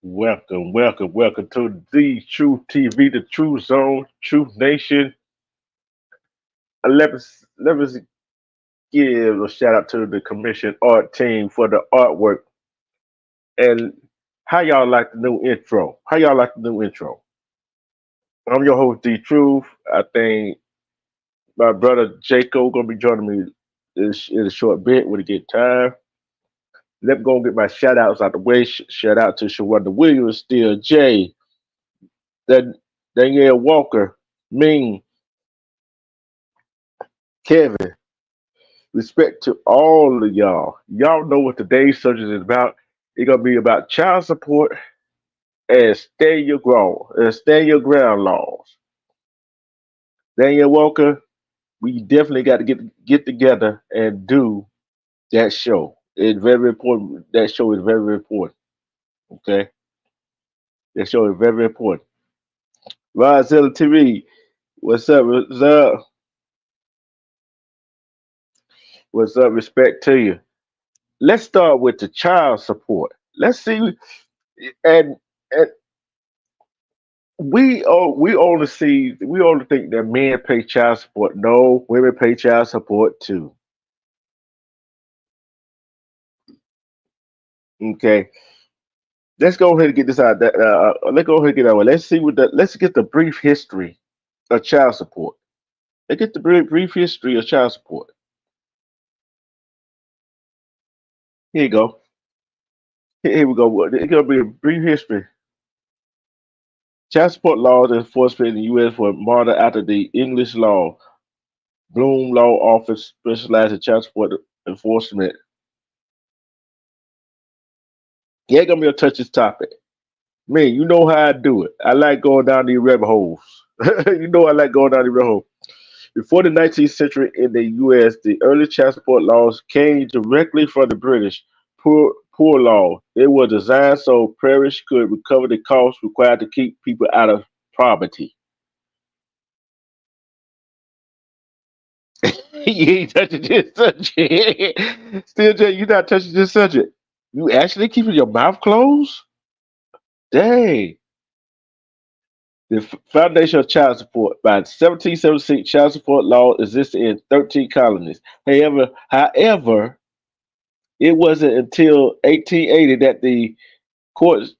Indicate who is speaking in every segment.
Speaker 1: Welcome to the True TV, the True Zone, True Nation. Let us give a shout out to the commission art team for the artwork. And how y'all like the new intro? How y'all like the new intro? I'm your host, D Truth. I think my brother Jacob gonna be joining me in a short bit when he get time. Let me go and get my shout outs out the way. Shout out to Shawanda Williams, Still J, Dan- Danielle Walker, Ming, Kevin. Respect to all of y'all. Y'all know what today's subject is about. It's gonna be about child support and stand your ground laws. Daniel Walker, we definitely got to get together and do that show. It's very important. That show is very important. Okay, that show is very important. Rizella TV, what's up? What's up? What's up? Respect to you. Let's start with the child support. Let's see, and we only think that men pay child support. No, women pay child support too. Okay, let's go ahead and get this out. Let's go ahead and get out. Let's see what the let's get the brief history of child support. Let's get the brief history of child support. Here you go. Here we go. It's gonna be a brief history. Child support laws enforcement in the U.S. were modeled after the English law. Bloom Law Office specialized in child support enforcement. Yeah, gonna be a touchy topic. Man, you know how I do it. I like going down these rabbit holes. You know I like going down the rabbit hole. Before the 19th century in the U.S., the early child support laws came directly from the British poor law. They were designed so parish could recover the costs required to keep people out of poverty. You ain't touching this subject. Still, Jay, you not touching this subject. You actually keeping your mouth closed? Dang. The foundation of child support. By 1776, child support law existed in 13 colonies. However, it wasn't until 1880 that the courts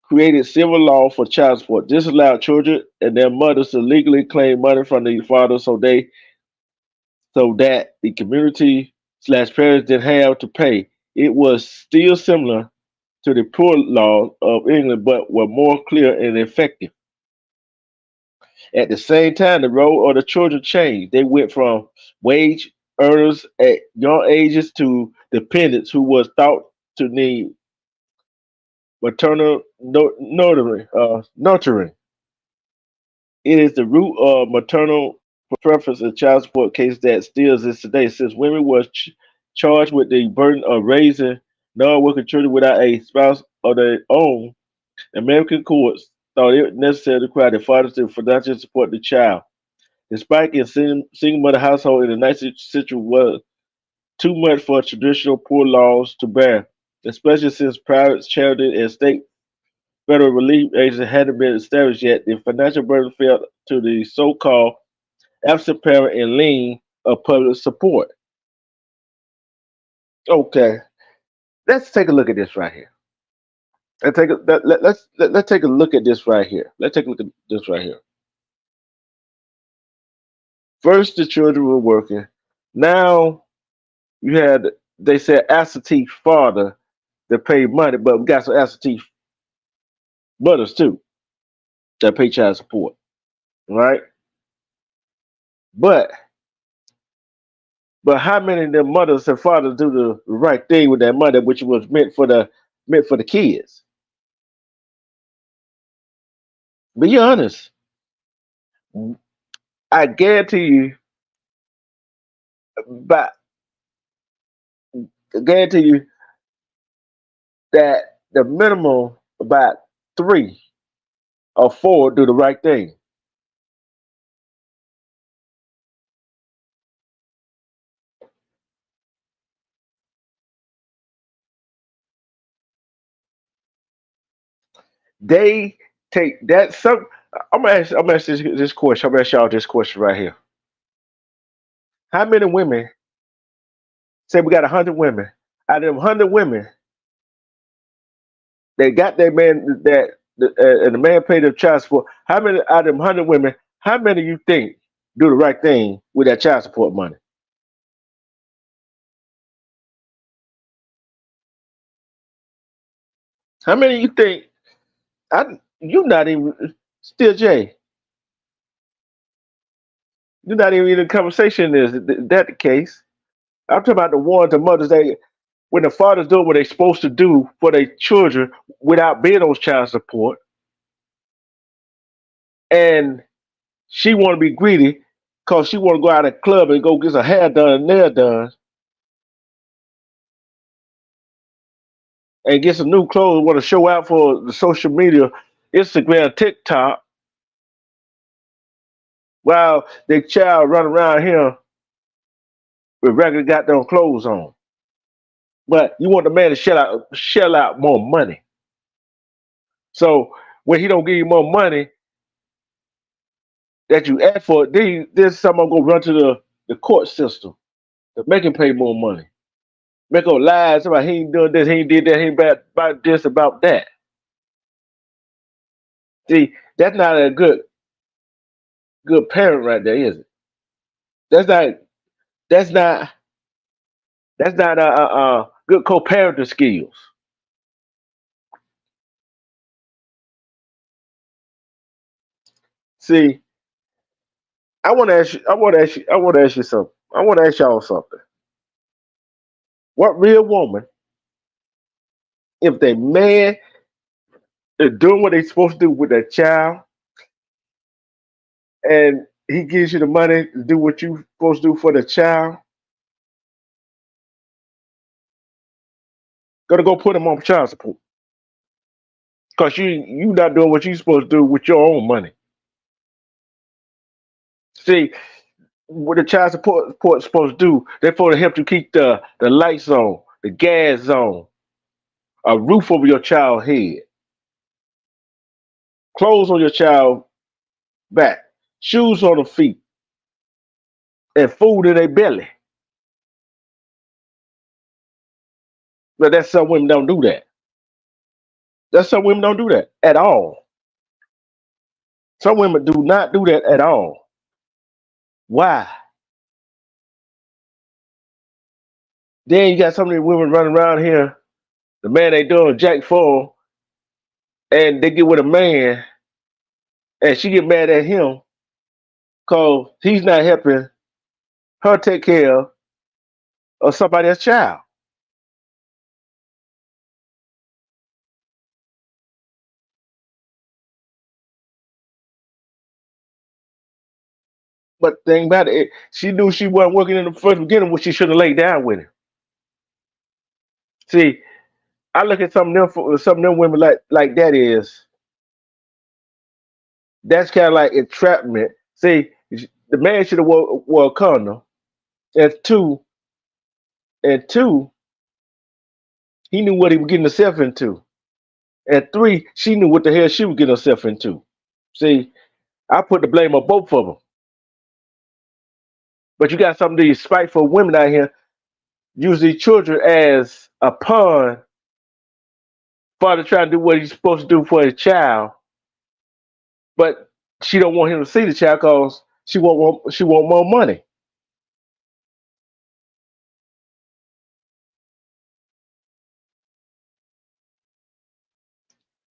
Speaker 1: created civil law for child support. This allowed children and their mothers to legally claim money from the father, so that the community slash parents didn't have to pay. It was still similar to the poor law of England, but were more clear and effective. At the same time, the role of the children changed. They went from wage earners at young ages to dependents who was thought to need maternal nurturing. It is the root of maternal preference in child support case that still exists today, since women were charged with the burden of raising non-working children without a spouse of their own. American courts thought it necessary to require the father to financially support the child. The spike in single mother household in the 19th century was too much for traditional poor laws to bear, especially since private charity and state federal relief agencies hadn't been established yet. The financial burden fell to the so-called absent parent in lien of public support. Okay, let's take a look at this right here. Let's take a look at this right here. Let's take a look at this right here. First, the children were working. Now you had they said absentee father that paid money, but we got some absentee mothers too that pay child support, right? But how many of them mothers and fathers do the right thing with that money, which was meant for the kids? Be honest. I guarantee you, but I guarantee you that the minimum about 3 or 4 do the right thing. They take that some. I'm gonna ask this question. I'm gonna ask y'all this question right here. How many women? Say we got 100 women. Out of them 100 women, they got their man and the man paid their child support. How many out of them 100 women? How many you think do the right thing with that child support money? How many you think? You not even still Jay. You're not even in the conversation. Is that the case? I'm talking about the ones, the mothers. They when the fathers doing what they're supposed to do for their children without being on child support, and she want to be greedy because she want to go out of the club and go get her hair done and nail done and get some new clothes. Want to show out for the social media, Instagram, TikTok, while their child run around here with regular goddamn clothes on. But you want the man to shell out more money. So when he don't give you more money that you ask for, then someone go run to the court system to make him pay more money. Make up lies about he ain't doing this, he ain't did that, he ain't about this, about that. See, that's not a good parent right there, is it? That's not that's not that's not good co-parenting skills. See, I want to ask you something. I want to ask y'all something. What real woman, if they man is doing what they supposed to do with their child, and he gives you the money to do what you supposed to do for the child, gonna go put him on child support because you not doing what you supposed to do with your own money. See, what the support supposed to do, they're supposed to help you keep the lights on, the gas on, a roof over your child's head, clothes on your child's back, shoes on the feet, and food in their belly. But that's some women don't do that. That's some women don't do that at all. Some women do not do that at all. Why? Then you got so many women running around here. The man they doing Jack for, and they get with a man, and she get mad at him because he's not helping her take care of somebody else's child. But the thing about it, she knew she wasn't working in the first beginning, which she should have laid down with him. See, I look at some of them women like that is that's kind of like entrapment. See, the man should have wore a condom. And two, he knew what he was getting himself into. And three, she knew what the hell she was getting herself into. See, I put the blame on both of them. But you got some of these spiteful women out here use these children as a pawn. Father trying to do what he's supposed to do for his child, but she don't want him to see the child because she want more money.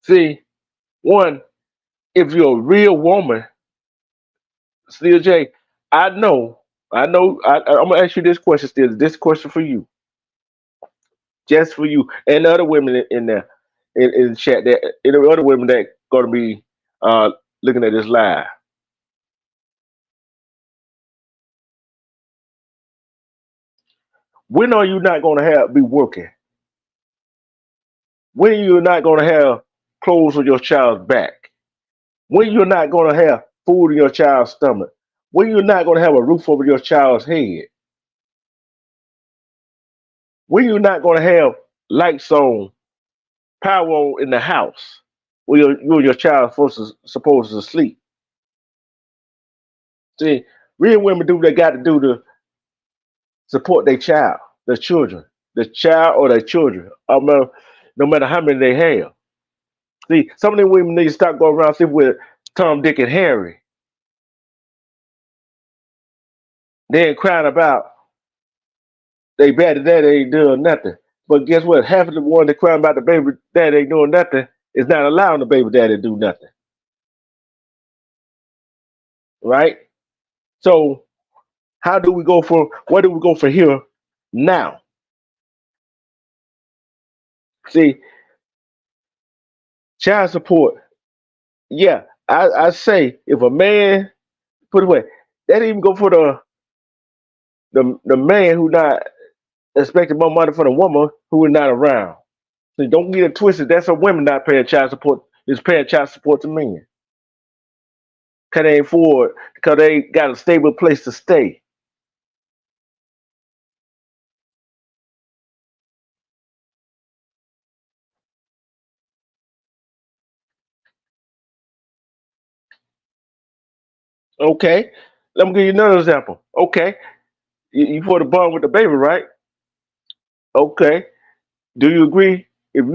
Speaker 1: See, one, if you're a real woman, still J, I know, I know. I'm gonna ask you this question still. This question for you, just for you, and the other women in there, in the chat, that and the other women that gonna be uh looking at this live. When are you not gonna have be working? When you're not gonna have clothes on your child's back? When you're not gonna have food in your child's stomach? When you're not gonna have a roof over your child's head? When you're not gonna have lights on, power on in the house where you and your child supposed to sleep? See, real women do what they got to do to support their child, their children, the child or their children, no matter how many they have. See, some of them women need to start going around sleeping with Tom, Dick, and Harry. They ain't crying about they baby daddy ain't doing nothing. But guess what? Half of the one that crying about the baby daddy ain't doing nothing is not allowing the baby daddy to do nothing. Right? So how do we go from where do we go from here now? See, child support. Yeah, I say if a man put it away, that even go for the man who not expecting more money from the woman who is not around. So don't get it twisted. That's a women not paying child support. Is paying child support to men. Cause they ain't afford. Cause they ain't got a stable place to stay. Okay. Let me give you another example. Okay. You put a bond with the baby, right? Okay. Do you agree? If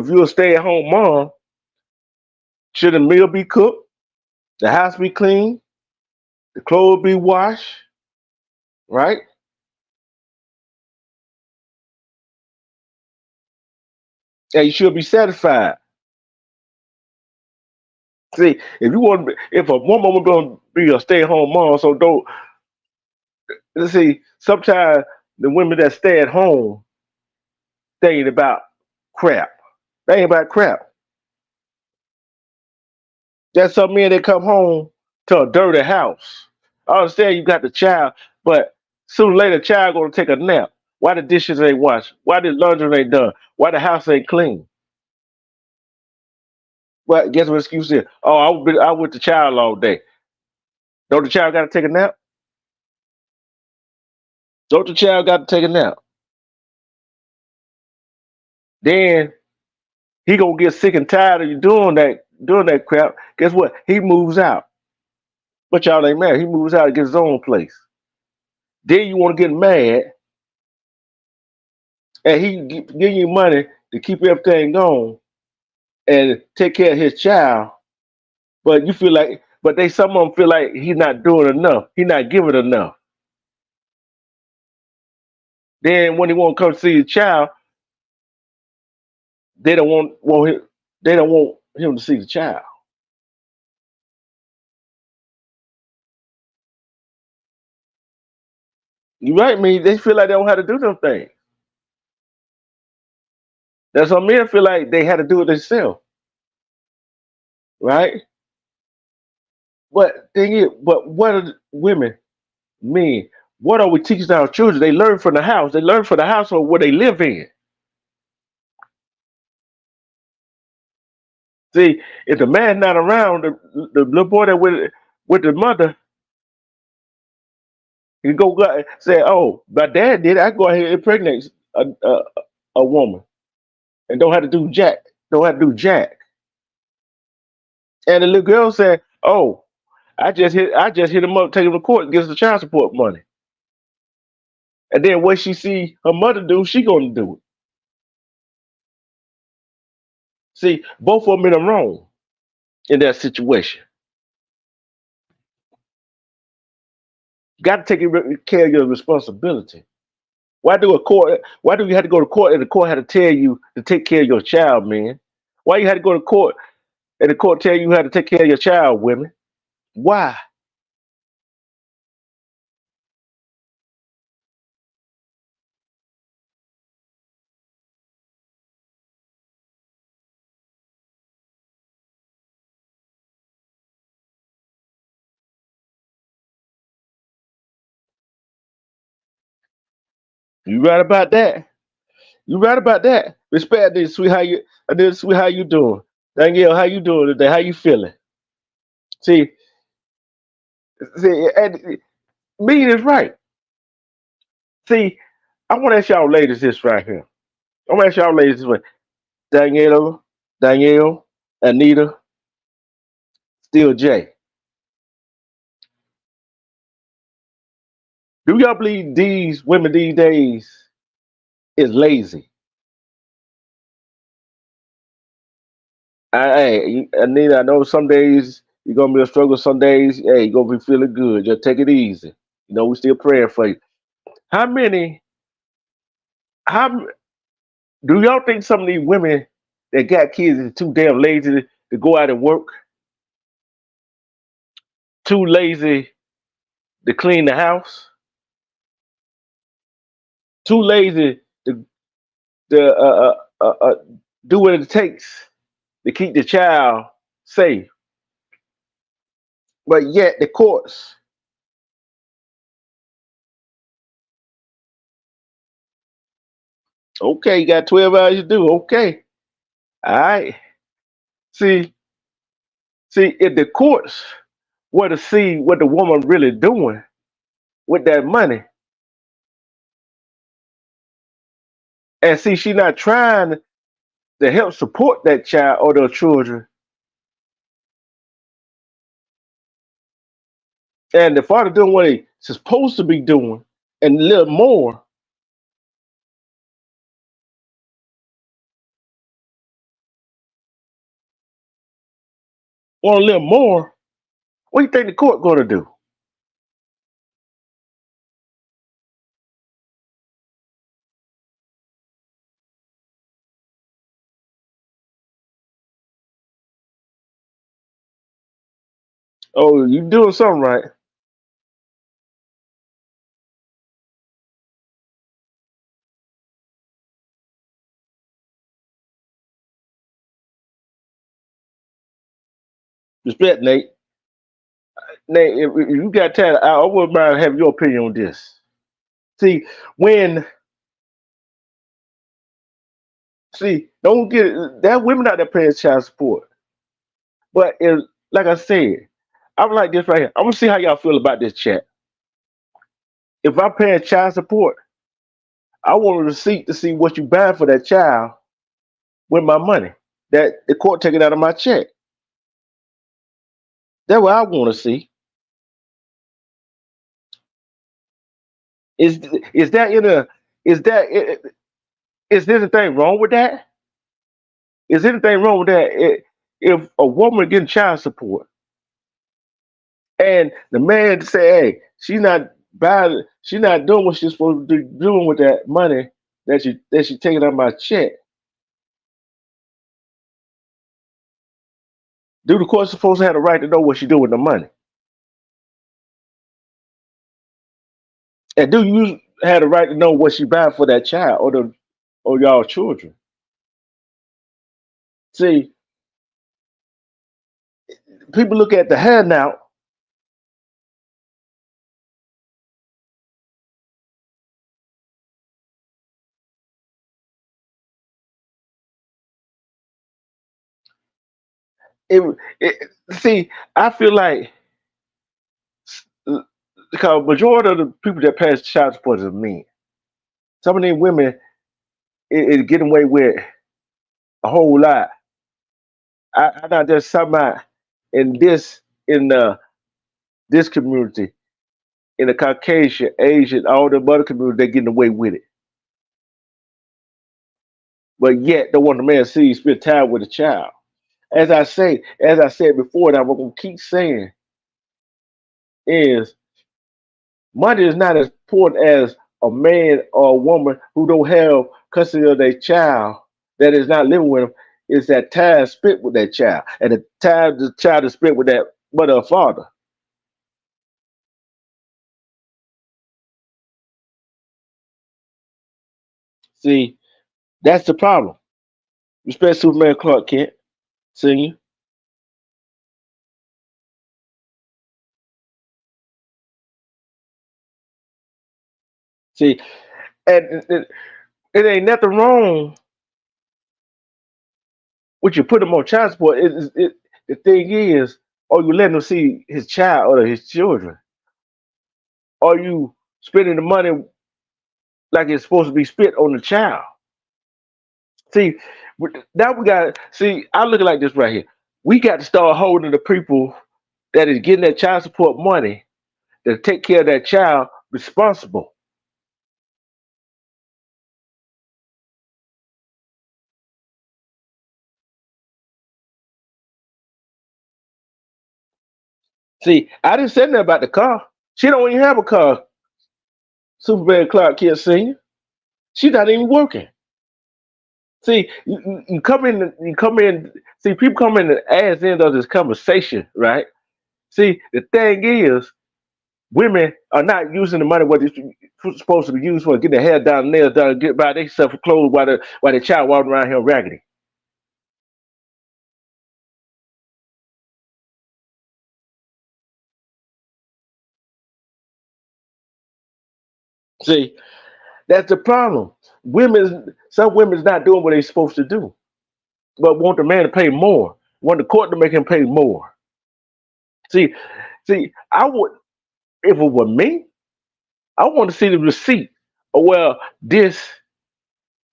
Speaker 1: you're a stay at home mom, should the meal be cooked, the house be clean, the clothes be washed, right? And you should be satisfied. See, if you want, if a woman was going to be a stay-at-home mom, so don't. Let's see. Sometimes the women that stay at home, they ain't about crap. They ain't about crap. There's some men that come home to a dirty house. I understand you got the child, but sooner or later, the child gonna take a nap. Why the dishes ain't washed? Why the laundry ain't done? Why the house ain't clean? Well, guess what excuse is? Oh, I with the child all day. Don't the child got to take a nap? Don't the child got to take a nap? Then he gonna get sick and tired of you doing that crap. Guess what? He moves out. But y'all ain't married. He moves out and gets his own place. Then you want to get mad, and give you money to keep everything going and take care of his child. But you feel like, but they some of them feel like he's not doing enough. He's not giving enough. Then when he want to come see his child, they don't want him. They don't want him to see the child. You right? Me, they feel like they don't have to do them things. That's some men feel like they had to do it themselves, right? But thing is, but what are women, men? What are we teaching our children? They learn from the house. They learn from the household where they live in. See, if the man's not around, the little boy that with the mother, he say, "Oh, my dad did. I go ahead and impregnate a woman and don't have to do jack. Don't have to do jack." And the little girl said, "Oh, I just hit him up, take him to court, and gives the child support money." And then what she see her mother do, she gonna do it. See, both of them in the wrong in that situation. Got to care of your responsibility. Why do you have to go to court and the court had to tell you to take care of your child, man? Why you had to go to court and the court tell you how to take care of your child, women? Why? You right about that. You right about that. Respect this, sweet. How you doing? Danielle, how you doing today? How you feeling? See, and me is right. See, I want to ask y'all ladies this right here. I want to ask y'all ladies this way. Danielle, Anita, Still J. Do y'all believe these women these days is lazy? Hey, Anita, I know some days you're gonna be a struggle. Some days, hey, you're gonna be feeling good. Just take it easy. You know, we still praying for you. How many? How do y'all think some of these women that got kids is too damn lazy to go out and work? Too lazy to clean the house? Too lazy to do what it takes to keep the child safe? But yet the courts, okay, you got 12 hours to do. Okay, all right. See, see, if the courts were to see what the woman really doing with that money, and see she not trying to help support that child or those children, and the father doing what he's supposed to be doing, and a little more, want a little more, what do you think the court going to do? Oh, you doing something right. Respect, Nate. Nate, if you got time, I wouldn't mind having your opinion on this. See, when don't get that women out there paying child support, but like I said, I'm like this right here. I'm gonna see how y'all feel about this chat. If I'm paying child support, I want a receipt to see what you buy for that child with my money that the court taking out of my check. That's what I want to see. Is is that in a is that is there anything wrong with that? Is anything wrong with that? If a woman getting child support and the man say, "Hey, she's not doing what she's supposed to be doing with that money that she taking out of my check," do the court supposed to have the right to know what she doing with the money? And do you have the right to know what she buying for that child or y'all children? See, people look at the handout. It, see, I feel like because majority of the people that pass child support is men. Some of these women is getting away with a whole lot. I not just somehow in this community, in the Caucasian, Asian, all the other communities, they're getting away with it. But yet, don't want the man to see you spend time with a child. As I said before, and I'm gonna keep saying is money is not as important as a man or a woman who don't have custody of their child that is not living with them. Is that time spent with that child and the time the child is spent with that mother or father. See, that's the problem. Respect Superman Clark Kent, senior. See, And it ain't nothing wrong with you put him on child support. The thing is, are you letting him see his child or his children? Are you spending the money like it's supposed to be spent on the child? See, now we got see. I look at it like this right here. We got to start holding the people that is getting that child support money to take care of that child responsible. See, I didn't say nothing about the car. She don't even have a car. Superman Clark Kent Senior. She's not even working. See, you come in, you come in. See, people come in the ass end of this conversation, right? See, the thing is, women are not using the money what it's supposed to be used for, get their hair down, nails done, get by themselves clothes while the child walking around here raggedy. See, that's the problem. Some women's not doing what they're supposed to do, but want the man to pay more, want the court to make him pay more. See, I would if it were me, I want to see the receipt. Oh, well, this,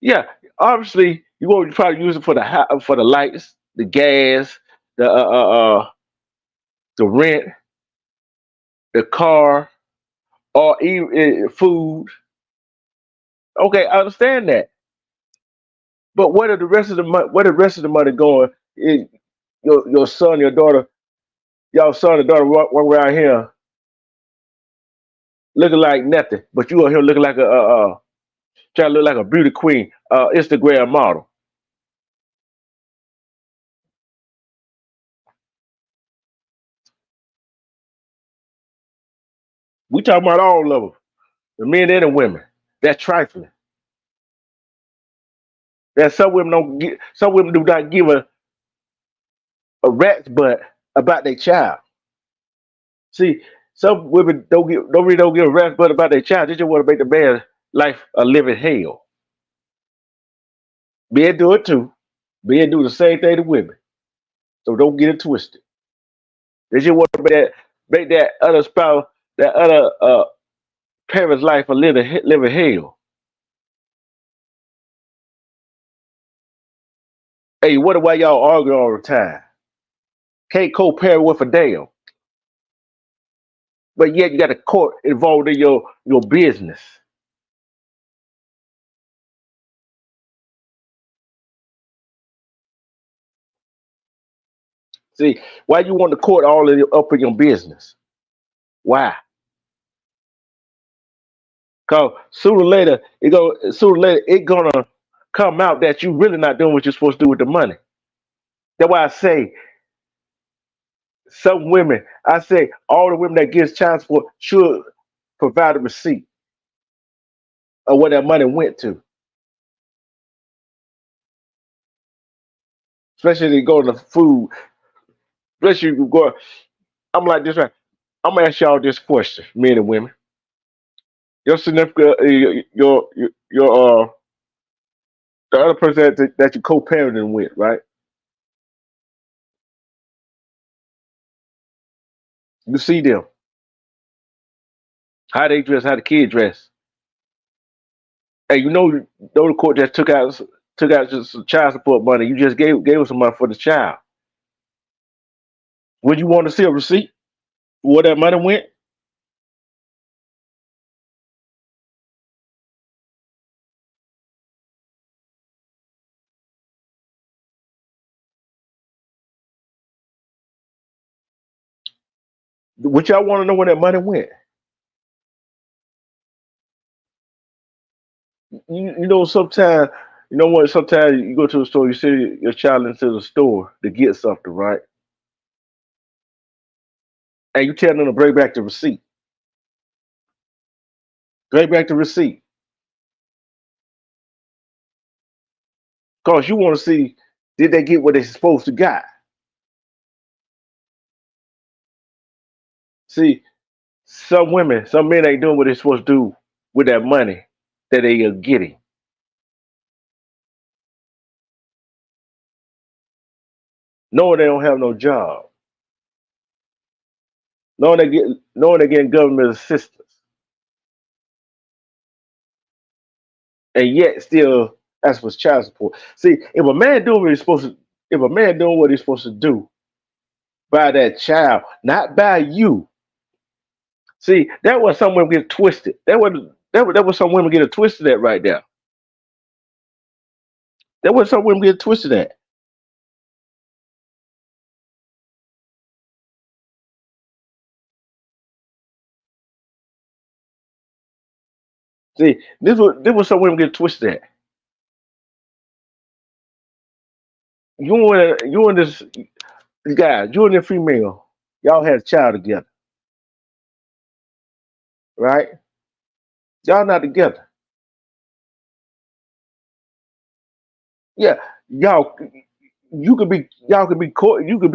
Speaker 1: yeah, obviously you want to try to use it for for the lights, the gas, the the rent, the car, or even food. Okay, I understand that, but where did the rest of the money? Where the rest of the money going? Eh, your son, your daughter, y'all son and daughter walk around here looking like nothing, but you are here looking like trying to look like a beauty queen, Instagram model. We talking about all of them, the men and the women. That's trifling. That some women don't get, some women do not give a rat's butt about their child. See, some women don't give a rat's butt about their child. They just want to make the man's life a living hell. Men do it too. Men do the same thing to women. So don't get it twisted. They just want to make that other spouse, that other parent's life a living hell. Hey, what why y'all argue all the time? Can't co-parent with a damn. But yet you got a court involved in your business. See, why you want the court all in, up in your business? Why? Cause sooner or later it gonna come out that you really not doing what you're supposed to do with the money. That's why I say some women, I say all the women that gives child support should provide a receipt of where that money went to. Especially if they go to food, especially if you go. I'm like this right. I'm gonna ask y'all this question, men and women. Your significant, your the other person that you co-parenting with, right? You see them, how they dress, how the kid dress, and know the court just took out just some child support money. You just gave them some money for the child. Would you want to see a receipt where that money went? Would y'all want to know where that money went? Sometimes you know what? Sometimes you go to the store, you see your child into the store to get something, right? And you tell them to bring back the receipt. Bring back the receipt, cause you want to see did they get what they supposed to got. See, some women, some men ain't doing what they're supposed to do with that money that they are getting. Knowing they don't have no job, knowing they're getting government assistance, and yet still ask for child support. See, if a man doing what he's supposed to do by that child, not by you. See, that was some women get twisted. That was some women get it twisted at right there. That was some women get twisted at. See, this was some women get twisted at. You and this guy, you and the female, y'all had a child together, right? Y'all not together. Yeah, y'all you could be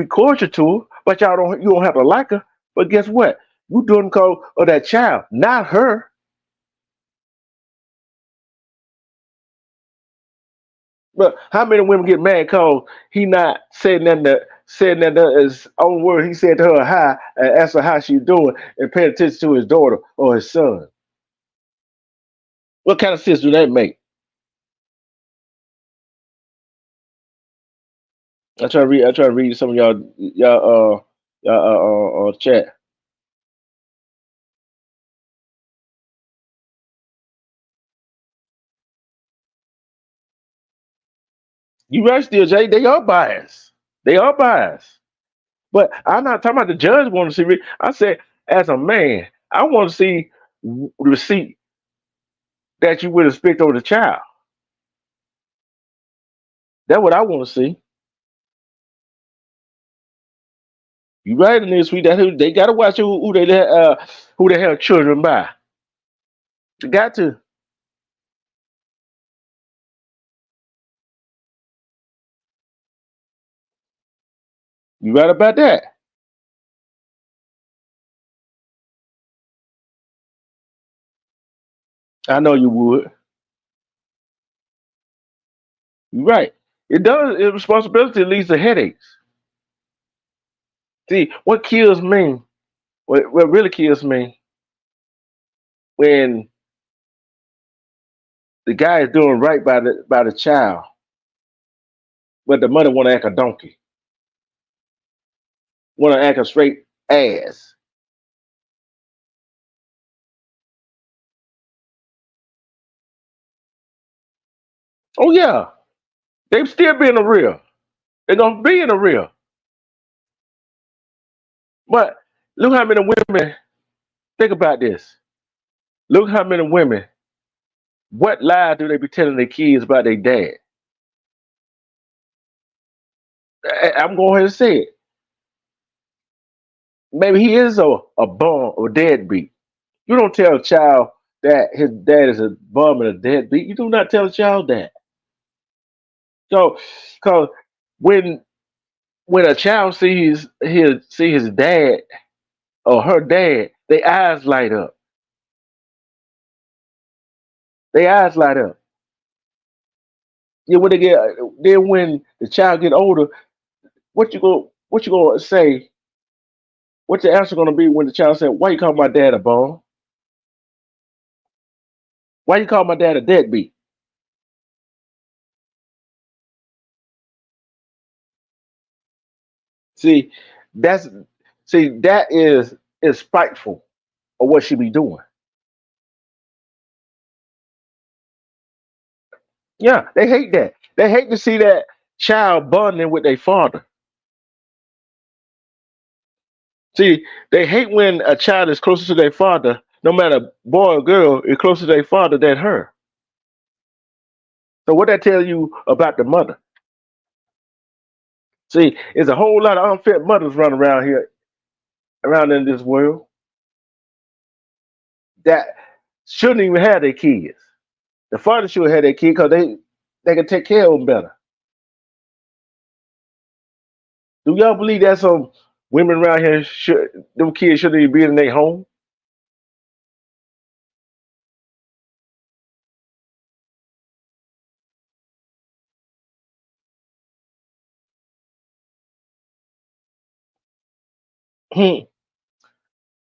Speaker 1: cordial to her, but you don't have to like her. But guess what? You doing because of that child, not her. But how many women get mad because he not saying that his own word? He said to her hi and asked her how she doing and paying attention to his daughter or his son. What kind of sense do that make? I try to read some of y'all chat. You right still, Jay. They are biased. They are biased. But I'm not talking about the judge want to see. I said, as a man, I want to see the receipt that you would expect on the child. That's what I want to see. You right in this week that they got to watch who they have children by. They got to. You right about that. I know you would. You right. It does. It's responsibility leads to headaches. See, what really kills me when the guy is doing right by the child, but the mother want to act a donkey, want to act a straight ass. Oh yeah, they still being a real. They're gonna be in the real. But look how many women think about this. Look how many women. What lie do they be telling their kids about their dad? I'm going ahead and say it. Maybe he is a bum or deadbeat. You don't tell a child that his dad is a bum and a deadbeat. You do not tell a child that. So, because when when a child see his dad or her dad, their eyes light up. Their eyes light up. Yeah, when they get then when the child get older, what you gonna say? What's the answer gonna be when the child said, "Why you call my dad a bum? Why you call my dad a deadbeat?" See, that's that is spiteful of what she be doing. Yeah, they hate that. They hate to see that child bonding with their father. See, they hate when a child is closer to their father, no matter boy or girl, is closer to their father than her. So what that tell you about the mother? See, there's a whole lot of unfit mothers running around here, around in this world that shouldn't even have their kids. The father should have their kid because they can take care of them better. Do y'all believe that some women around here should them kids shouldn't even be in their home?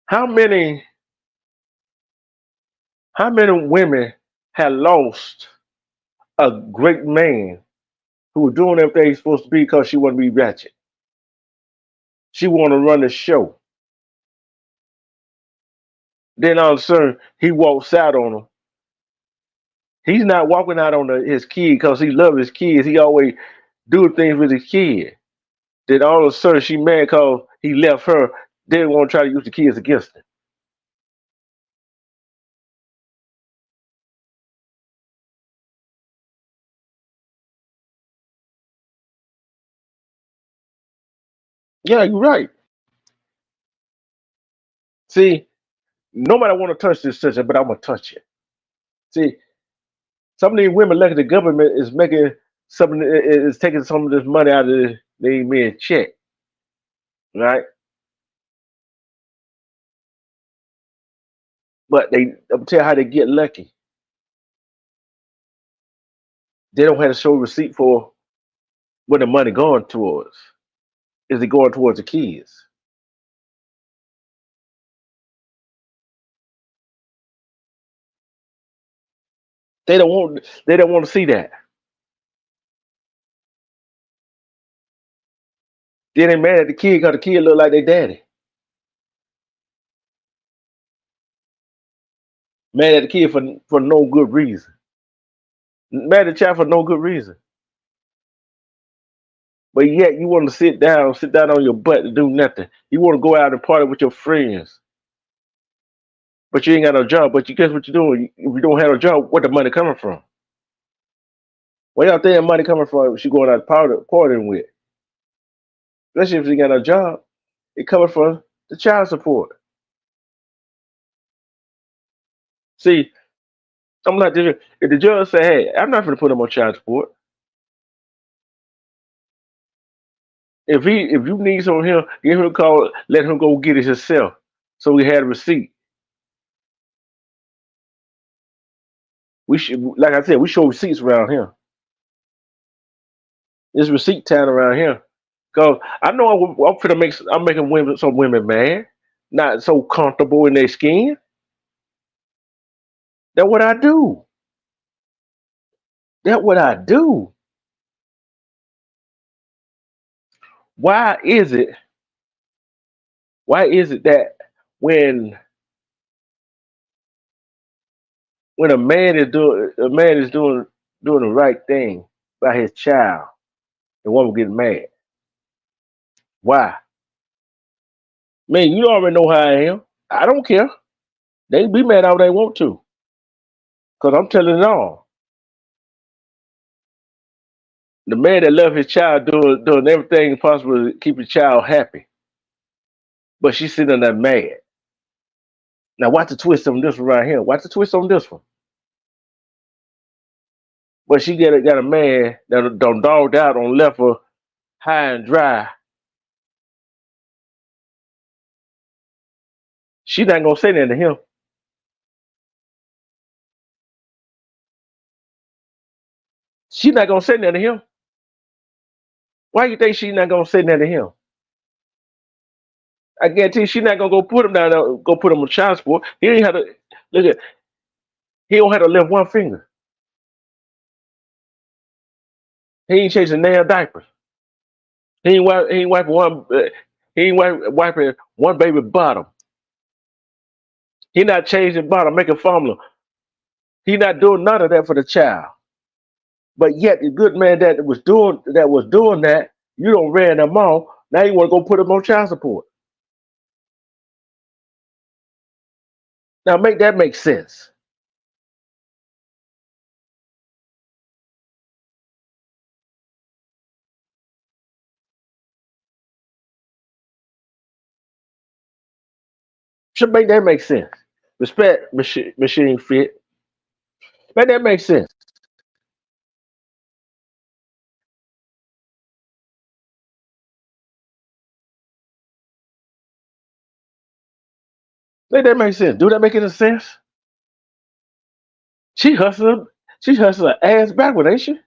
Speaker 1: how many how many women have lost a great man who was doing everything he's supposed to be because she wanted to be ratchet? She wanted to run the show. Then all of a sudden he walks out on her. He's not walking out on his kid because he loves his kids. He always do things with his kid. Then all of a sudden she mad because he left her. They want to try to use the kids against him. Yeah, you're right. See, nobody want to touch this subject, but I'm gonna touch it. See, some of these women, like the government, is making some is taking some of this money out of the men check, right? But I'm tell you how they get lucky. They don't have to show receipt for where the money going towards. Is it going towards the kids? They don't want to see that. Then they mad at the kid because the kid look like their daddy. Mad at the kid for no good reason. Mad at the child for no good reason. But yet you want to sit down on your butt to do nothing. You want to go out and party with your friends, but you ain't got no job. But you guess what you're doing? If you don't have a job, where the money coming from? Where y'all think the money coming from? She going out partying with, especially if she got a job. It coming from the child support. See, I'm not. If the judge say, "Hey, I'm not going to put him on child support," if you need some of him, give him a call. Let him go get it himself. So we had a receipt. We should, like I said, we show receipts around here. It's receipt time around here. Cause I know I'm finna I'm making some women mad, not so comfortable in their skin. That's what I do. That's what I do. Why is it? Why is it that when a man is doing the right thing by his child, the woman gets mad? Why? Man, you already know how I am. I don't care. They be mad all they want to, cause I'm telling it all. The man that love his child doing everything possible to keep his child happy, but she's sitting there mad. Now watch the twist on this one right here. Watch the twist on this one. But she got a man that done dogged out on left her high and dry. She not gonna say that to him. She not gonna say that to him. Why you think she not gonna say that to him? I guarantee she not gonna go put him down there, go put him on child support. He ain't have to look at. He don't have to lift one finger. He ain't changing nail diapers. He ain't wiping one. He ain't wiping one baby bottom. He not changing bottom, making formula. He not doing none of that for the child. But yet the good man that was doing that, you don't ran them off. Now you want to go put him on child support. Now make that make sense. Should make that make sense. Respect machine fit. Make that make sense. Make that make sense. Do that make any sense? She hustling. She hustling her ass backward, ain't she?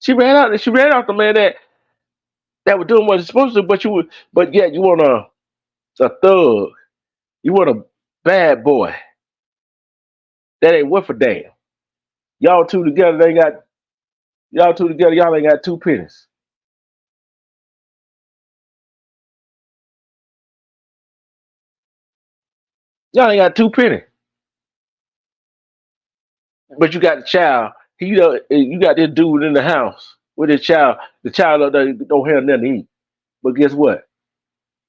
Speaker 1: She ran out the man that was doing what he's supposed to. But yet you wanna. a thug. You want a bad boy that ain't worth a damn. Y'all two together, they got y'all two together. Y'all ain't got two pennies. Y'all ain't got two pennies. But you got the child. You got this dude in the house with his child. The child don't have nothing to eat. But guess what?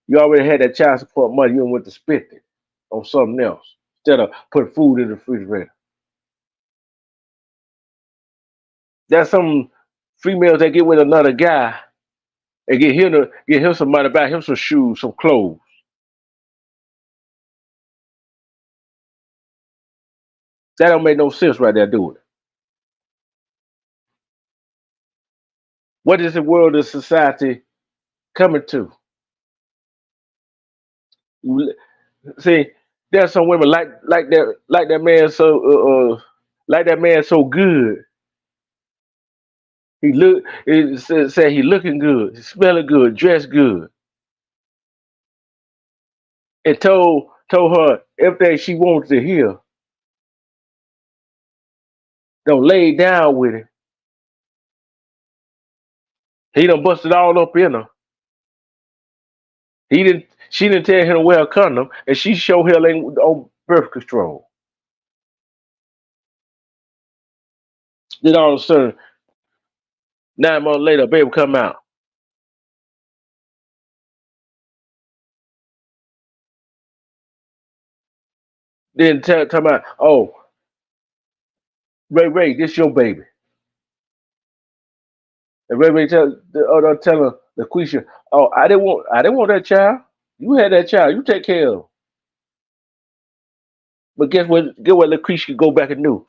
Speaker 1: You already had that child support money. You went to spend it on something else instead of putting food in the refrigerator. There's some females that get with another guy and get him some money, buy him some shoes, some clothes. That don't make no sense right there, do it. What is the world of society coming to? See, there's some women like that man like that man so good. Say he looking good, he smelling good, dressed good, and told her everything she wanted to hear. Don't lay down with him. He done busted all up in her. He didn't. She didn't tell him to wear a condom, and she showed hell ain't on birth control. Then all of a sudden, 9 months later, baby come out. Then tell me, oh, Ray, this your baby. And Ray tell the other tell her, LaQuisha, oh, I didn't want that child. You had that child. You take care of him. But guess what? Get what LaQuisha could go back and do.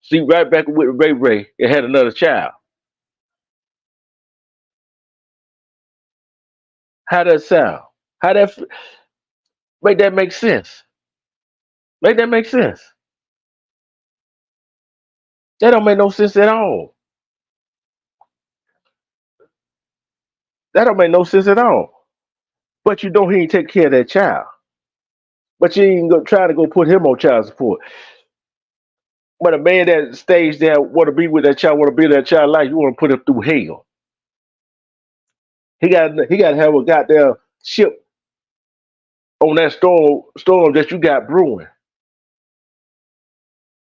Speaker 1: See, right back with Ray and had another child. How that sound? How that make that make sense? Make that make sense? That don't make no sense at all. That don't make no sense at all. But you know he ain't take care of that child. But you ain't go try to go put him on child support. But a man that stays there want to be with that child, want to be that child life, you want to put him through hell. He got to have a goddamn ship on that storm that you got brewing.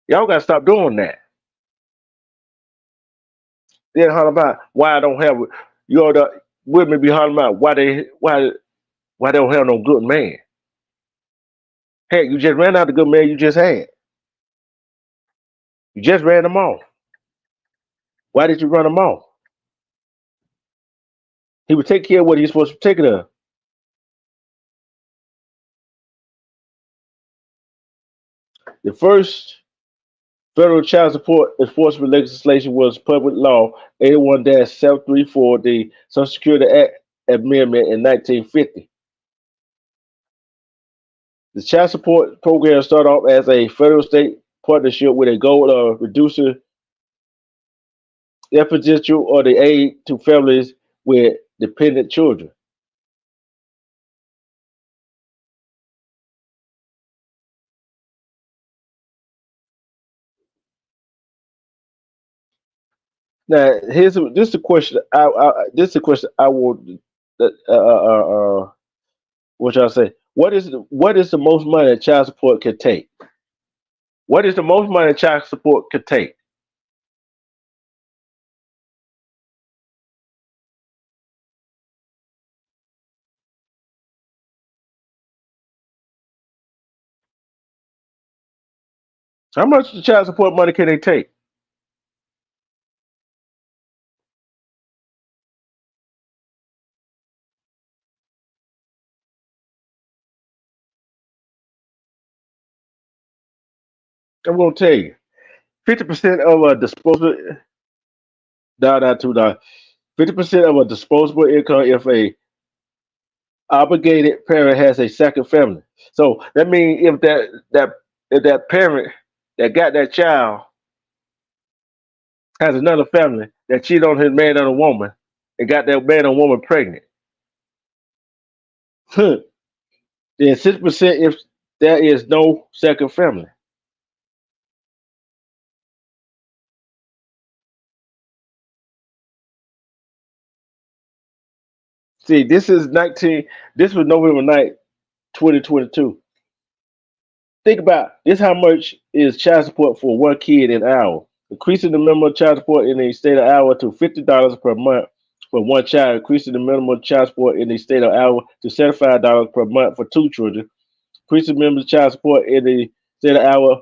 Speaker 1: Y'all got to stop doing that. Then holler about why I don't have you know the women be hollering about why they don't have no good man. Heck, you just ran out the good man you just had. You just ran them off. Why did you run him off? He would take care of what he's supposed to take care of. The first federal child support enforcement legislation was Public Law 81-734, the Social Security Act Amendment in 1950. The child support program started off as a federal state partnership with a goal of reducing the potential or the aid to families with dependent children. Now, this is a question. This is a question I want. What y'all say? What is the most money that child support can take? What is the most money child support could take? How much child support money can they take? I'm gonna tell you. 50% of a disposable $2. 50% of a disposable income if a obligated parent has a second family. So that means if that parent that got that child has another family that cheated on his man and a woman and got that man and woman pregnant. Then 6% if there is no second family. See, this is 19. This was November 9th, 2022. Think about this: how much is child support for one kid an hour? Increasing the minimum child support in the state of Iowa to $50 per month for one child. Increasing the minimum child support in the state of Iowa to $75 per month for two children. Increasing the minimum child support in the state of Iowa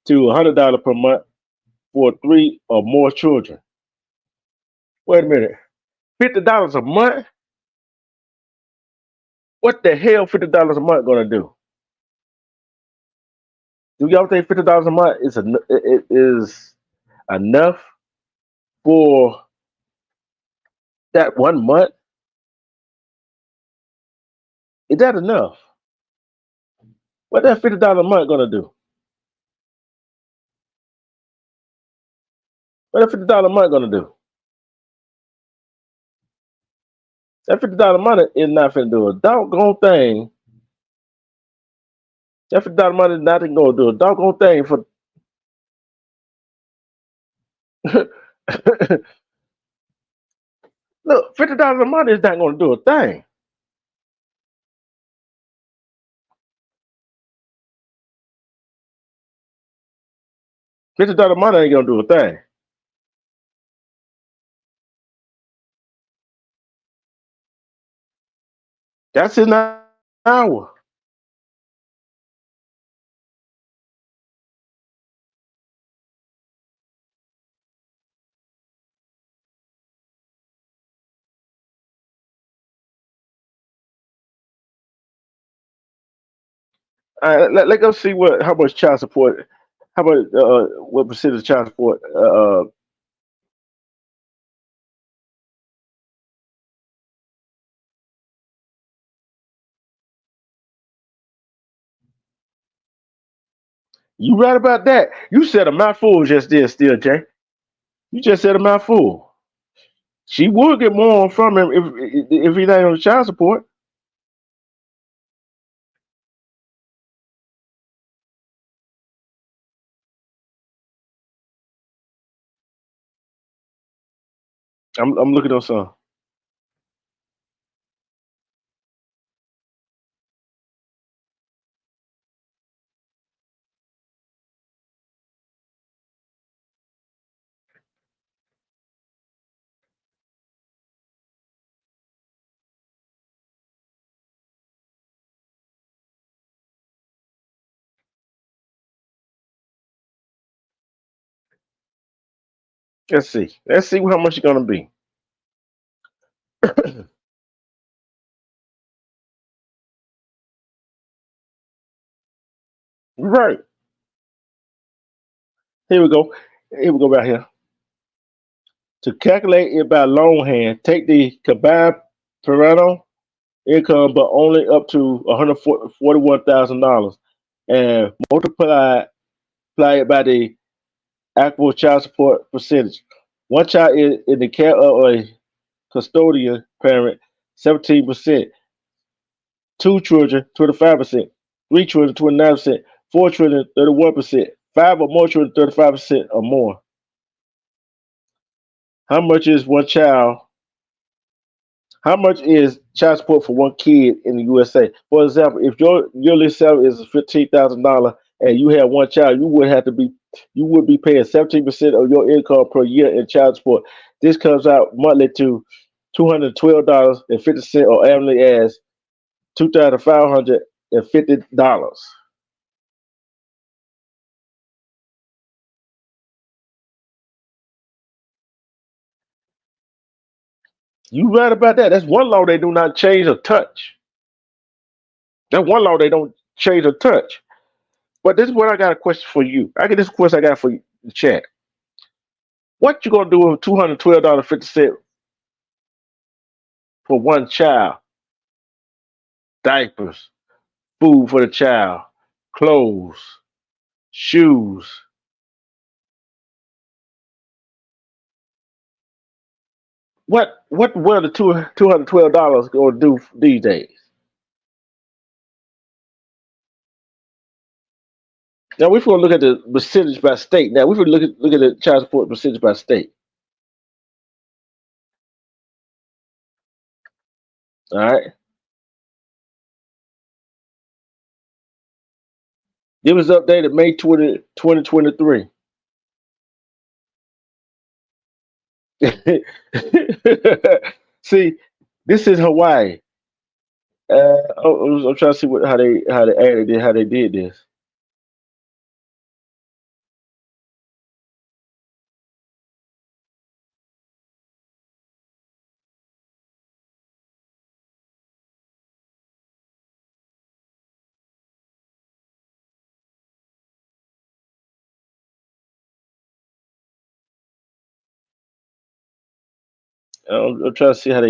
Speaker 1: to $100 per month for three or more children. Wait a minute, $50 a month? What the hell $50 a month gonna do? Do y'all think $50 a month it is enough for that one month? Is that enough? What that $50 a month gonna do? What that $50 a month gonna do? That $50 a month is not gonna do a doggone thing. That $50 a month is not gonna do a doggone thing for. Look, $50 a month is not gonna do a thing. $50 a month ain't gonna do a thing. That's an hour. All right, let's go see how much child support. How about what percentage of child support? You right about that? You said a mouthful just there, still, Jay. You just said a mouthful. She would get more from him if he ain't on the child support. I'm looking on some. Let's see. Let's see how much it's gonna be. Right. Here we go. Here we go right here. To calculate it by longhand, take the combined parental income, but only up to $141,000, and multiply it by the actual child support percentage. One child is in the care of a custodian parent, 17%. Two children, 25%. Three children, 29%. Four children, 31%. Five or more children, 35% or more. How much is one child? How much is child support for one kid in the USA? For example, if your yearly salary is $15,000 and you have one child, you would be paying 17% of your income per year in child support. This comes out monthly to $212.50 or annually as $2,550. You right about that. That's one law they do not change or touch. That's one law they don't change or touch. But this is what I got a question for you. I get this question I got for you in the chat. What you gonna do with $212.50 for one child? Diapers, food for the child, clothes, shoes. What are the $212 gonna do these days? Now we're going to look at the percentage by state. Now we're going to look at the child support percentage by state. All right. It was updated May 2023. See, this is Hawaii. I'm trying to see how they did this. I'm trying to see how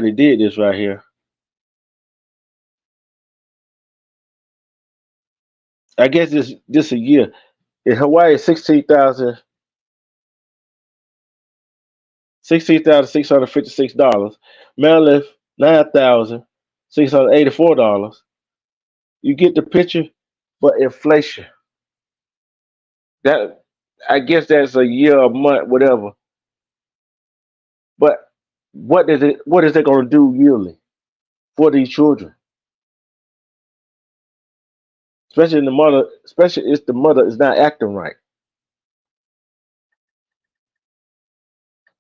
Speaker 1: they did this right here. I guess this a year in Hawaii 16,656 dollars. Maryland $9,684. You get the picture, but inflation. That I guess that's a year, a month, whatever. But what is it going to do yearly for these children? Especially if the mother is not acting right.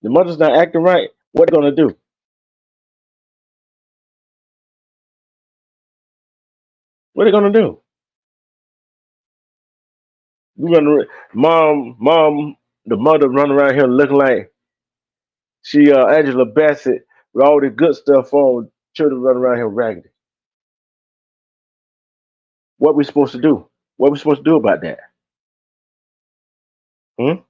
Speaker 1: The mother's not acting right. What are they going to do? What are they going to do? You run, mom, the mother run around here looking like she Angela Bassett with all the good stuff on. Children run around here raggedy. What we supposed to do? What we supposed to do about that? Hmm?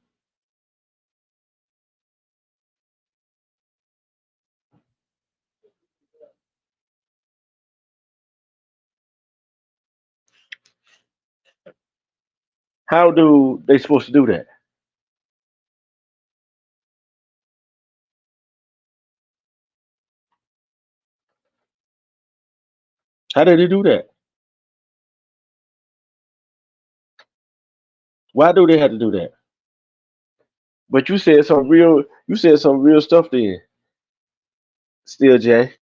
Speaker 1: How do they supposed to do that? How do they do that? Why do they have to do that? But you said some real stuff there. Still, Jay,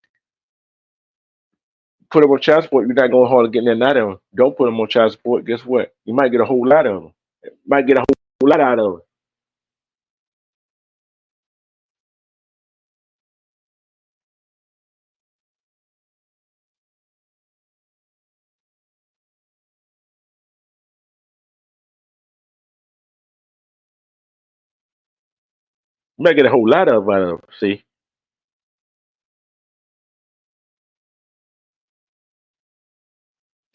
Speaker 1: put them on child support. You're not going hard getting that out of them. Don't put them on child support. Guess what? You might get a whole lot of them. Might get a whole lot out of it. You might get a whole lot of it out of them. See?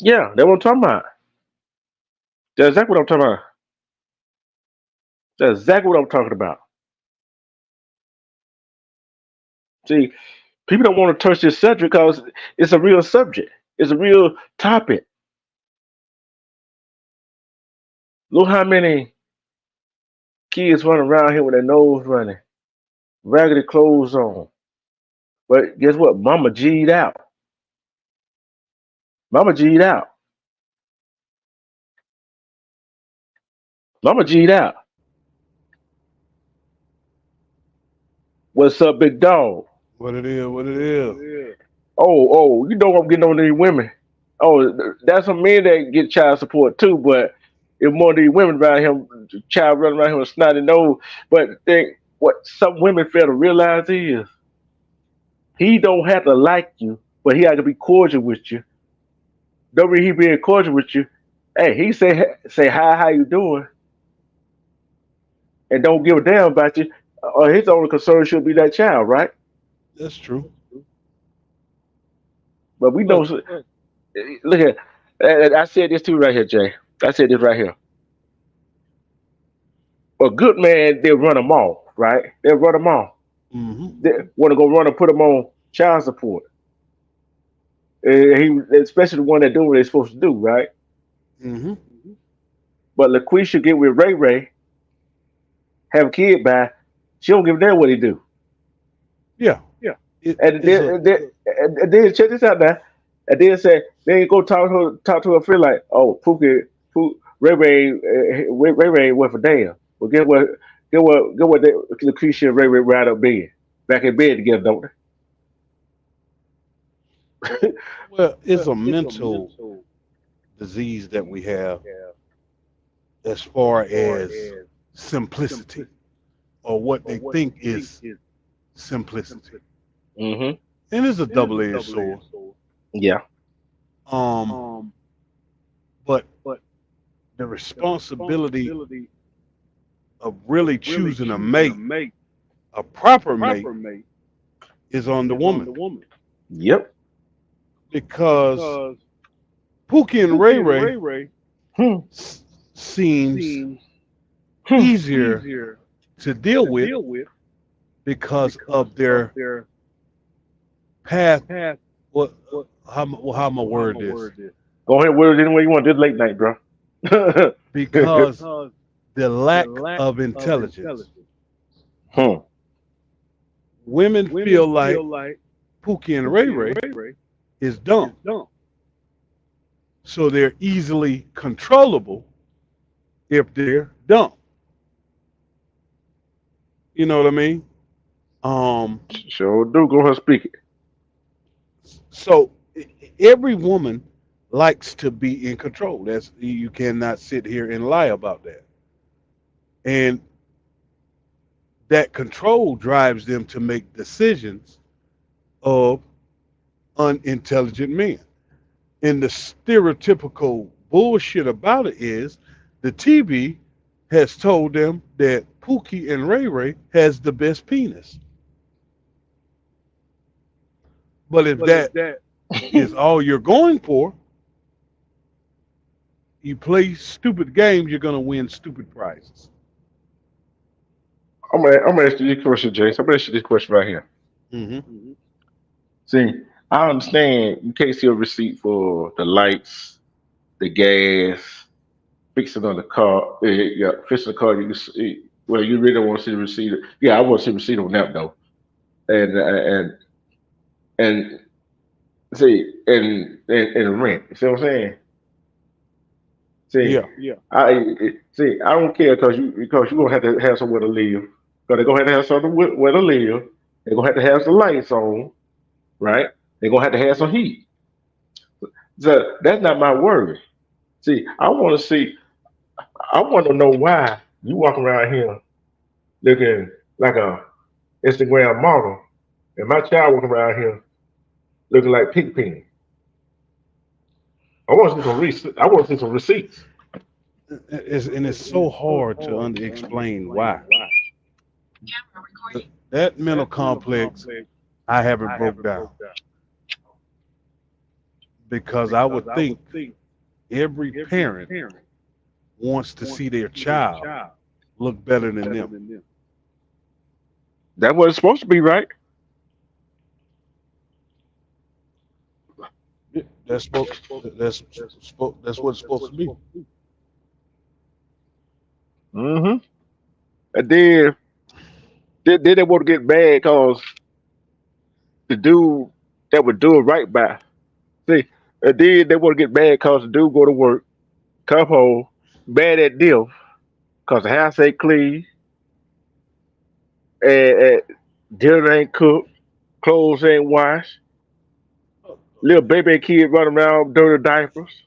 Speaker 1: Yeah, that's what I'm talking about. That's exactly what I'm talking about. That's exactly what I'm talking about. See, people don't want to touch this subject because it's a real subject. It's a real topic. Look how many kids running around here with their nose running, raggedy clothes on. But guess what? Mama G'd out. Mama G'd out. Mama G'd out. What's up, big dog?
Speaker 2: What it is, what it is.
Speaker 1: You know I'm getting on these women. Oh, that's some men that get child support too, but if more of these women around him, child running around here with a snotty nose. But think what some women fail to realize is he don't have to like you, but he had to be cordial with you. Don't mean he being cordial with you. Hey, he say hi, how you doing, and don't give a damn about you. Or his only concern should be that child, right?
Speaker 2: That's true.
Speaker 1: But we know.
Speaker 2: But
Speaker 1: Look at. I said this too right here, Jay. I said this right here. A good man, they'll run them off, right? They'll run them off.
Speaker 2: hmm
Speaker 1: They want to go run and put them on child support. Especially the one that do what they're supposed to do, right?
Speaker 2: hmm
Speaker 1: But LaQuisha get with Ray Ray, have a kid by, she don't give a damn what he do.
Speaker 2: yeah,
Speaker 1: And
Speaker 2: it's a
Speaker 1: then check this out now. And then say, then you go talk to her friend like, oh, Pookie, Ray Ray ain't worth a damn. Well, get what Lucretia and Ray Ray right up bed, back in bed together, don't they?
Speaker 2: Well, it's a mental disease that we have as far as simplicity or what they think is simplicity.
Speaker 1: Mm-hmm.
Speaker 2: And it's a double-edged sword.
Speaker 1: Yeah.
Speaker 2: Um, but the responsibility of really choosing a mate, a proper mate, is on the woman
Speaker 1: Yep.
Speaker 2: because Pookie and Ray Ray
Speaker 1: Hmm.
Speaker 2: seems
Speaker 1: Hmm.
Speaker 2: easier to deal with because of their path. What? How am I word this?
Speaker 1: Go ahead with it any way you want. This late night, bro.
Speaker 2: Because the lack of intelligence.
Speaker 1: Hmm.
Speaker 2: Women feel like Pookie and Ray Ray is dumb, so they're easily controllable if they're dumb. You know what I mean? Um,
Speaker 1: Sure do. Go ahead, speak it.
Speaker 2: so every woman likes to be in control. That's you cannot sit here and lie about that. And that control drives them to make decisions of unintelligent men. And the stereotypical bullshit about it is the TV has told them that Pookie and Ray Ray has the best penis. But if that is all you're going for, you play stupid games, you're gonna win stupid prizes.
Speaker 1: I'm gonna ask you this question, James. I'm gonna ask you this question right here.
Speaker 2: Hmm.
Speaker 1: See, I understand you can't see a receipt for the lights, the gas, fixing on the car. Yeah, fixing the car. You can see, well, you really don't want to see the receipt. Yeah, I want to see the receipt on that though. And see, and rent. You see what I'm saying? See,
Speaker 2: Yeah.
Speaker 1: I don't care because you gonna have to have somewhere to live. Because they're gonna have to have something where to live. They're gonna have to have some lights on, right? They're gonna have to have some heat. So that's not my worry. See, I want to know why you walk around here looking like a Instagram model, and my child walking around here looking like Pigpen. I want to see some receipts.
Speaker 2: And it's so hard to explain why. That mental complex I haven't broke down because I would think every parent wants to see their child look better than them.
Speaker 1: That's what it's supposed to be, right?
Speaker 2: Yeah, that's that's what it's supposed to be.
Speaker 1: Mm-hmm. And then they want to get mad because the dude that would do it right by. See, and then they want to get mad because the dude go to work, come home, mad at them because the house ain't clean, and dinner ain't cooked, clothes ain't washed, little baby kid running around dirty diapers.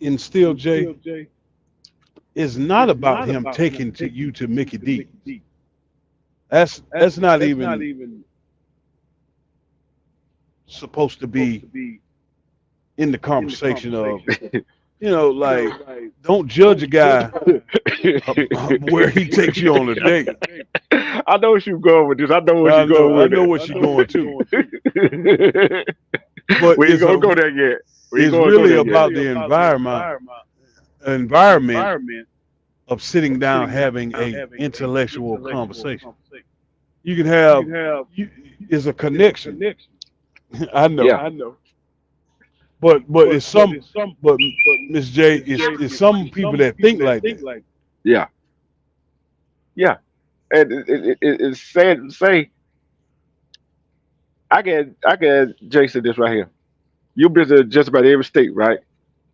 Speaker 2: And still, Jay, it's not about him taking to you to Mickey D's. That's not even supposed to be in the conversation of like don't judge a guy where he takes you on a date.
Speaker 1: I know what you're going with this. I know what you're going
Speaker 2: I
Speaker 1: with
Speaker 2: know what you're going to,
Speaker 1: it.
Speaker 2: but
Speaker 1: We ain't gonna go there yet. We ain't
Speaker 2: it's
Speaker 1: gonna go
Speaker 2: really
Speaker 1: there yet.
Speaker 2: about the environment of sitting down having a intellectual conversation. You can have is a connection. I know,
Speaker 1: Yeah,
Speaker 2: but it's some but Miss J, it's some people that think like that.
Speaker 1: yeah, yeah. And it's sad to say. I get Jason this right here. You visit just about every state, right?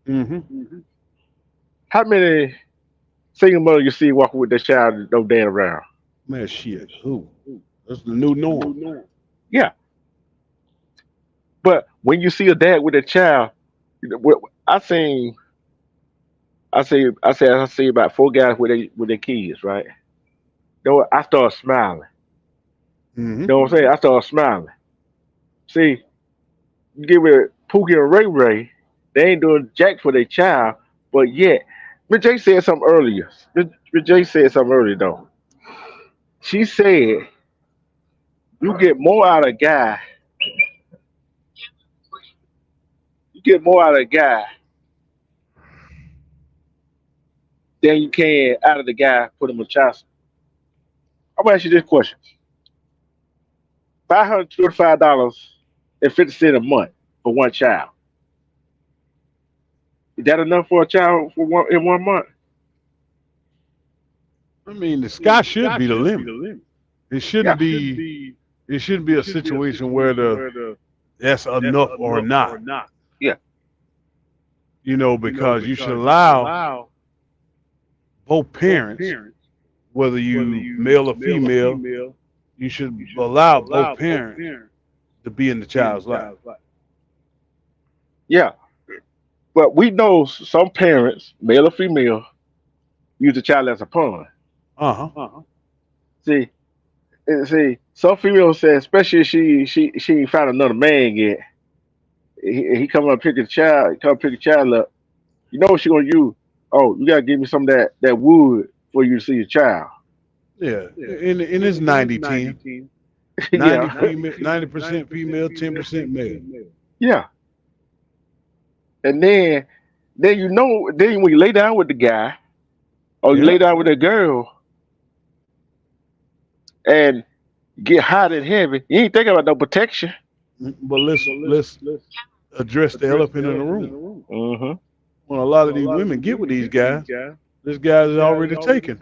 Speaker 2: Hmm.
Speaker 1: How many single mothers you see walking with their child no dad around?
Speaker 2: Man, shit. Who? That's the new norm.
Speaker 1: Yeah, but when you see a dad with a child, I seen, I see about four guys with their kids, right? You know what? I started smiling.
Speaker 2: Hmm.
Speaker 1: You know what I'm saying? I started smiling. See, you get with Pookie and Ray Ray, they ain't doing jack for their child, but yet, Miss J said something earlier. Miss J said something earlier though. She said you get more out of a guy, you get more out of a guy than you can out of the guy put him in child support. I'm gonna ask you this question: $525.50 a month for one child. Is that enough for a child for one in 1 month?
Speaker 2: I mean, the sky should be the limit. It
Speaker 1: Yeah,
Speaker 2: shouldn't be. It shouldn't be a situation where that's enough or not.
Speaker 1: yeah,
Speaker 2: Because you should allow both parents, whether you male or female, you should allow both parents to be in the child's life.
Speaker 1: yeah. But we know some parents, male or female, use the child as a pawn.
Speaker 2: Uh huh.
Speaker 1: See, see, some females say, especially if she ain't found another man yet. He come up pick a child, come pick a child up. You know what she gonna use? Oh, you gotta give me some of that wood for you to see your child.
Speaker 2: Yeah. In it's 90-10. 90
Speaker 1: Yeah,
Speaker 2: female, 90% female, 10% male.
Speaker 1: yeah. And then then when you lay down with the guy or you
Speaker 2: Yeah.
Speaker 1: lay down with a girl and get hot and heavy, you ain't thinking about no protection.
Speaker 2: But let's address the elephant in the room.
Speaker 1: Hmm.
Speaker 2: When a lot of these women get with these guys, this guy's already taken.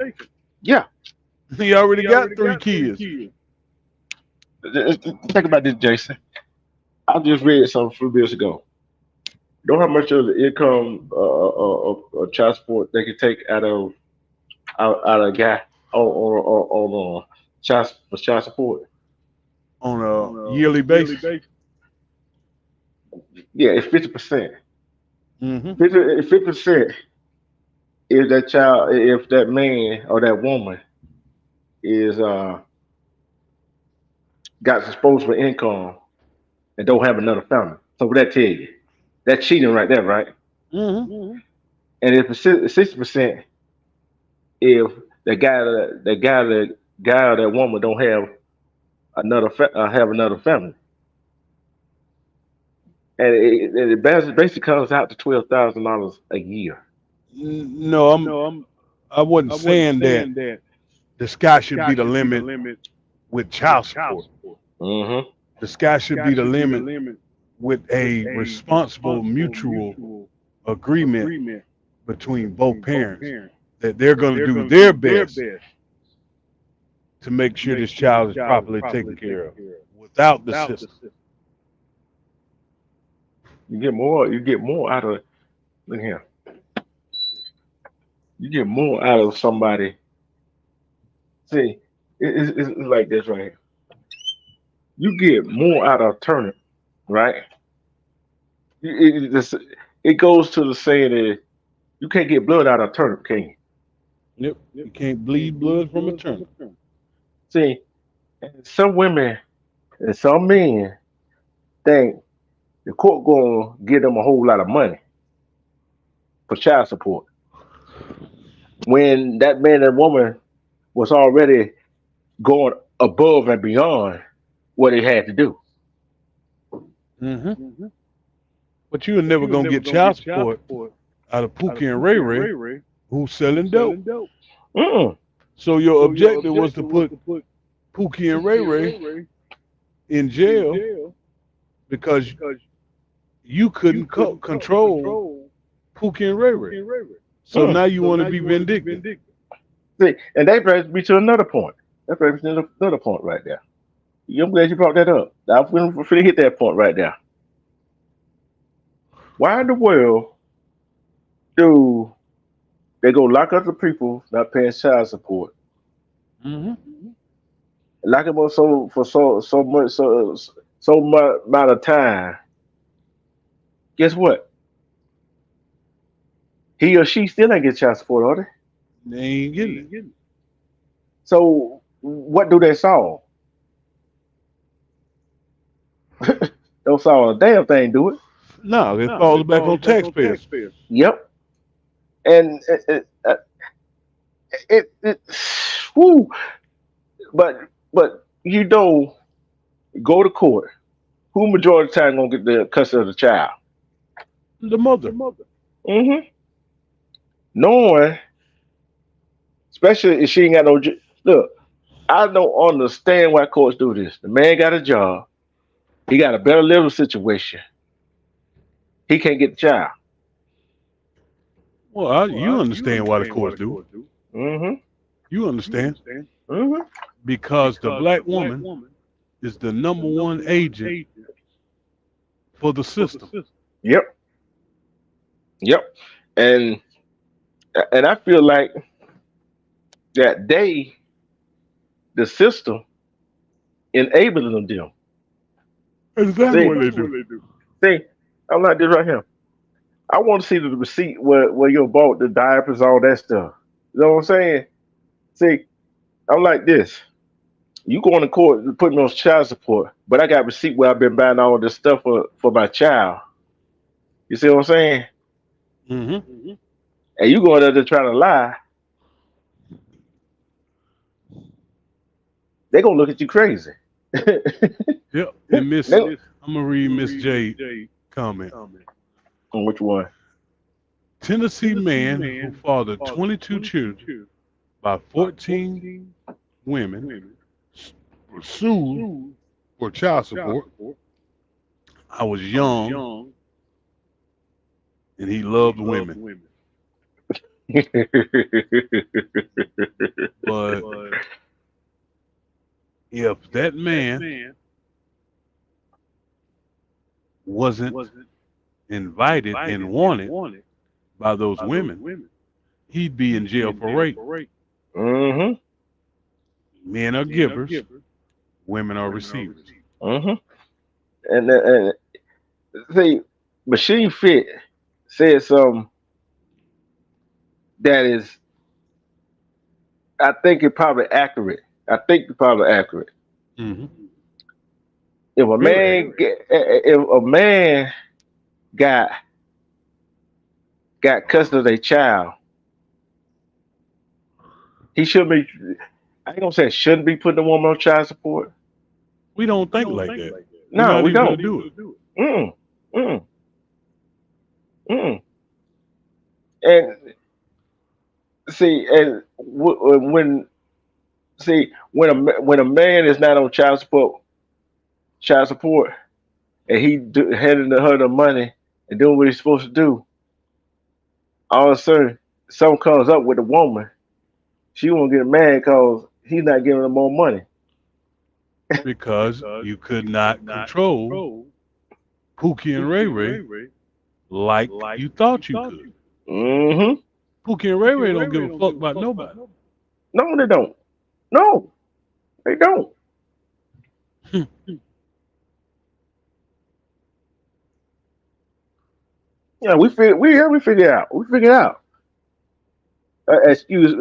Speaker 1: Yeah.
Speaker 2: He already got 3 kids.
Speaker 1: Think about this, Jason. I just read something a few years ago. You know how much of the income of child support they can take out of a guy on child support?
Speaker 2: On a yearly basis.
Speaker 1: Yeah, it's 50%.
Speaker 2: Hmm.
Speaker 1: 50% if that child, if that man or that woman is got disposable income and don't have another family. So what that tell you? That's cheating right there, right?
Speaker 2: Hmm.
Speaker 1: And if it's 60%, if the guy or that woman don't have have another family, and it basically comes out to $12,000 a year.
Speaker 2: No, I wasn't saying that the sky should be the limit with child support.
Speaker 1: Hmm.
Speaker 2: The sky should be the limit with a responsible mutual agreement between both parents that they're going to do their best to make sure this child is properly taken care of without the system.
Speaker 1: You get more. You get more out of. Look here. You get more out of somebody. See, it's like this right here. You get more out of a turnip, right? It goes to the saying that you can't get blood out of a turnip, can you?
Speaker 2: Yep. You can't bleed blood from a turnip.
Speaker 1: See, and some women and some men think the court gonna give them a whole lot of money for child support when that man and woman was already going above and beyond what they had to do.
Speaker 2: Hmm. But you're never going to get child support out of Pookie and Ray Ray who's selling dope.
Speaker 1: Mm-mm.
Speaker 2: So your objective was to put Pookie and Ray Ray in jail because you couldn't control Pookie and Ray Ray. So
Speaker 1: Mm.
Speaker 2: now you want to be vindictive.
Speaker 1: See, and that brings me to another point. That brings me to another point right there. I'm glad you brought that up. I'm finna hit that point right there. Why in the world do They go lock up the people not paying child support.
Speaker 2: Hmm.
Speaker 1: Lock them up so much amount of time. Guess what? He or she still ain't get child support, are they?
Speaker 2: They ain't getting it.
Speaker 1: So what do they solve? Don't solve a damn thing, do it?
Speaker 2: No, it falls back on taxpayers.
Speaker 1: Yep. And it whew. But go to court. Who majority of the time gonna get the custody of the child?
Speaker 2: The mother.
Speaker 1: Mm-hmm. Knowing, especially if she ain't got no look. I don't understand why courts do this. The man got a job. He got a better living situation. He can't get the child.
Speaker 2: Well, you understand why the courts do.
Speaker 1: Mm-hmm.
Speaker 2: You understand
Speaker 1: Mm-hmm.
Speaker 2: because the black woman is the number one agent for the system.
Speaker 1: Yep. Yep. And and I feel like that the system, enabling them.
Speaker 2: Exactly
Speaker 1: See,
Speaker 2: what they do.
Speaker 1: see, I'm like this right here. I want to see the receipt where you bought the diapers, all that stuff. You know what I'm saying? See, I'm like this. You going to court to put me on child support, but I got receipt where I've been buying all this stuff for my child. You see what I'm saying?
Speaker 2: Hmm.
Speaker 1: And you going there to try to lie, they gonna look at you crazy.
Speaker 2: Yep. And Miss,
Speaker 1: They-
Speaker 2: I'm gonna read Miss J comment.
Speaker 1: on which one?
Speaker 2: Tennessee man who fathered 22 children by 14 women was sued for child support. I was young and he loved women. But if that man wasn't invited and wanted by those women, he'd be in jail for rape.
Speaker 1: Mm-hmm.
Speaker 2: Men are givers, women are receivers.
Speaker 1: Mm-hmm. And see, Machine Fit said something that is, I think it probably accurate. I think it's probably accurate.
Speaker 2: Hmm.
Speaker 1: If a
Speaker 2: Very
Speaker 1: man
Speaker 2: accurate.
Speaker 1: if a man got custody of their child, he should be. I ain't gonna say shouldn't be putting the woman on child support.
Speaker 2: We don't think like that. We're
Speaker 1: No,
Speaker 2: not
Speaker 1: we
Speaker 2: even gonna
Speaker 1: don't.
Speaker 2: do it.
Speaker 1: Mm, mm, mm. And see, and when when a man is not on child support, and handing her the money and doing what he's supposed to do, all of a sudden, something comes up with the woman. She won't get mad because he's not giving her more money.
Speaker 2: Because you could not control Pookie and Ray Ray like you thought you could.
Speaker 1: Mm-hmm.
Speaker 2: Pookie and Ray Ray don't give a fuck about nobody.
Speaker 1: No, they don't. No, they don't. Yeah, we figure out. We figured out. Excuse,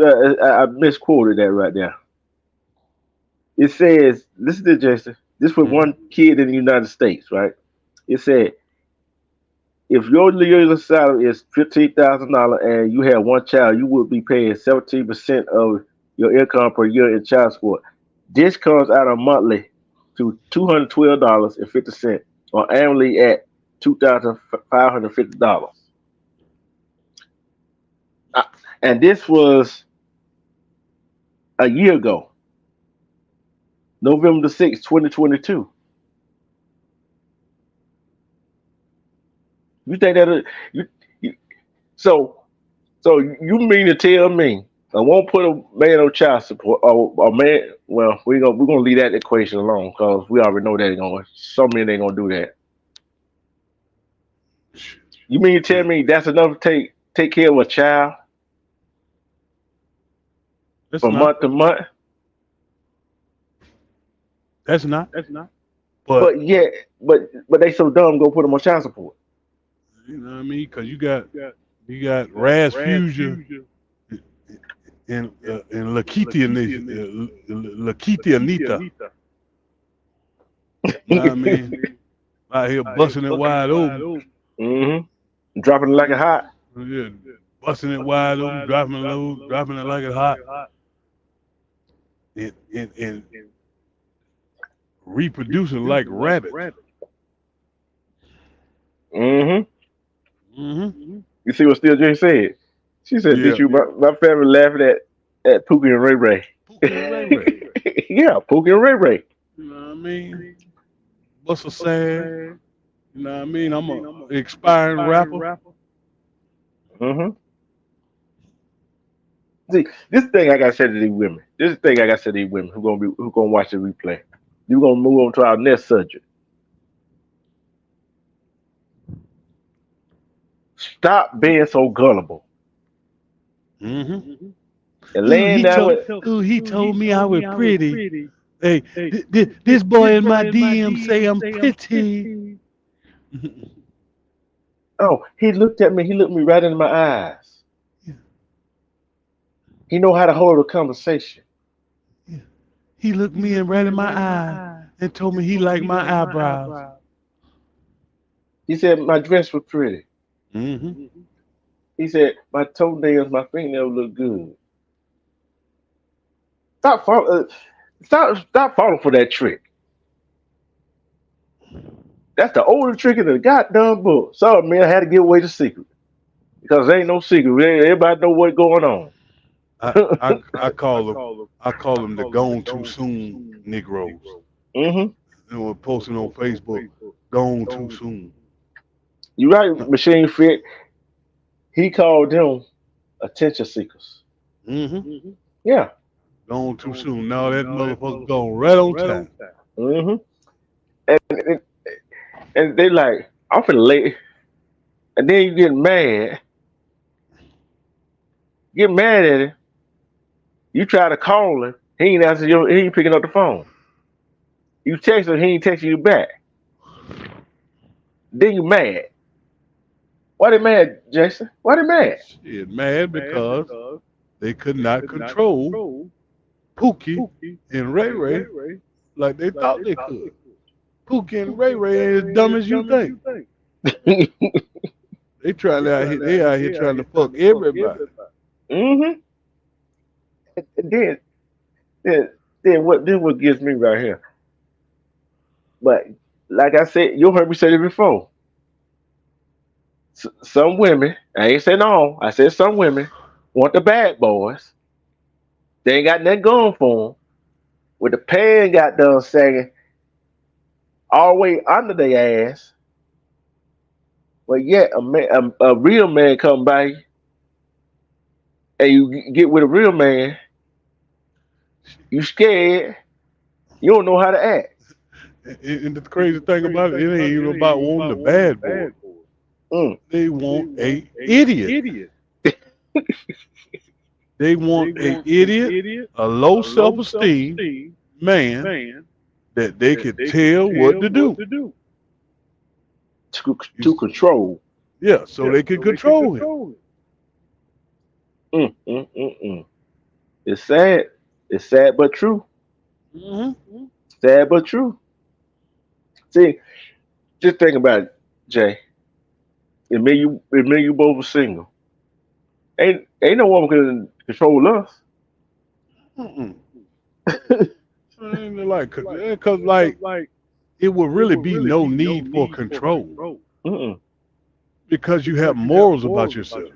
Speaker 1: I misquoted that right there. It says, listen to Jason. This for
Speaker 2: Hmm.
Speaker 1: one kid in the United States, right? It said, if your yearly salary is $15,000 and you have one child, you will be paying 17% of your income per year in child support. This comes out of monthly to $212.50 or annually at $2,550. Uh, And this was a year ago, November 6th, 2022. You think that you so you mean to tell me I won't put a man on child support or a man? Well, we're gonna leave that equation alone because we already know that some men ain't gonna do that. You mean to tell
Speaker 2: Shit.
Speaker 1: me that's enough to take care of a child?
Speaker 2: That's
Speaker 1: from
Speaker 2: not.
Speaker 1: month to month.
Speaker 2: That's not. But
Speaker 1: But yeah, but they so dumb go put them on child support.
Speaker 2: you know what I mean? Because you got Raz Fusion and Laketia Laketia Nita. You know what I mean? Out here busting it wide open.
Speaker 1: Dropping it like a hot.
Speaker 2: Yeah, busting it wide open, dropping it low, dropping it like it's hot, and reproducing like rabbits.
Speaker 1: hmm
Speaker 2: Mm-hmm.
Speaker 1: You see what Still J said? She said, "Did
Speaker 2: Yeah.
Speaker 1: you my family laughing at Pookie and Ray Ray?"
Speaker 2: Pookie and Ray Ray.
Speaker 1: Yeah, Pookie and Ray Ray.
Speaker 2: You know what I mean? What's a sad? You know what I mean? I'm a expiring rapper.
Speaker 1: hmm See, this thing I gotta say to these women. This thing I gotta say to these women who gonna watch the replay. You gonna move on to our next subject. Stop being so gullible
Speaker 2: Mm-hmm.
Speaker 1: and laying down with.
Speaker 2: He told me I was pretty. Hey, this boy in my DM say I'm pretty.
Speaker 1: Oh, he looked at me. He looked me right in my eyes.
Speaker 2: Yeah,
Speaker 1: He know how to hold a conversation.
Speaker 2: yeah. He looked me in right in my eye and told me he liked my eyebrows.
Speaker 1: He said my dress was pretty.
Speaker 2: Mm-hmm.
Speaker 1: He said my toenails, my fingernails look good. Stop fall, stop falling for that trick. That's the oldest trick in the goddamn book. Sorry, man, I had to give away the secret because there ain't no secret. Everybody know what's going on.
Speaker 2: I call them the gone too soon Negroes.
Speaker 1: hmm
Speaker 2: And we're posting on Facebook, gone too soon.
Speaker 1: You right, Machine Fit. He called them attention seekers.
Speaker 2: Mm-hmm.
Speaker 1: Yeah.
Speaker 2: Gone too soon. Now that motherfucker gone right on time.
Speaker 1: hmm And, and they like, I'm finna late. And then you get mad at him. You try to call him. He ain't picking up the phone. You text him, he ain't texting you back. Then you mad. Why they mad, Jason? Why they mad?
Speaker 2: Shit, mad because they could not control Pookie and Ray Ray like they thought they could. Pookie and Ray Ray ain't as dumb as you think. They out here trying to fuck everybody.
Speaker 1: hmm And then, then what gets me right here? But like I said, you heard me say it before. Some women, I ain't saying all. I said some women want the bad boys. They ain't got nothing going for them. With the pan got done sagging all the way under their ass. But yet a real man come by and you get with a real man, you scared. You don't know how to act.
Speaker 2: And the crazy thing about it ain't even about wanting the bad boy.
Speaker 1: Mm.
Speaker 2: They want a idiot. They want a idiot, a low self-esteem man that they can tell what to do.
Speaker 1: To control.
Speaker 2: Yeah, so they can control him.
Speaker 1: Mm, mm, mm, mm. It's sad. It's sad but true.
Speaker 2: Mm-hmm.
Speaker 1: Sad but true. See, just think about it, Jay. And me, you both are single. Ain't no woman can control us.
Speaker 2: Mm-mm. And cause like it would really be no need for control
Speaker 1: Mm-mm.
Speaker 2: because you have morals about yourself.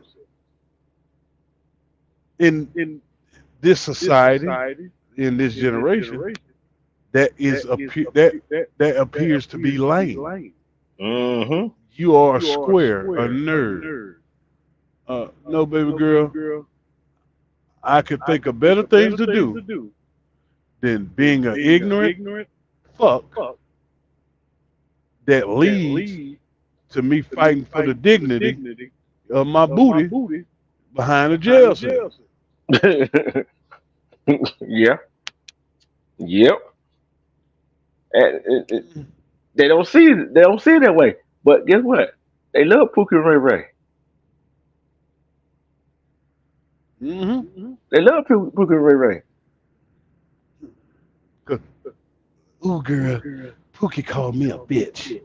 Speaker 2: In this society, in this generation, that appears to be lame.
Speaker 1: Mm-hmm.
Speaker 2: You are a square, a nerd. No, baby girl, I could think of better things to do than being an ignorant fuck that leads to me fighting for the dignity of my booty behind a jail cell.
Speaker 1: Yeah. Yep. And they don't see it that way. But guess what? They love Pookie and Ray Ray.
Speaker 2: Mm-hmm.
Speaker 1: They love Pookie and Ray Ray.
Speaker 2: Ooh, girl, Pookie called me a bitch.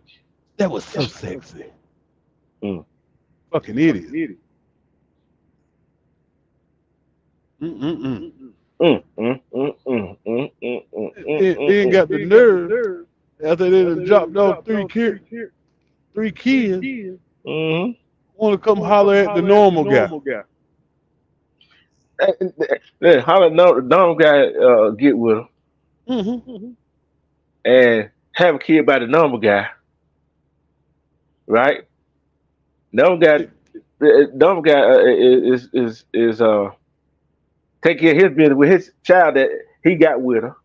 Speaker 2: That was so sexy.
Speaker 1: Mm.
Speaker 2: Fucking idiot. Mm-mm-mm.
Speaker 1: Mm, mm, mm, mm, mm, mm, mm, mm,
Speaker 2: Then
Speaker 1: mm,
Speaker 2: got the nerve after they done dropped off three kids,
Speaker 1: mm.
Speaker 2: want to come holler at the normal guy.
Speaker 1: Then how the dumb guy get with her
Speaker 2: Mm-hmm.
Speaker 1: and have a kid by the normal guy, right? Dumb guy, dumb guy is take care of his business with his child that he got with her.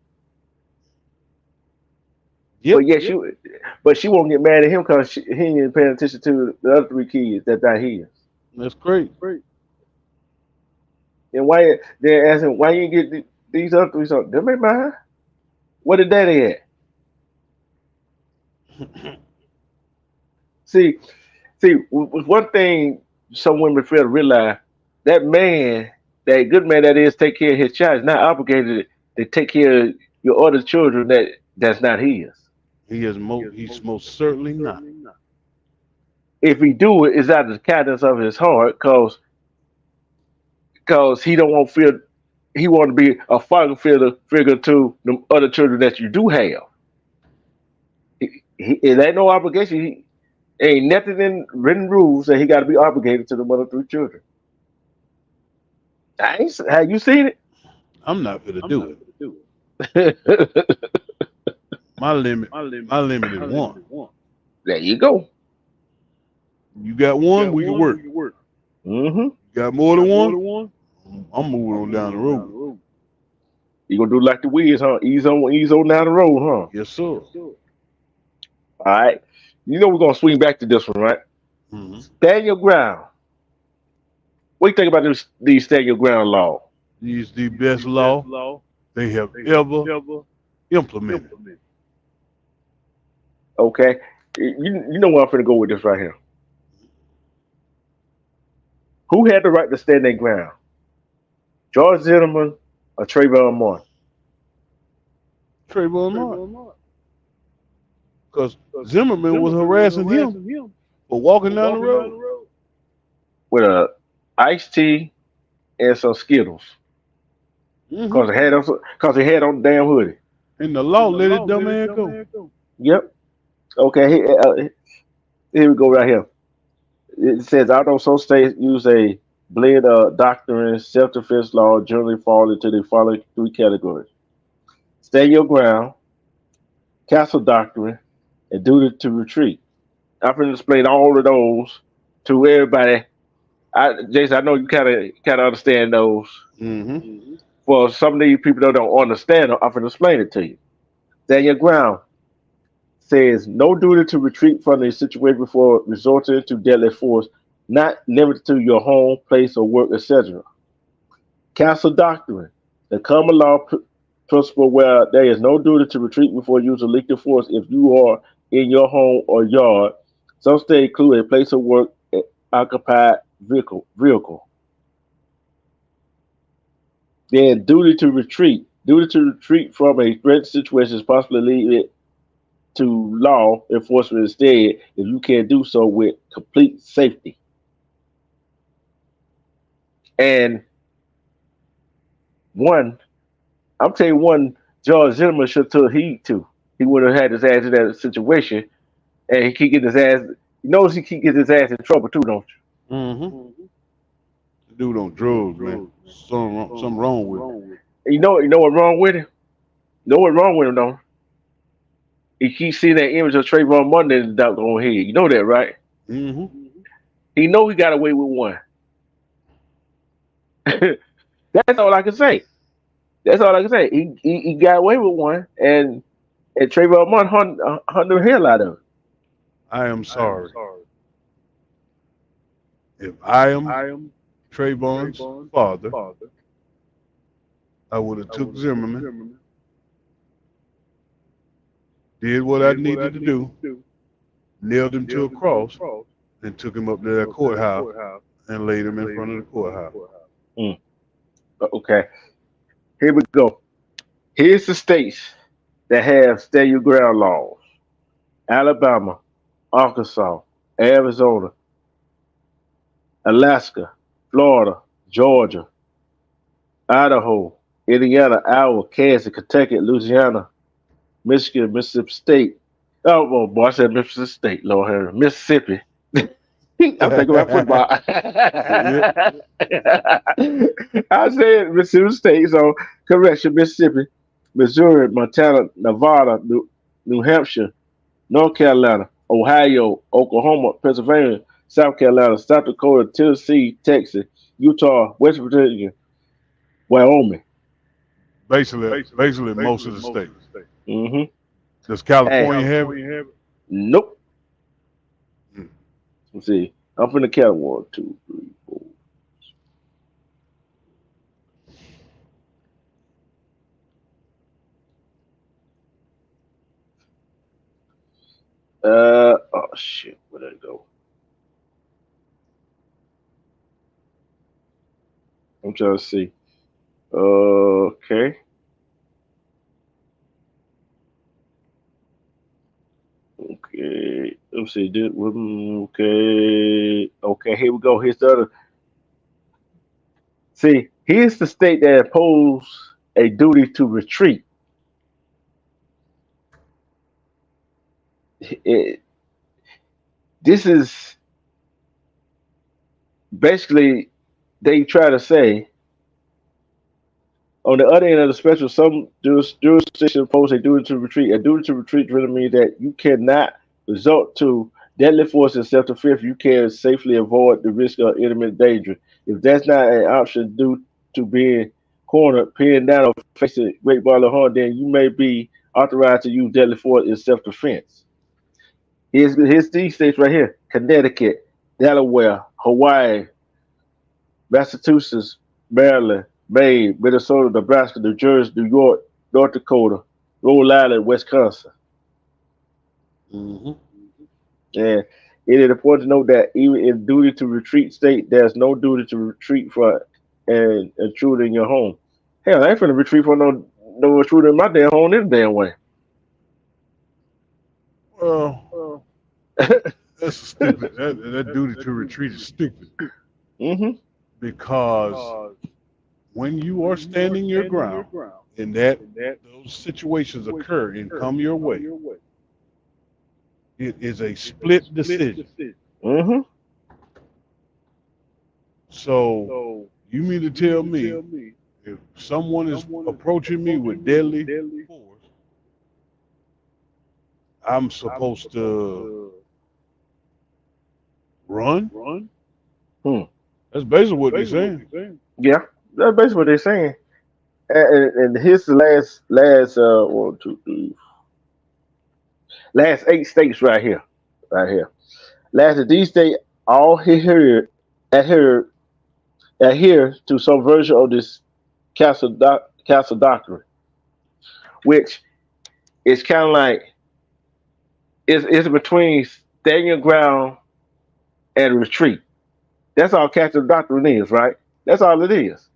Speaker 2: Yep.
Speaker 1: But yeah, she won't get mad at him because he ain't paying attention to the other three kids that not his.
Speaker 2: That's great.
Speaker 1: And why they're asking why you get these other three? So them ain't mine. What did daddy at? See, one thing some women fail to realize that man, that good man that is, take care of his child is not obligated to take care of your other children that's not his.
Speaker 2: He's most certainly not.
Speaker 1: If he do it, it's out of the kindness of his heart, cause he don't want to feel he want to be a father figure to the other children that you do have. It ain't no obligation. Ain't nothing in written rules that he got to be obligated to the other three children. Have you seen
Speaker 2: I'm not gonna do it.
Speaker 1: it?
Speaker 2: My limit is one.
Speaker 1: There you go.
Speaker 2: You got one, we can work.
Speaker 1: Hmm.
Speaker 2: Got more than one? I'm moving on down the road.
Speaker 1: You gonna do like the Wiz, huh? Ease on down the road, huh?
Speaker 2: Yes, sir.
Speaker 1: All right. You know we're gonna swing back to this one, right?
Speaker 2: Mm-hmm.
Speaker 1: Stand your ground. What do you think about these stand your ground law?
Speaker 2: These the best law they have ever implemented.
Speaker 1: Okay. You know where I'm finna go with this right here. Who had the right to stand their ground? George Zimmerman or Trayvon Martin?
Speaker 2: Trayvon Martin. Because Zimmerman was harassing him for walking down the road.
Speaker 1: With a iced tea and some Skittles.
Speaker 2: Mm-hmm.
Speaker 1: Cause he had on the damn hoodie.
Speaker 2: And the law let his dumb ass go.
Speaker 1: Yep. Okay. Here we go right here. It says although some states use a blend of doctrine, self-defense law generally fall into the following three categories: stand your ground, castle doctrine, and duty to retreat. I'm going to explain all of those to everybody. Jason, I know you kind of understand those.
Speaker 2: Mm-hmm.
Speaker 1: For some of these people that don't understand them, I'm going to explain it to you. Stand your ground says no duty to retreat from the situation before resorting to deadly force, not limited to your home, place, or work, etc. Castle doctrine, the common law principle where there is no duty to retreat before using lethal force if you are in your home or yard. Some states include a place of work, occupied vehicle. Then duty to retreat. Duty to retreat from a threat situation is possibly lead it to law enforcement instead if you can do so with complete safety. And one, I'm telling you one, George Zimmerman should have took heed to. He would have had his ass in that situation, and he keep getting his ass. You notice he keep getting his ass in trouble too, don't
Speaker 2: Mm-hmm. Dude on drugs, man. Something wrong with him.
Speaker 1: you? You know what's wrong with him? You know what's wrong with him though? He keeps seeing that image of Trayvon Martin in the doggone head. You know that, right?
Speaker 2: Mm-hmm.
Speaker 1: He know he got away with one. That's all I can say. That's all I can say. He got away with one, and Trayvon Martin hunt the hell out of
Speaker 2: I am sorry. If I am Trayvon's father, I would have took Zimmerman, did what I needed to do, nailed him to a cross, and took him up to that courthouse and laid him in front of the courthouse.
Speaker 1: Mm. Okay, here we go. Here's the states that have stand your ground laws: Alabama, Arkansas, Arizona, Alaska, Florida, Georgia, Idaho, Indiana, Iowa, Kansas, Kentucky, Louisiana, Michigan, Mississippi State. Oh, well, boy, I said Mississippi State, Lord Henry. Mississippi. I'm thinking about football.
Speaker 2: Yep.
Speaker 1: I said Mississippi State, so correction, Mississippi, Missouri, Montana, Nevada, New Hampshire, North Carolina, Ohio, Oklahoma, Pennsylvania, South Carolina, South Dakota, Tennessee, Texas, Utah, West Virginia, Wyoming.
Speaker 2: Basically most of the states.
Speaker 1: Hmm.
Speaker 2: Does
Speaker 1: Hey,
Speaker 2: California have it?
Speaker 1: nope.
Speaker 2: Hmm.
Speaker 1: Let's see. I'm finna count 1, 2, 3, 4. Oh shit, where'd that go? I'm trying to see. Okay, okay. Let's see. Okay, okay. Here we go. Here's the other. See, here's the state that imposed a duty to retreat. It, this is basically they try to say on the other end of the spectrum, some jurisdictions impose a duty to retreat. A duty to retreat really means that you cannot resort to deadly force in self-defense if you can safely avoid the risk of imminent danger. If that's not an option due to being cornered, pinned down, or facing great bodily harm, then you may be authorized to use deadly force in self-defense. Here's these states right here: Connecticut, Delaware, Hawaii, Massachusetts, Maryland, Maine, Minnesota, Nebraska, New Jersey, New York, North Dakota, Rhode Island, Wisconsin.
Speaker 2: Hmm.
Speaker 1: And it is important to note that even in duty to retreat state, there's no duty to retreat for an intruder in your home. Hell, I ain't finna retreat for no intruder in my damn home any damn way.
Speaker 2: Well, that's stupid. That duty to retreat is stupid
Speaker 1: Hmm.
Speaker 2: because when you are standing your ground and that those situations occur and come your way, it is a split decision.
Speaker 1: Hmm.
Speaker 2: So you mean to tell me if someone is approaching me with deadly force, I'm supposed to run?
Speaker 1: Hmm.
Speaker 2: That's basically what they're saying.
Speaker 1: Yeah, that's basically what they're saying. And here's the last 1, 2, 3, last 8 states right here, right here. Last of these states all adhere adhere to some version of this castle doctrine, which is kind of like it's between staying your ground and retreat. That's all castle doctrine is, right? That's all it is.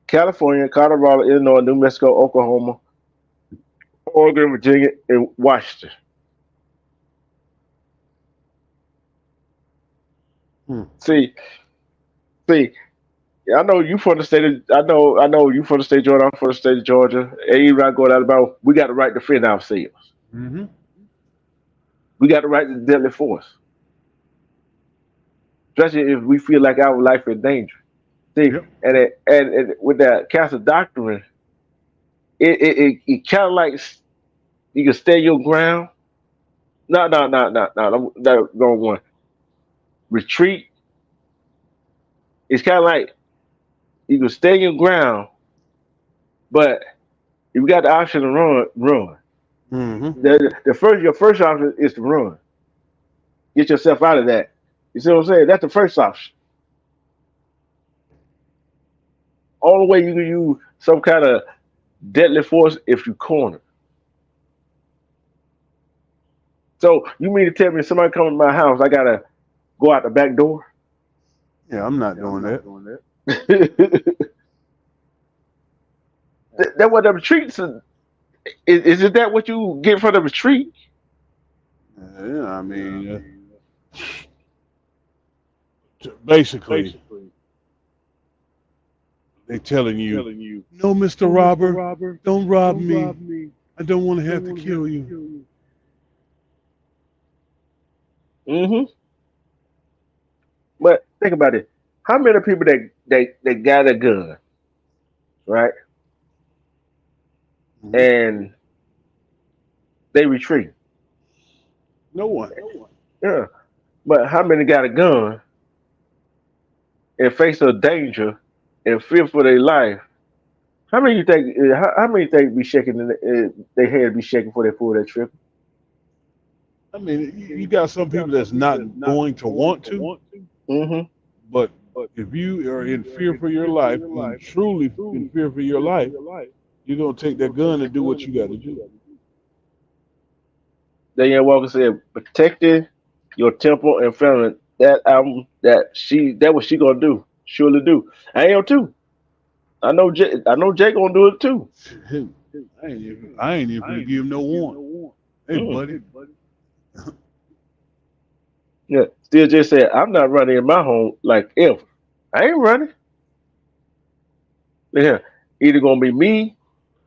Speaker 1: California, Colorado, Illinois, New Mexico, Oklahoma, Oregon, Virginia, and Washington.
Speaker 2: Hmm.
Speaker 1: See, see, I know you from the state of I know you from the state of Georgia. I'm from the state of Georgia. And you right going out about we got the right to defend ourselves.
Speaker 2: Hmm.
Speaker 1: We got the right to deadly force, especially if we feel like our life is in danger. See,
Speaker 2: Yep.
Speaker 1: and with that Catholic doctrine, it kind of like you can stay your ground. No, no, no, no, no. No, wrong one. Retreat. It's kind of like you can stay your ground, but if you got the option to run, run.
Speaker 2: Hmm.
Speaker 1: Your first option is to run. Get yourself out of that. You see what I'm saying? That's the first option. Only way you can use some kind of deadly force if you corner. So you mean to tell me if somebody come in my house, I gotta go out the back door?
Speaker 2: Yeah, I'm not doing that.
Speaker 1: that what the retreats is it that what you get from the retreat?
Speaker 2: Yeah, I mean, basically, they telling you, no, Mr. Robber, don't rob me. I don't want to have to kill you.
Speaker 1: Hmm. But think about it. How many people that got a gun, right?
Speaker 2: Mhm.
Speaker 1: And they retreat.
Speaker 2: No one.
Speaker 1: Yeah. But how many got a gun and face a danger and fear for their life? How many you think? How many think be shaking? They head be shaking before they pull that trigger?
Speaker 2: I mean, you got some people that's not going to want to,
Speaker 1: Hmm.
Speaker 2: but if you are in fear for your life and truly in fear for your life, you're gonna take that gun and do what you got to do.
Speaker 1: Danielle Walker said, "Protecting your temple and family." That what she gonna do. Surely do. I am too. I know Jay gonna do it too.
Speaker 2: Shoot, I ain't even gonna give him no warrant. Hey,
Speaker 1: Mm.
Speaker 2: buddy.
Speaker 1: Yeah. Still just said, I'm not running in my home like ever. I ain't running. Yeah. Either gonna be me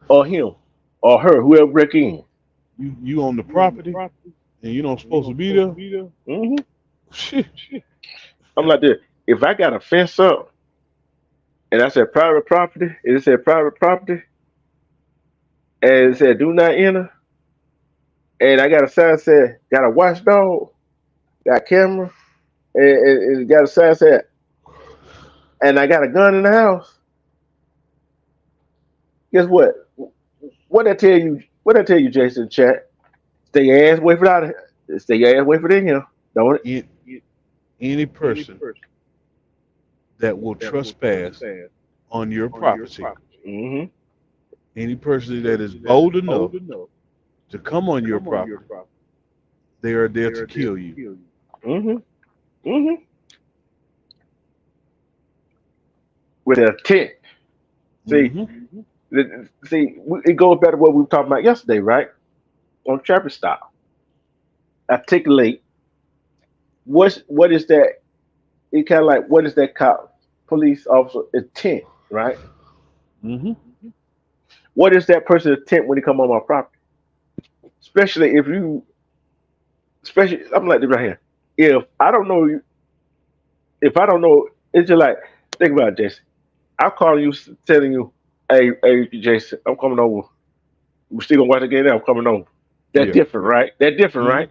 Speaker 1: or him or her, whoever break in.
Speaker 2: You own the property and you don't supposed to be there.
Speaker 1: Hmm.
Speaker 2: Shit.
Speaker 1: I'm like this. If I got a fence up and I said private property, and it said private property, and it said do not enter, and I got a sign that said got a watchdog, got camera, and got a sign that said, and I got a gun in the house. Guess what? What I tell you? What I tell you, Jason? Chat. Stay your ass away from out of here. Stay your ass away from in here. Don't it?
Speaker 2: It, any person that will trespass on your property,
Speaker 1: Mm-hmm.
Speaker 2: any person that is bold enough to come on your property, they are there to kill you.
Speaker 1: Mm-hmm. Mm-hmm. With a tent. See,
Speaker 2: Hmm.
Speaker 1: it goes back to what we were talking about yesterday, right? On traffic stop. Articulate what is that? It kind of like what is that cop, police officer intent, right?
Speaker 2: Hmm.
Speaker 1: What is that person's intent when they come on my property? Especially if you, especially I'm like this right here. If I don't know you, if I don't know, it's just like think about it, Jason. I'm calling you, telling you, hey, Jason, I'm coming over. We still gonna watch the game. I'm coming over. That's
Speaker 2: Yeah.
Speaker 1: different, right? That's different,
Speaker 2: Hmm.
Speaker 1: right?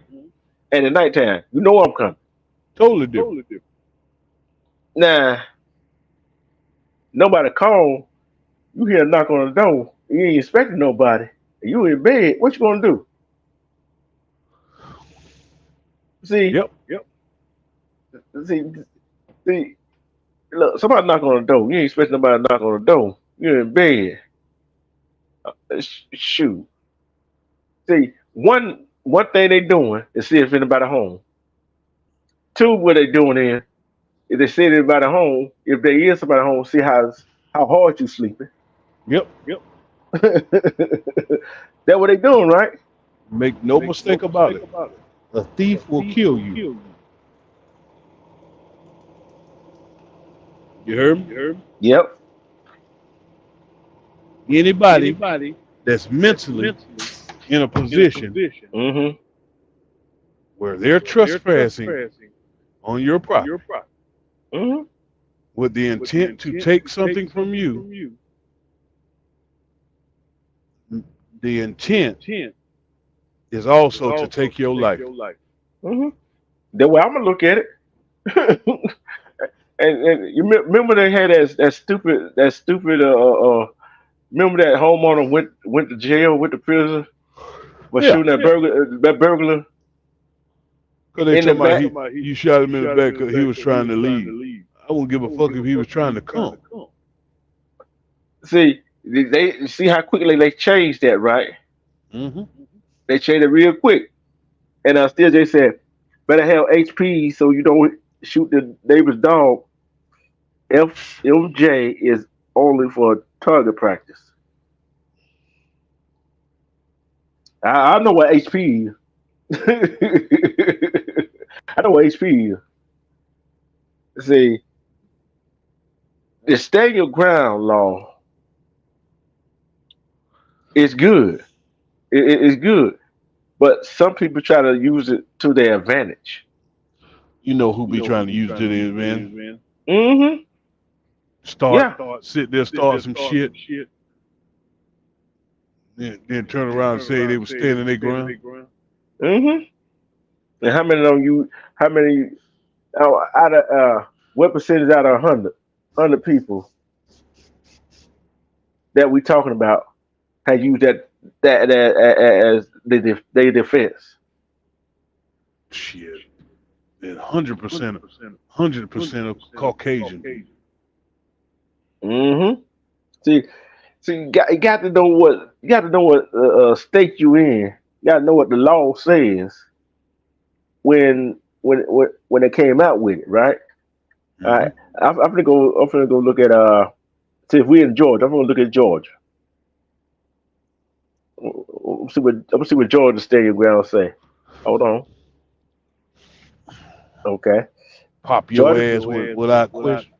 Speaker 1: And at nighttime, you know I'm coming.
Speaker 2: Totally different.
Speaker 1: Now, nobody call. You hear a knock on the door. You ain't expecting nobody. You in bed. What you gonna do? See,
Speaker 2: Yep.
Speaker 1: see, see. Look, somebody knock on the door. You ain't expecting nobody to knock on the door. You're in bed. Shoot. See, one thing they doing is see if anybody home. Two, what they doing is if they see anybody home, if there is somebody home, see how hard you sleeping.
Speaker 2: Yep.
Speaker 1: That's what they doing, right?
Speaker 2: Make no mistake about it. A thief will kill you. You heard me?
Speaker 1: Yep.
Speaker 2: Anybody that's mentally in a position
Speaker 1: Mm-hmm.
Speaker 2: where they're trespassing on your property
Speaker 1: Mm-hmm.
Speaker 2: with the intent to take something from you, the intent is also to take your life.
Speaker 1: Mm-hmm. The way I'm gonna look at it. And you remember they had that stupid remember that homeowner went to jail with the prison for
Speaker 2: Yeah,
Speaker 1: shooting that burglar
Speaker 2: because they
Speaker 1: in the
Speaker 2: talking about
Speaker 1: back.
Speaker 2: you shot him in the back because he was trying to leave. I wouldn't give a fuck if he was trying to come.
Speaker 1: See, they see how quickly they changed that, right?
Speaker 2: Hmm.
Speaker 1: They changed it real quick. And still they said, better have HP so you don't shoot the neighbor's dog. FMJ is only for target practice. I know what HP is. I know what HP is. See, the stand your ground law is good. It's good. But some people try to use it to their advantage.
Speaker 2: You know who be trying to use it to their advantage?
Speaker 1: Mm-hmm.
Speaker 2: Start,
Speaker 1: Yeah.
Speaker 2: sit there, start some shit, then turn around and say they were standing their ground.
Speaker 1: Mm-hmm. And how many of you? How many out of what percentage out of 100 people that we talking about have used that as their defense?
Speaker 2: Shit. And 100% of Caucasian.
Speaker 1: Mm-hmm. See, you got to know what state you in. You got to know what the law says when they came out with it, right? All
Speaker 2: Hmm.
Speaker 1: right. I'm gonna go. I'm gonna go look at see if we in Georgia. I'm gonna look at Georgia. I'm gonna see what Georgia Stadium ground say. Hold on. Okay.
Speaker 2: Pop your
Speaker 1: Georgia.
Speaker 2: ass without question.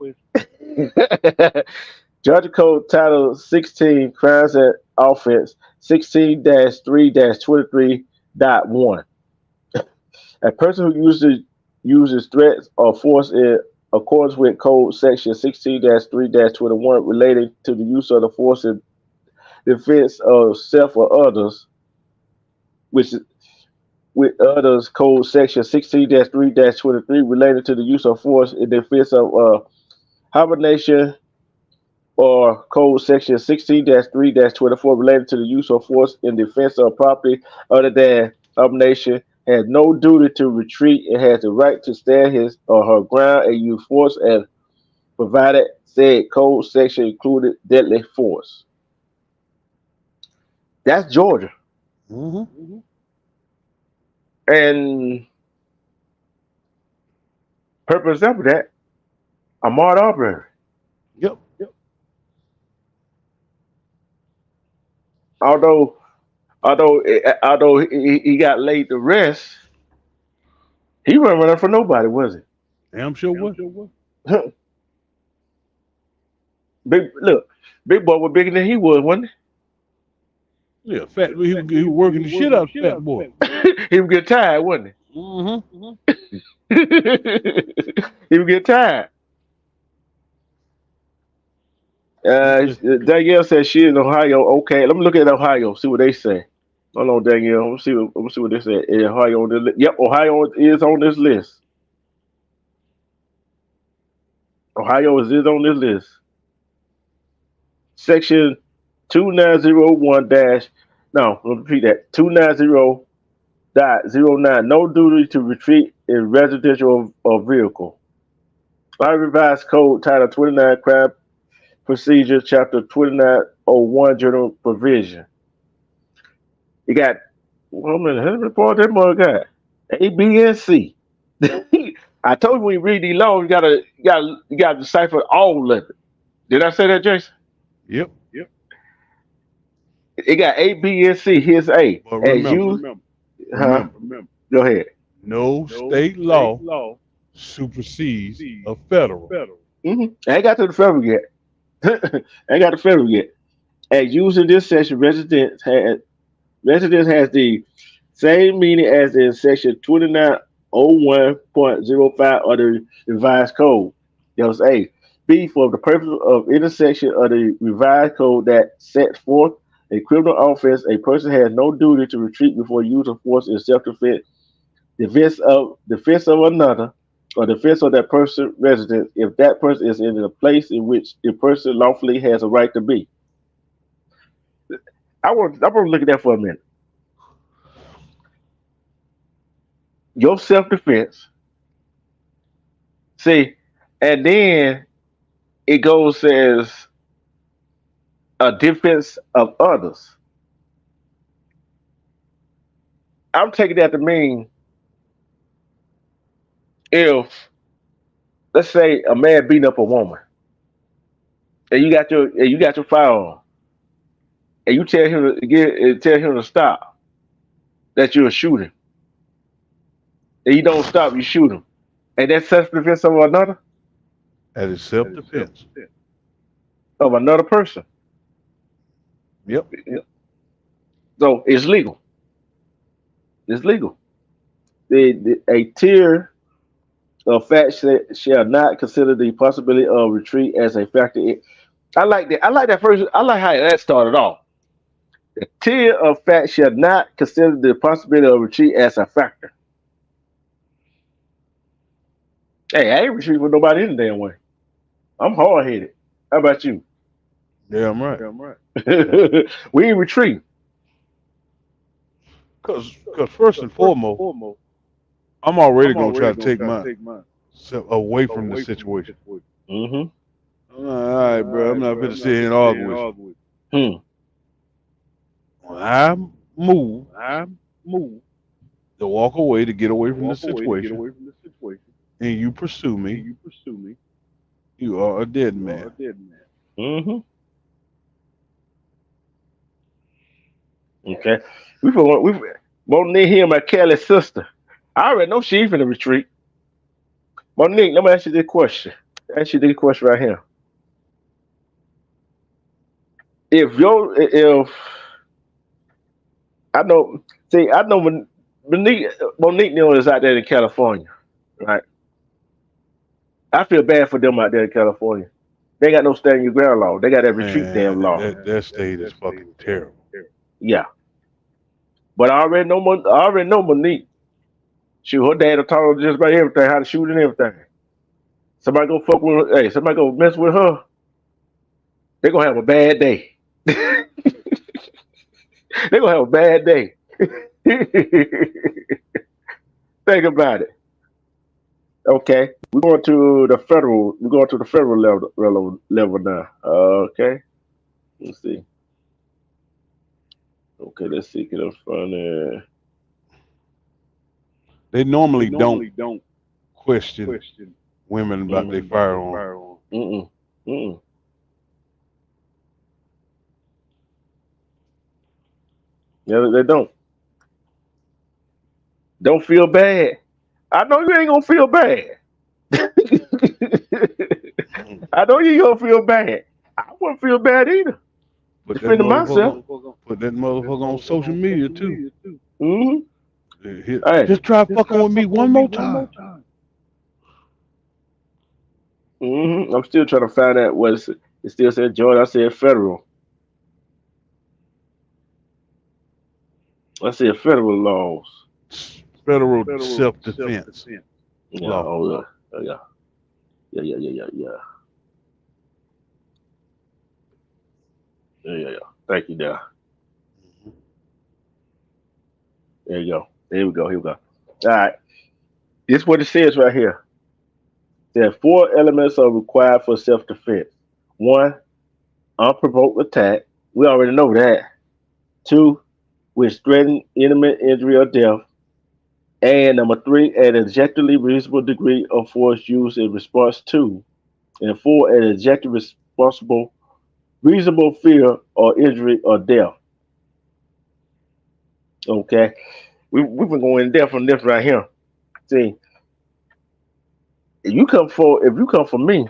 Speaker 1: Georgia Code Title 16 Crimes and Offense 16-3-23.1. A person who uses threats or force in accordance with Code Section 16-3-21 relating to the use of the force in defense of self or others, which with others Code Section 16-3-23 related to the use of force in defense of hibernation or Code Section 16-3-24 related to the use of force in defense of property other than hibernation has no duty to retreat and has the right to stand his or her ground and use force as provided said code section included deadly force. That's Georgia.
Speaker 2: Hmm.
Speaker 1: And perfect example of that, Ahmaud Arbery.
Speaker 2: Yep.
Speaker 1: Although although he got laid to rest, he wasn't running for nobody, was
Speaker 2: Damn sure what?
Speaker 1: he? Big look, big boy was bigger than he was, wasn't
Speaker 2: Yeah, fat. He was working the shit out of Fat Boy.
Speaker 1: he? He would get tired, wasn't
Speaker 2: Hmm.
Speaker 1: he? He would get tired. Danielle says she is in Ohio. Okay, let me look at Ohio. See what they say. Hold on, Danielle. Let me see what they say. Is Ohio on this list? Yep, Ohio is on this list. Ohio is on this list. Section 2901 dash. No, let me repeat that. 290.09. No duty to retreat in residential or vehicle. I revised code title 29 crime procedure chapter 2901 general provision. You got how many report that mother got? A, B, and C. I told you when you read these laws, you gotta decipher all of it. Did I say that, Jason?
Speaker 2: Yep.
Speaker 1: It got A, B, and C. Here's A.
Speaker 2: But
Speaker 1: As
Speaker 2: remember,
Speaker 1: you, huh?
Speaker 2: remember,
Speaker 1: Go ahead.
Speaker 2: no state law supersedes a federal.
Speaker 1: I ain't got to the federal yet. I ain't got the federal yet. As used in this section, residence has the same meaning as in section 2901.05 of the revised code. That was A. B. For the purpose of intersection of the revised code that sets forth a criminal offense, a person has no duty to retreat before use of force in self-defense, defense of another, or defense of that person's residence if that person is in a place in which the person lawfully has a right to be. I want to look at that for a minute. Your self-defense. See, and then it goes says a defense of others. I'm taking that to mean if, let's say, a man beating up a woman, and you got your firearm, and you tell him to stop, that you're shooting, and you don't stop, you shoot him, and that's self defense of another
Speaker 2: That is self-defense.
Speaker 1: of another person.
Speaker 2: Yep.
Speaker 1: So it's legal. It's legal. A tier of facts shall not consider the possibility of retreat as a factor. I like that. I like that first. I like how that started off. The tier of facts shall not consider the possibility of retreat as a factor. Hey, I ain't retreating with nobody in the damn way. I'm hard headed. How about you?
Speaker 2: Damn right.
Speaker 1: We ain't retreating.
Speaker 2: Because first and foremost, I'm already going to try to take myself away from the situation.
Speaker 1: Mm-hmm.
Speaker 2: All right, bro. I'm not going to sit here and argue with you.
Speaker 1: Hmm.
Speaker 2: When I move to walk away to get away from the situation, and you pursue me, you are a dead man.
Speaker 1: Mm-hmm. Okay. We Monique here, my Kelly's sister. I already know she finna retreat. Monique, let me ask you this question. Ask you this question right here. If I know, see, I know Monique Neal is out there in California, right? I feel bad for them out there in California. They got no stand your ground law. They got that retreat damn
Speaker 2: Man,
Speaker 1: law.
Speaker 2: that state is fucking terrible.
Speaker 1: Yeah. But I already know Monique. Shoot, her dad will taught her just about everything, how to shoot and everything. Somebody go fuck with her, hey, somebody go mess with her, they gonna have a bad day. They gonna have a bad day. Think about it. Okay. We're going to the federal level now. Okay. Let's see. Okay, let's see. Get up front there.
Speaker 2: They normally don't question women about their firearm.
Speaker 1: Mm-mm. Mm-mm. Yeah, they don't. Don't feel bad. I know you ain't gonna feel bad. I know you ain't gonna feel bad. I wouldn't feel bad either.
Speaker 2: Put that
Speaker 1: Defending myself.
Speaker 2: motherfucker on social media too.
Speaker 1: Mm-hmm. Hey.
Speaker 2: Just try fucking with me one more time.
Speaker 1: Mm-hmm. I'm still trying to find out what it still said Georgia. I said federal. I said federal laws.
Speaker 2: Federal self-defense
Speaker 1: Yeah.
Speaker 2: law.
Speaker 1: Oh yeah. Oh, yeah. Yeah. Yeah. Thank you, Dad. There you go. Here we go. All right. This is what it says right here. There are 4 elements are required for self-defense. 1, unprovoked attack. We already know that. 2, which threaten imminent injury or death. And number 3, an objectively reasonable degree of force used in response to. And 4, an objectively reasonable fear or injury or death. Okay. We've been going in depth on this right here. See, if you come for me,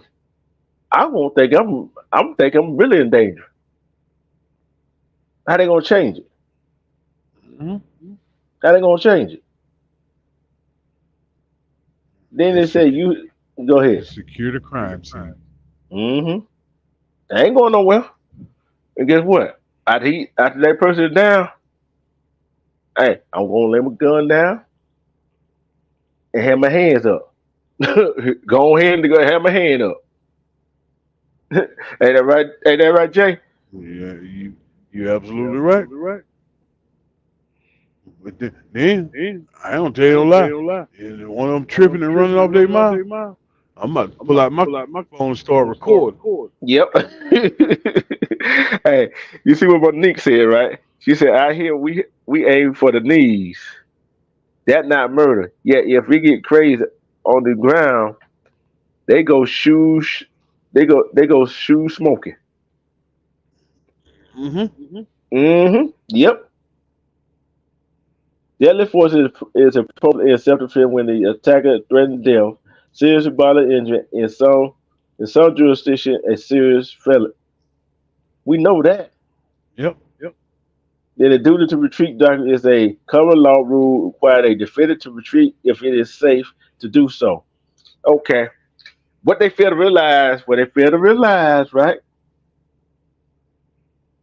Speaker 1: I won't think I'm really in danger. How they gonna change it?
Speaker 2: Mm-hmm.
Speaker 1: How they gonna change it? Then they say you go ahead.
Speaker 2: Secure the crime scene.
Speaker 1: Mm-hmm. I ain't going nowhere. And guess what? After that person is down, hey, I'm gonna lay my gun down and have my hands up. Go ahead and go have my hand up. Ain't that right? Ain't that right, Jay?
Speaker 2: Yeah, you absolutely right. But then I don't tell you no lie. One of them tripping and running off their mouth. I'm about to pull out my phone and start recording.
Speaker 1: Yep. Hey, you see what Monique said, right? She said, "I hear we aim for the knees. That not murder. Yet if we get crazy on the ground, they go shoes. They go shoe smoking.
Speaker 2: Hmm.
Speaker 1: Mm-hmm. Yep. Deadly force is appropriate in self-defense when the attacker threatens death, serious bodily injury, in some jurisdiction, a serious felony. We know that.
Speaker 2: Yep.
Speaker 1: Then the duty to retreat doctrine is a common law rule requiring a defendant to retreat if it is safe to do so. Okay. What they fail to realize, right?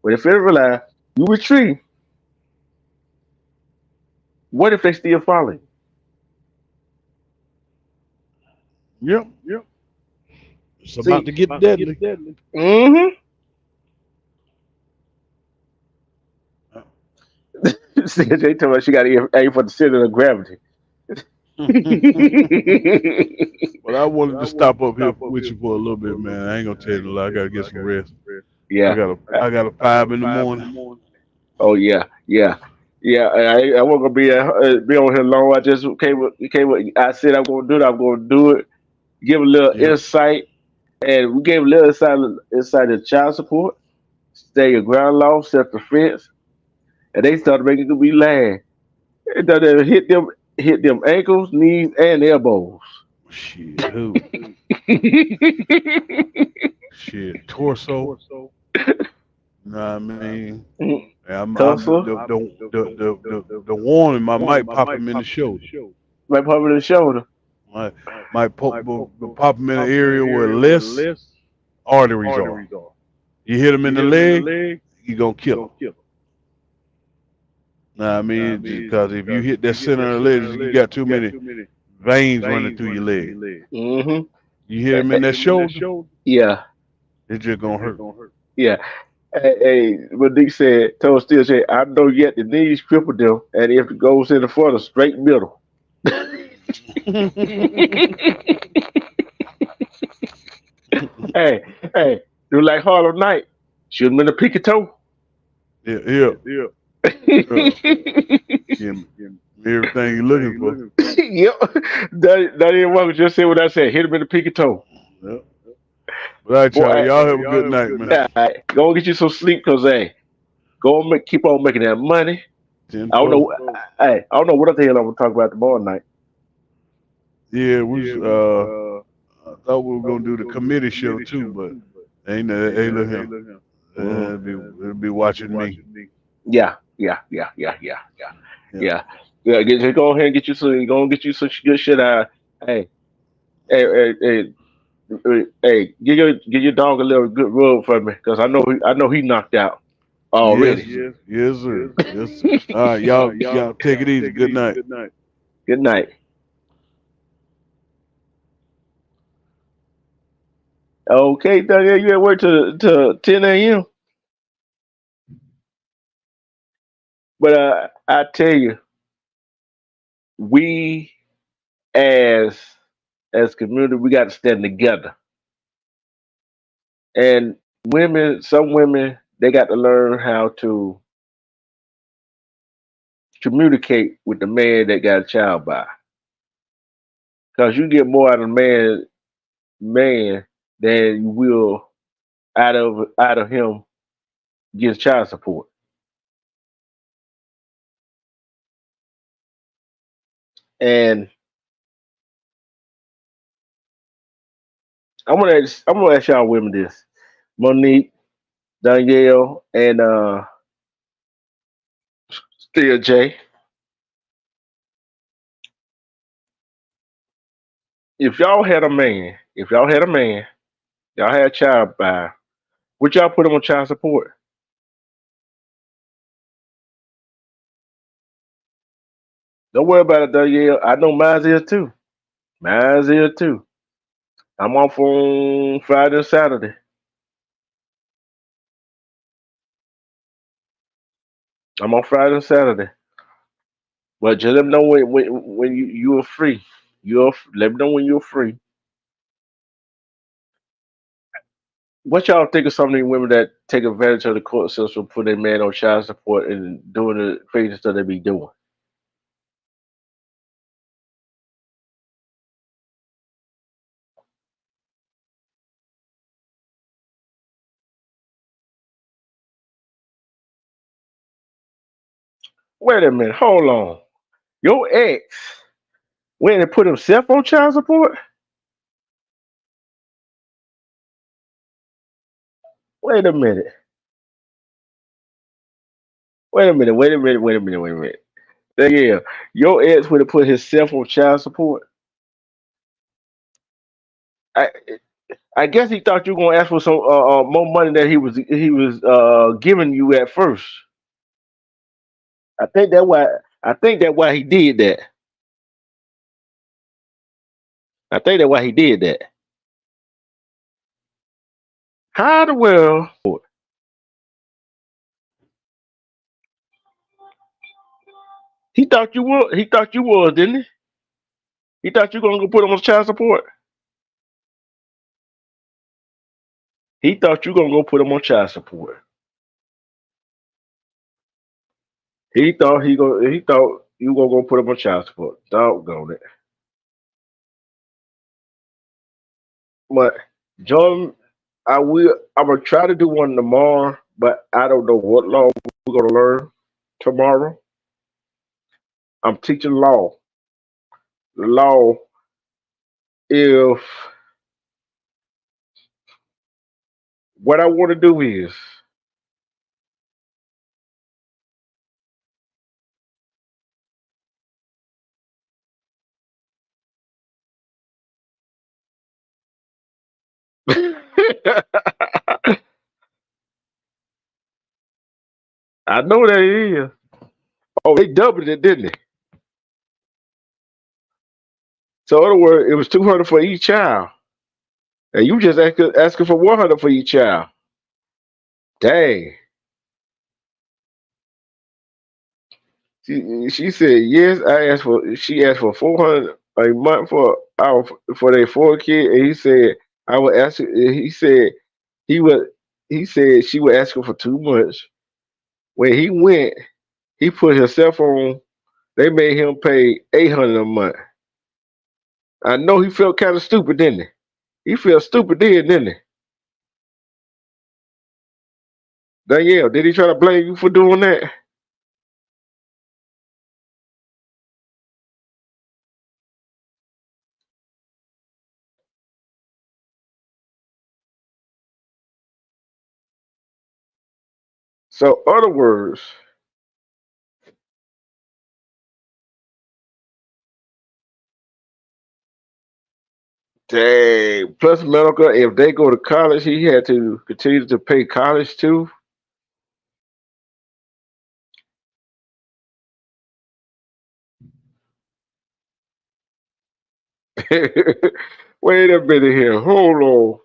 Speaker 1: What they fail to realize, you retreat. What if they still follow you?
Speaker 2: Yep. It's about
Speaker 1: See,
Speaker 2: to get deadly.
Speaker 1: mm-hmm. CJ told me she got to aim for the center of gravity.
Speaker 2: But I wanted to stop up here with you for a little bit, man. I ain't gonna tell you no lie. I gotta get some rest. I
Speaker 1: Yeah.
Speaker 2: got a I got a 5 in the morning.
Speaker 1: Oh yeah. Yeah. Yeah. I wasn't gonna be on here long. I just came with. I said I'm gonna do it. I'm gonna do it. Give a little
Speaker 2: Yep.
Speaker 1: insight, and we gave a little insight of child support, stay your ground law, self defense, and they started making me laugh. And then they hit them ankles, knees, and elbows.
Speaker 2: Shit, who? Shit, torso. Know what I mean? Yeah,
Speaker 1: Tussle,
Speaker 2: the warning might pop him in the shoulder.
Speaker 1: right over the shoulder.
Speaker 2: Might pop him in an area where less arteries are. You hit him in the leg, you gonna kill him. Know what I mean? Because if you hit that center of the leg, you got too many veins running through your leg.
Speaker 1: Mm-hmm.
Speaker 2: You hit him in that shoulder,
Speaker 1: Yeah,
Speaker 2: it's just gonna hurt.
Speaker 1: yeah. Hey, what Dick said, told Steel said, I know yet the knees crippled them, and if it goes in the front, a straight middle. Hey, hey, do like Harlem Night. Shoot him in the pinky toe.
Speaker 2: Yeah, yeah. Give him everything you're looking for.
Speaker 1: Yep. That didn't work. Just say what I said. Hit him in the pinky toe.
Speaker 2: Yep. All right,
Speaker 1: Boy,
Speaker 2: y'all have a good night, man.
Speaker 1: go and get you some sleep, cause hey, keep on making that money.
Speaker 2: 10,
Speaker 1: I don't
Speaker 2: 12.
Speaker 1: know. Hey, I don't know what the hell I'm gonna talk about tomorrow night.
Speaker 2: Yeah, I thought we were gonna do the committee show too, but ain't look him.
Speaker 1: Mhm.
Speaker 2: It'll be watching me.
Speaker 1: Yeah, yeah, yeah, yeah, yeah, yeah,
Speaker 2: Yeah.
Speaker 1: yeah. Yeah, just go ahead and get you some. Go and get you some good shit. Hey, hey, hey, give your dog a little good rub for me, cause I know he knocked out
Speaker 2: Yes,
Speaker 1: already.
Speaker 2: sir. Yes, sir. Yes, sir. All right, y'all take it easy. Good night.
Speaker 1: Good night. Okay, Daniel, you at work to 10 a.m. But I tell you, we as community, we got to stand together. And some women, they got to learn how to communicate with the man that got a child by, because you get more out of man than you will out of him getting child support. And I'm gonna ask y'all women this, Monique, Danielle, and Still J. If y'all had a man, y'all had a child by, would y'all put him on child support? Don't worry about it, Danielle. I know mine's is too. Mine's is too. I'm off on Friday and Saturday. I'm on Friday and Saturday. But just let me know when you are free. Let me know when you're free. What y'all think of some of these women that take advantage of the court system, put their man on child support, and doing the crazy stuff they be doing? Wait a minute, hold on. Your ex went and put himself on child support? Wait a minute. Wait a minute. Wait a minute. Wait a minute. Wait a minute. Yeah, your ex would have put himself on child support. I I guess he thought you were gonna ask for some more money that he was giving you at first. I think that why I think that why he did that. I think that why he did that. How the well? He thought you were. He thought you was, didn't he? He thought you gonna go put him on child support. He thought you gonna go put him on child support. He thought you gonna go put him on child support. Doggone it. But John, I'm gonna try to do one tomorrow, but I don't know what law we're gonna learn tomorrow. I'm teaching law. The law, if what I want to do is, I know that it is. Oh, they doubled it, didn't they? So in other words, it was 200 for each child, and you just asking for 100 for each child. Dang. She said yes. She asked for 400 a month for their 4 kids, and he said I would ask. He said he would. He said she would ask him for too much. When he went, he put himself on. They made him pay 800 a month. I know he felt kind of stupid, didn't he? He felt stupid then, didn't he? Danielle, did he try to blame you for doing that? So, other words, dang. Plus medical, if they go to college, he had to continue to pay college too. Wait a minute here. Hold on.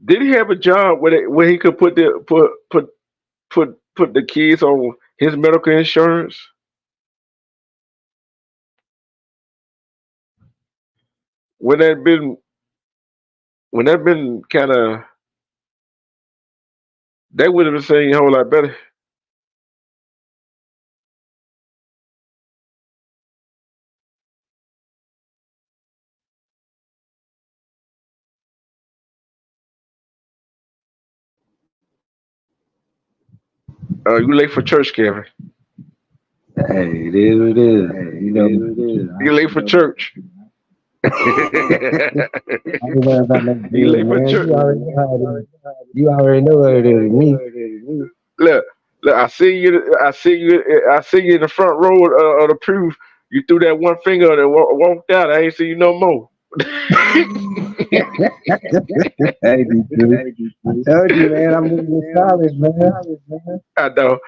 Speaker 1: Did he have a job where he could put the kids on his medical insurance? When that been when that been kind of they would have been saying a whole lot better. You late for church, Kevin?
Speaker 3: Hey, it is what it is. You know,
Speaker 1: You late for church?
Speaker 3: I ain't worried about no
Speaker 1: You
Speaker 3: bill,
Speaker 1: late for
Speaker 3: man.
Speaker 1: church?
Speaker 3: You already know how it is. You already know what it is with me.
Speaker 1: Look, look. I see you. I see you. I see you in the front row of the pew. You threw that one finger and walked out. I ain't see you no more.
Speaker 3: Hey, D2. I told you, man, I'm moving to college, man.
Speaker 1: I know,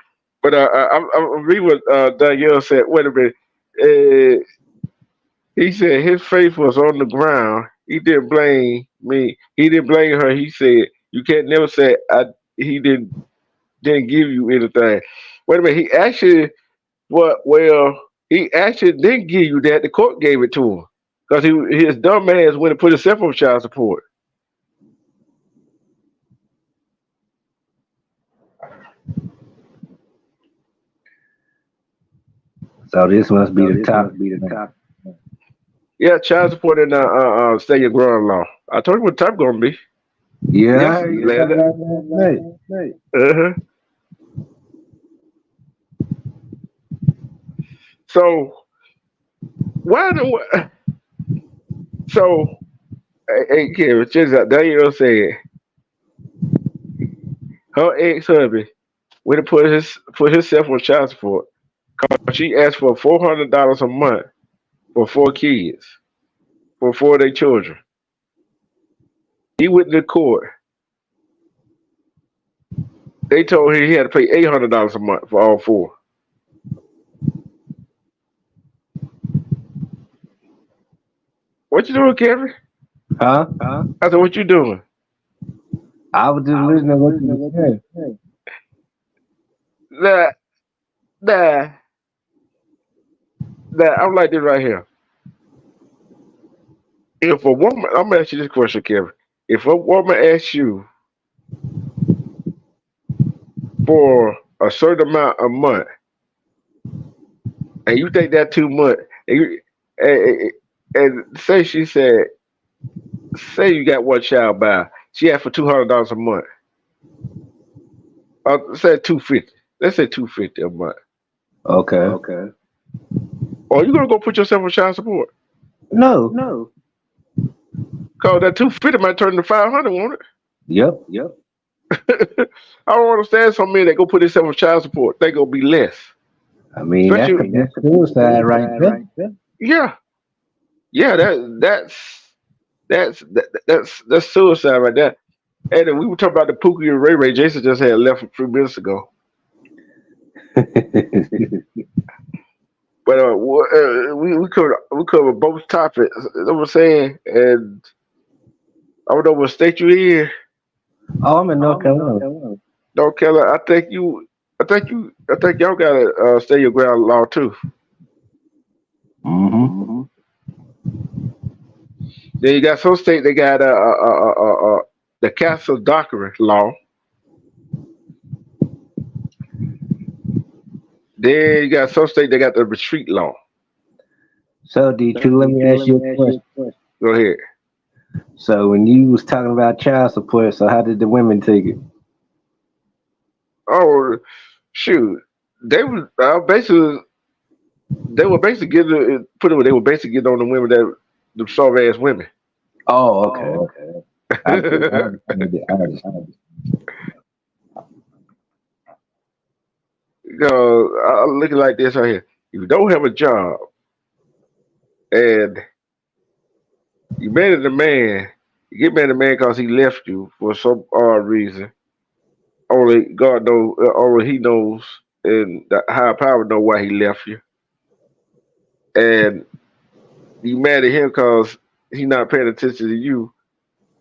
Speaker 1: but I'm reading what Danielle said. Wait a minute. Uh, he said his faith was on the ground. He didn't blame me. He didn't blame her. He said you can't never say I. He didn't give you anything. Wait a minute. He actually what? Well, he actually didn't give you that. The court gave it to him because his dumb ass went and put himself on child support.
Speaker 3: So this must be the top.
Speaker 1: Yeah, child support and stay your ground law. I told you what the top gonna be.
Speaker 3: Yeah, I
Speaker 1: Yes,
Speaker 3: heard you talk
Speaker 1: later.
Speaker 3: about that last night.
Speaker 1: Uh-huh. So why the so hey Kevin, check this out. Danielle said her ex-husband went to put himself on child support. She asked for $400 a month for 4 kids, for 4 of their children. He went to court. They told him he had to pay $800 a month for all 4. What you doing, Kevin?
Speaker 3: Huh?
Speaker 1: I said, what you doing?
Speaker 3: I was just listening to what you were saying.
Speaker 1: Nah, nah, nah. I'm like this right here. If a woman, I'm gonna ask you this question, Kevin. If a woman asks you for a certain amount a month, and you think that too much, and, and say she said, say you got one child by, she asked for $200 a month. Say 250. Let's say 250 a month.
Speaker 3: Okay.
Speaker 1: Or you gonna go put yourself on child support?
Speaker 3: No.
Speaker 1: Cause that 250 might turn to 500, won't it?
Speaker 3: Yep.
Speaker 1: I don't understand so many that go put themselves on child support. They gonna be less.
Speaker 3: I mean, that's
Speaker 1: Especially,
Speaker 3: a suicide right there.
Speaker 1: yeah, yeah. That's suicide right there. And then we were talking about the Pookie and Ray Ray. Jason just had left a few minutes ago. But we cover both topics. You know what I'm saying? And I don't know what state you in.
Speaker 3: Oh, I'm in North Carolina.
Speaker 1: North Carolina. I think y'all gotta stay your ground law too.
Speaker 3: Mm-hmm.
Speaker 1: Then you got some state they got the castle doctrine law. Then you got some state they got the retreat law.
Speaker 3: So, D2, let me ask you a question.
Speaker 1: Go ahead.
Speaker 3: So, when you was talking about child support, so how did the women take it?
Speaker 1: Oh shoot, they were basically getting they were basically getting on the women that the soft ass women.
Speaker 3: Oh, okay. I understand.
Speaker 1: You know, I look at it like this right here. If you don't have a job and you married a man, you get married a man because he left you for some odd reason. Only God knows, only He knows, and the higher power know why He left you. And you mad at him because he not paying attention to you.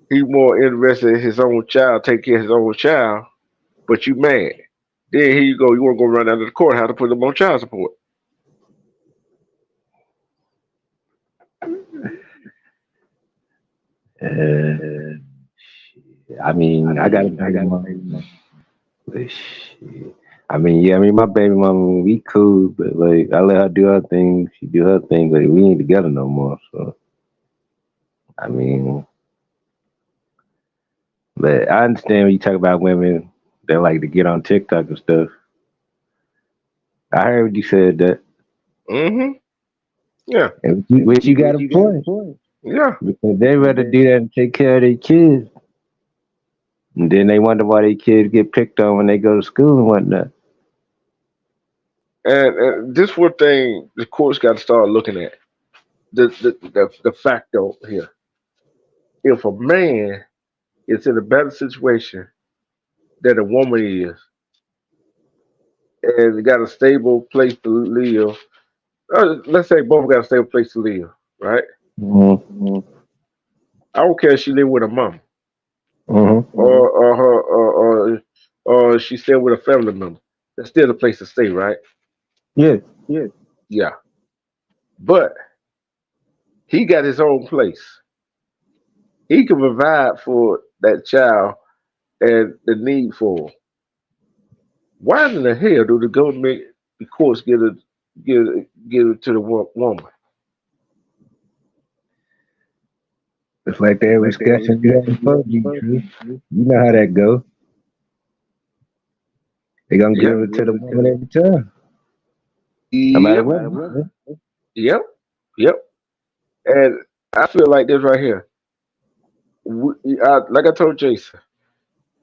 Speaker 1: He more interested in his own child, take care of his own child, but you mad. Then here you go, you want to go run out of the courthouse to put them on child support.
Speaker 3: I mean, I got a baby mama. I mean, yeah, my baby mama, we cool, but like, I let her do her thing, she do her thing, but we ain't together no more. So, I mean, but I understand when you talk about women that like to get on TikTok and stuff. I heard you said that.
Speaker 1: Mm-hmm. Yeah.
Speaker 3: And which you got a point.
Speaker 1: Yeah.
Speaker 3: Because they rather do that and take care of their kids. And then they wonder why their kids get picked on when they go to school and whatnot.
Speaker 1: And this one thing the courts got to start looking at. The facto here. If a man is in a better situation than a woman is, and got a stable place to live, let's say both got a stable place to live, right?
Speaker 3: Mm-hmm.
Speaker 1: I don't care if she live with her mom
Speaker 3: Mm-hmm.
Speaker 1: or she still with a family member. That's still the place to stay, right?
Speaker 3: Yeah.
Speaker 1: Yeah. But he got his own place. He can provide for that child and the need for him. Why in the hell do the government, the courts give it to the woman.
Speaker 3: It's like that discussion we had before, True. You know how that go. They gonna give it to the woman every time. No matter what.
Speaker 1: Yep. Yep. And I feel like this right here. Like I told Jason,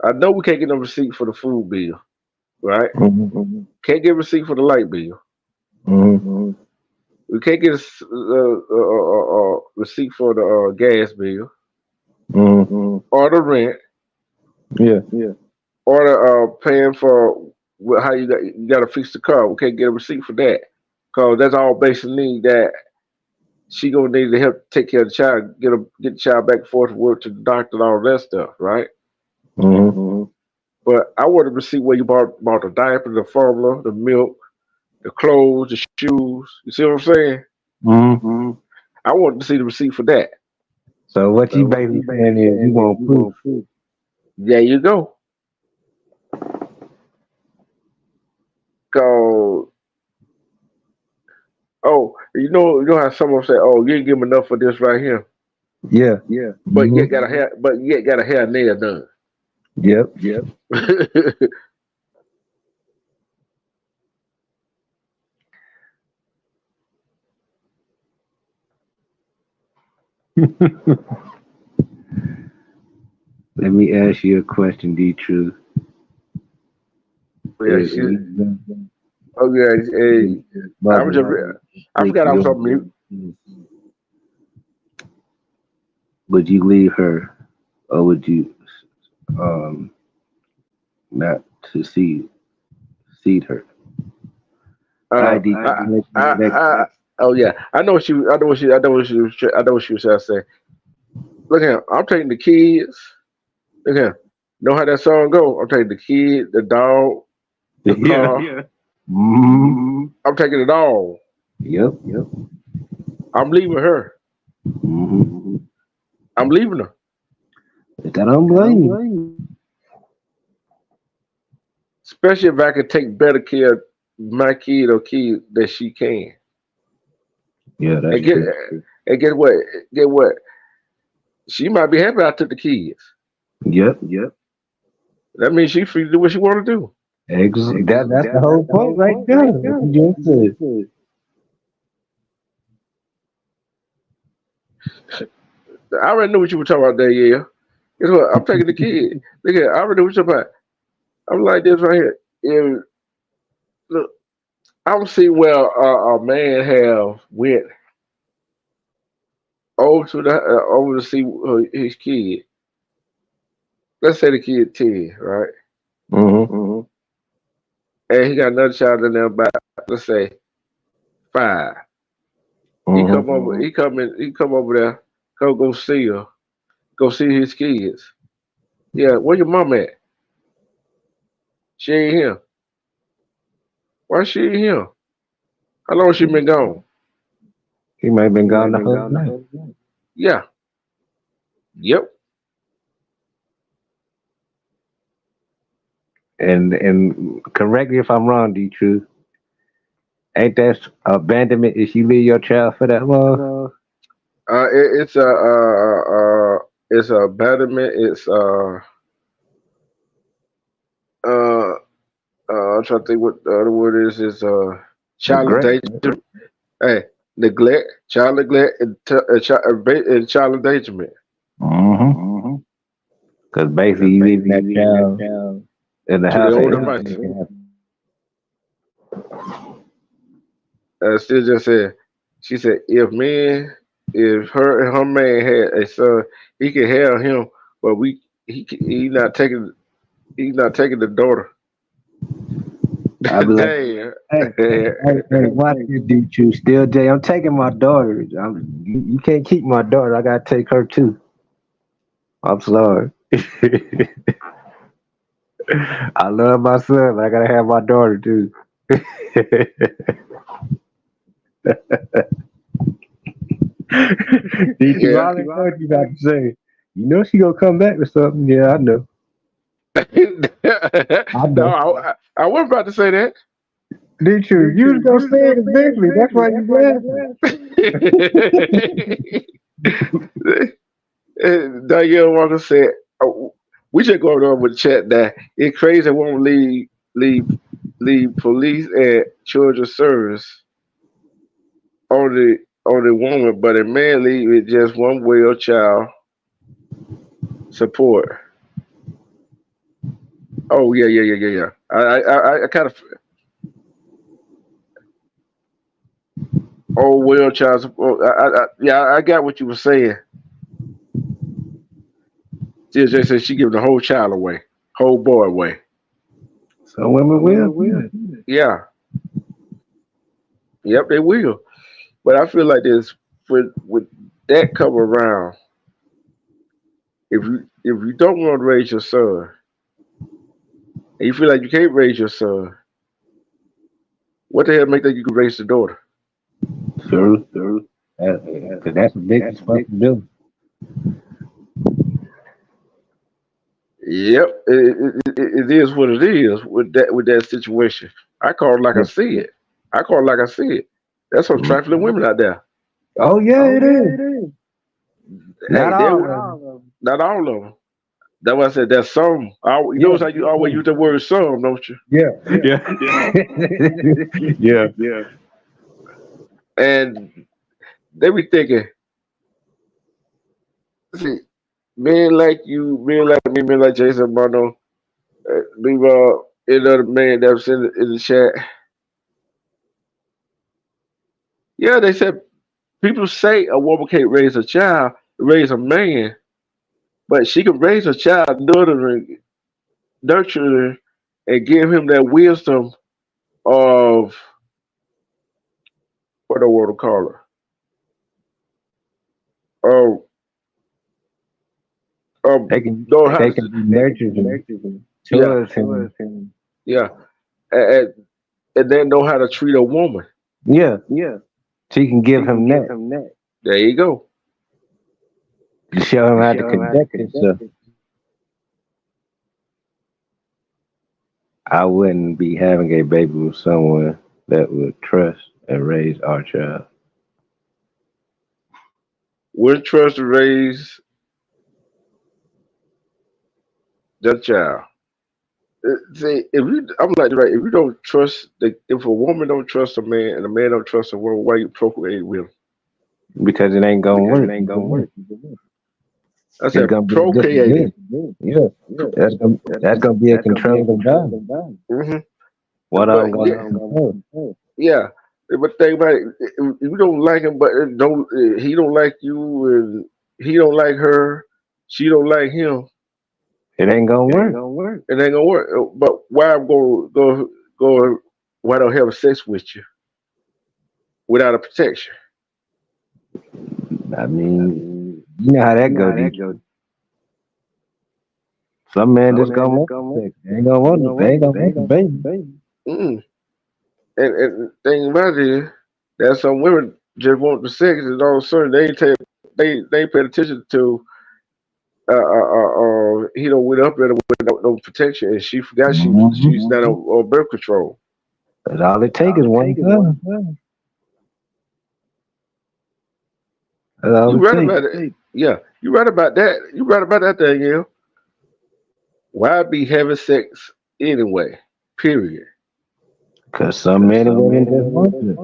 Speaker 1: I know we can't get no receipt for the food bill, right?
Speaker 3: Mm-hmm.
Speaker 1: Can't get receipt for the light bill.
Speaker 3: Mm-hmm.
Speaker 1: We can't get a receipt for the gas bill
Speaker 3: Mm-hmm.
Speaker 1: or the rent
Speaker 3: Yeah.
Speaker 1: or the paying for how you got to fix the car. We can't get a receipt for that because that's all basic need that she gonna need to help take care of the child, get the child back and forth to work to the doctor and all that stuff, right?
Speaker 3: Mm-hmm.
Speaker 1: But I wanted to see where you bought the diaper, the formula, the milk, the clothes, the shoes. You see what I'm saying?
Speaker 3: Mm-hmm.
Speaker 1: I wanted to see the receipt for that.
Speaker 3: So what you basically saying is you want proof.
Speaker 1: There you go. Cause you know how someone say, "Oh, you didn't give him enough for this right here,"
Speaker 3: Yeah.
Speaker 1: but
Speaker 3: Mm-hmm.
Speaker 1: yet got a hair nail done.
Speaker 3: Yep. Let me ask you a question, D True.
Speaker 1: Yeah, hey, I was just, I forgot I was on mute.
Speaker 3: Would you leave her, or would you um not to see her? ID.
Speaker 1: Oh yeah, I know what you. I know what you. I know what you. I know what you was trying to say. Look here, I'm taking the kids. Look here, know how that song go? I'm taking the kid, the dog, the car.
Speaker 3: Mm-hmm.
Speaker 1: I'm taking it all.
Speaker 3: Yep.
Speaker 1: I'm leaving her.
Speaker 3: Mm-hmm.
Speaker 1: I'm leaving her.
Speaker 3: I don't blame you.
Speaker 1: Especially if I can take better care of my kid or kid that she can.
Speaker 3: Yeah, that's true.
Speaker 1: And get what? Get what? She might be happy I took the kids.
Speaker 3: Yep.
Speaker 1: That means she free to do what she want to do.
Speaker 3: That's the whole point right there. What you just said.
Speaker 1: I already knew what you were talking about there, yeah. Guess what? I'm taking the kid. Look here, I already knew what you're talking about. I'm like this right here. And look, I don't see where a man have went over to see his kid. Let's say the kid 10, right?
Speaker 3: Mm-hmm.
Speaker 1: And he got another child in there about, let's say, 5. He come over. He come over there. Go see her. Go see his kids. Yeah, where your mom at? She ain't here. Why she ain't here? How long she been gone?
Speaker 3: He might have been gone the whole night.
Speaker 1: Yeah. Yep.
Speaker 3: And correct me if I'm wrong, D True. Ain't that abandonment if you leave your child for that long?
Speaker 1: It's a abandonment. It's I'm trying to think what the other word is. Is child endangerment. Hey, neglect, child neglect, and child endangerment.
Speaker 3: Mm-hmm. Because basically you leaving that child in the
Speaker 1: To
Speaker 3: house.
Speaker 1: the older device. Still just said. She said, if her and her man had a son, he could have him, but he not taking the daughter.
Speaker 3: I be like, hey, watch this, D True. Still, Jay, I'm taking my daughter. You can't keep my daughter. I gotta take her too. I'm sorry. I love my son, but I gotta have my daughter too. D2, all that stuff you got to say. You know she gonna come back with something. Yeah, I know.
Speaker 1: No, I wasn't about to say that.
Speaker 3: Dude, you was gonna say it eventually. That's why you laughing.
Speaker 1: And Danielle Walker said, oh, "We just going on with the chat now. It's crazy. Won't leave police and children service on the woman, but a man leave with just one way of child support." Oh yeah. I kind of well child support. I got what you were saying. CJ said she giving the whole child away, whole boy away.
Speaker 3: So women will.
Speaker 1: Yeah, yep, they will. But I feel like this with that come around. If you don't want to raise your son, and you feel like you can't raise your son, what the hell make that you can raise the daughter?
Speaker 3: True. Cause that's a big responsibility.
Speaker 1: Yep, it is what it is with that situation. I call it like I see it. There's some trifling women out there.
Speaker 3: Oh yeah, it is. Not all of them.
Speaker 1: Not all of them. That's why I said there's some. You notice how you always use the word some, don't you?
Speaker 3: Yeah.
Speaker 1: And they be thinking, see, men like you, men like me, men like Jason Bono, leave another man that was in the chat. Yeah, they said people say a woman can't raise a child, raise a man, but she can raise a child, nurture her, and give him that wisdom of what I want to call her. Oh,
Speaker 3: They can
Speaker 1: know how
Speaker 3: be nurtured towards him.
Speaker 1: yeah, and then know how to treat a woman.
Speaker 3: Yeah. She can give him that.
Speaker 1: There you go.
Speaker 3: Show him how to conduct himself. I wouldn't be having a baby with someone that would trust and raise our child.
Speaker 1: Wouldn't trust to raise their child. See, I'm like right. If you don't trust, if a woman don't trust a man and a man don't trust a woman, why you procreate with him?
Speaker 3: Because it ain't gonna work.
Speaker 1: I said procreating.
Speaker 3: Yeah, that's gonna be a controlling job.
Speaker 1: Mm-hmm.
Speaker 3: What I'm gonna
Speaker 1: yeah, but think about it. If you don't like him, but he don't like you, and he don't like her, she don't like him.
Speaker 3: It ain't gonna work.
Speaker 1: It ain't gonna work. But why I'm go? Why don't have sex with you without a protection?
Speaker 3: I mean, you know how that goes. Some man just gonna want sex. They ain't gonna want the baby.
Speaker 1: Mm. And thing about it is that some women just want the sex, and all of a sudden they pay attention to he don't went up there with no protection, and she forgot she's not on birth control.
Speaker 3: That's all it takes is one time.
Speaker 1: You right about it. Yeah, you right about that. You right about that thing, yeah. Why be having sex anyway? Period.
Speaker 3: Because some men and women just want it.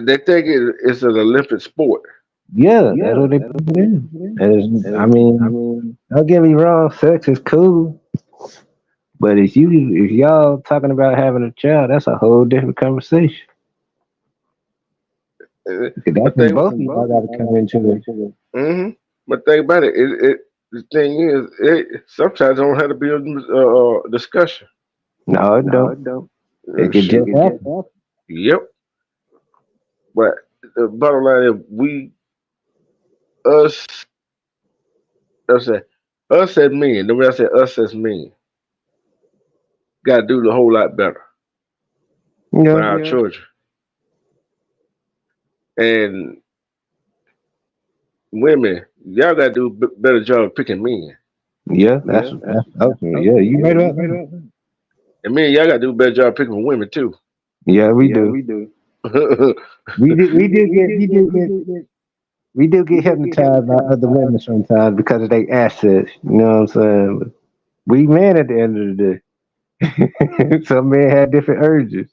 Speaker 1: They think it's an Olympic sport.
Speaker 3: Yeah, that's what they put it in. I mean, don't get me wrong, sex is cool. But if y'all talking about having a child, that's a whole different conversation. That's when both of y'all got to come into it.
Speaker 1: Mm-hmm. But think about it. The thing is, it sometimes don't have to be a discussion.
Speaker 3: No, it don't. It can just happen.
Speaker 1: Yep. But the bottom line is us as men, the way I said us as men, got to do the whole lot better for our children. And women, y'all got to do a better job of picking men.
Speaker 3: Yeah, that's okay. Yeah, you right about that.
Speaker 1: And me and y'all gotta do a better job picking women too.
Speaker 3: Yeah, we do. We do get hypnotized by other women sometimes because of their assets. You know what I'm saying? But we men at the end of the day. Some men have different urges.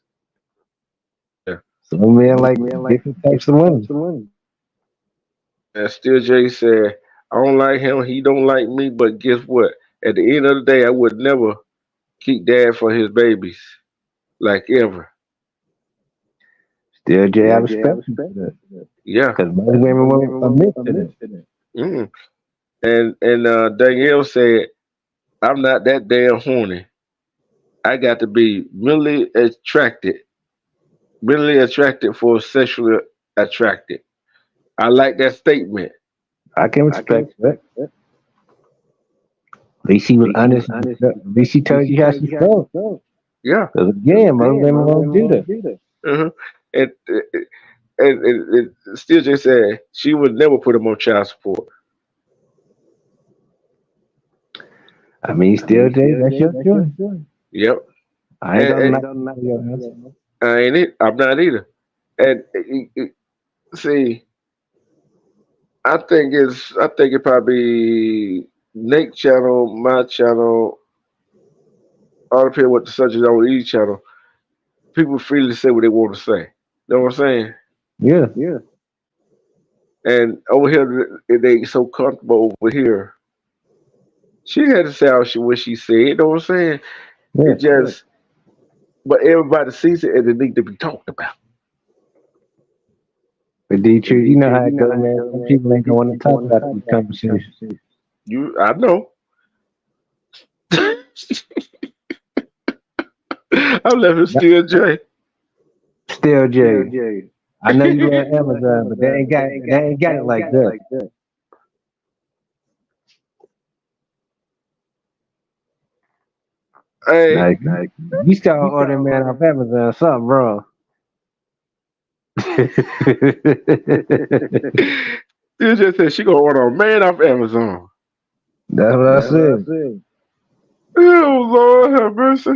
Speaker 1: Yeah.
Speaker 3: Some men like different types of women.
Speaker 1: And still Jay said, I don't like him, he don't like me, but guess what? At the end of the day, I would never keep dad for his babies. Like ever.
Speaker 3: Still, Jay, I respect you for that.
Speaker 1: Yeah.
Speaker 3: Because most women won't admit to that.
Speaker 1: Mm. And Danielle said, I'm not that damn horny. I got to be mentally attracted for sexually attracted. I like that statement.
Speaker 3: I can respect that. At least she was honest. At least she told you how she felt.
Speaker 1: Yeah.
Speaker 3: Because again, most women won't do that.
Speaker 1: Uh-huh. And, still just said she would never put him on child support.
Speaker 3: I mean, still, Jay, that's your choice.
Speaker 1: Yep.
Speaker 3: I ain't gonna lie to your answer.
Speaker 1: I ain't it. I'm not either. And see, I think it probably Nate channel, my channel, all depending what the subject on each channel. People freely say what they want to say. Know what I'm saying?
Speaker 3: Yeah.
Speaker 1: And over here, they so comfortable over here. She had to say what she said. You know what I'm saying?
Speaker 3: Yeah.
Speaker 1: It just, but everybody sees it and it need to be talked about.
Speaker 3: But D True, you know how it goes, man. Some people ain't gonna want to talk about these conversations.
Speaker 1: I know. I'm left Still J.
Speaker 3: Still Jay. I know you love Amazon, but they ain't got it like that.
Speaker 1: Hey,
Speaker 3: Like you start ordering man off Amazon, something wrong.
Speaker 1: Still just said she gonna order a man off Amazon.
Speaker 3: That's what I said.
Speaker 1: Oh Lord, have mercy.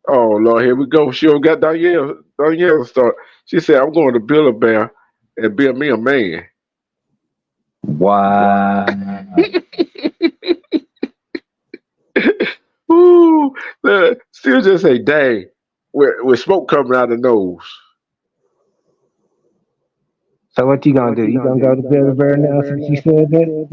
Speaker 1: Oh Lord, here we go. She don't got Danielle start. She said, "I'm going to Build a Bear and build me a man."
Speaker 3: Wow.
Speaker 1: Ooh, still just say, "Dang," with smoke coming out of the nose.
Speaker 3: So what you gonna do? You gonna go to Build a Bear now since she said that?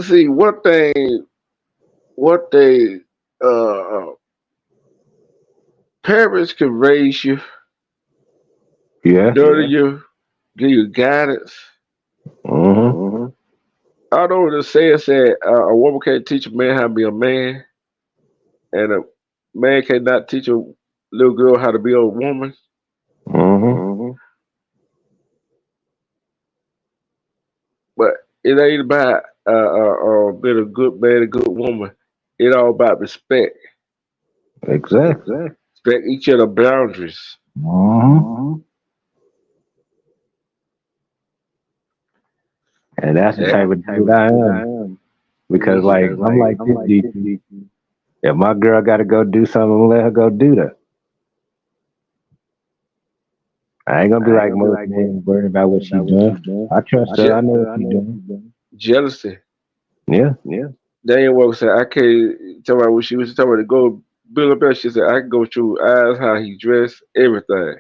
Speaker 1: See, what they uh parents can raise you, nurture you, give you guidance.
Speaker 3: Mm-hmm.
Speaker 1: I know what the saying said, a woman can't teach a man how to be a man, and a man cannot teach a little girl how to be a woman.
Speaker 3: Mm-hmm.
Speaker 1: But it ain't about being a good man, a good woman. It's all about respect.
Speaker 3: Exactly.
Speaker 1: Respect each other's boundaries.
Speaker 3: Mm-hmm. And that's the type of dude I am. Because like I'm like this DC. If my girl gotta go do something, let her go do that. I ain't gonna be like most men worried about what she doing. I trust her, I know what she doing.
Speaker 1: Jealousy.
Speaker 3: Yeah.
Speaker 1: Daniel Walker said, I can't tell her what she was talking about to go Bill up. She said, I can go through eyes, how he dressed, everything.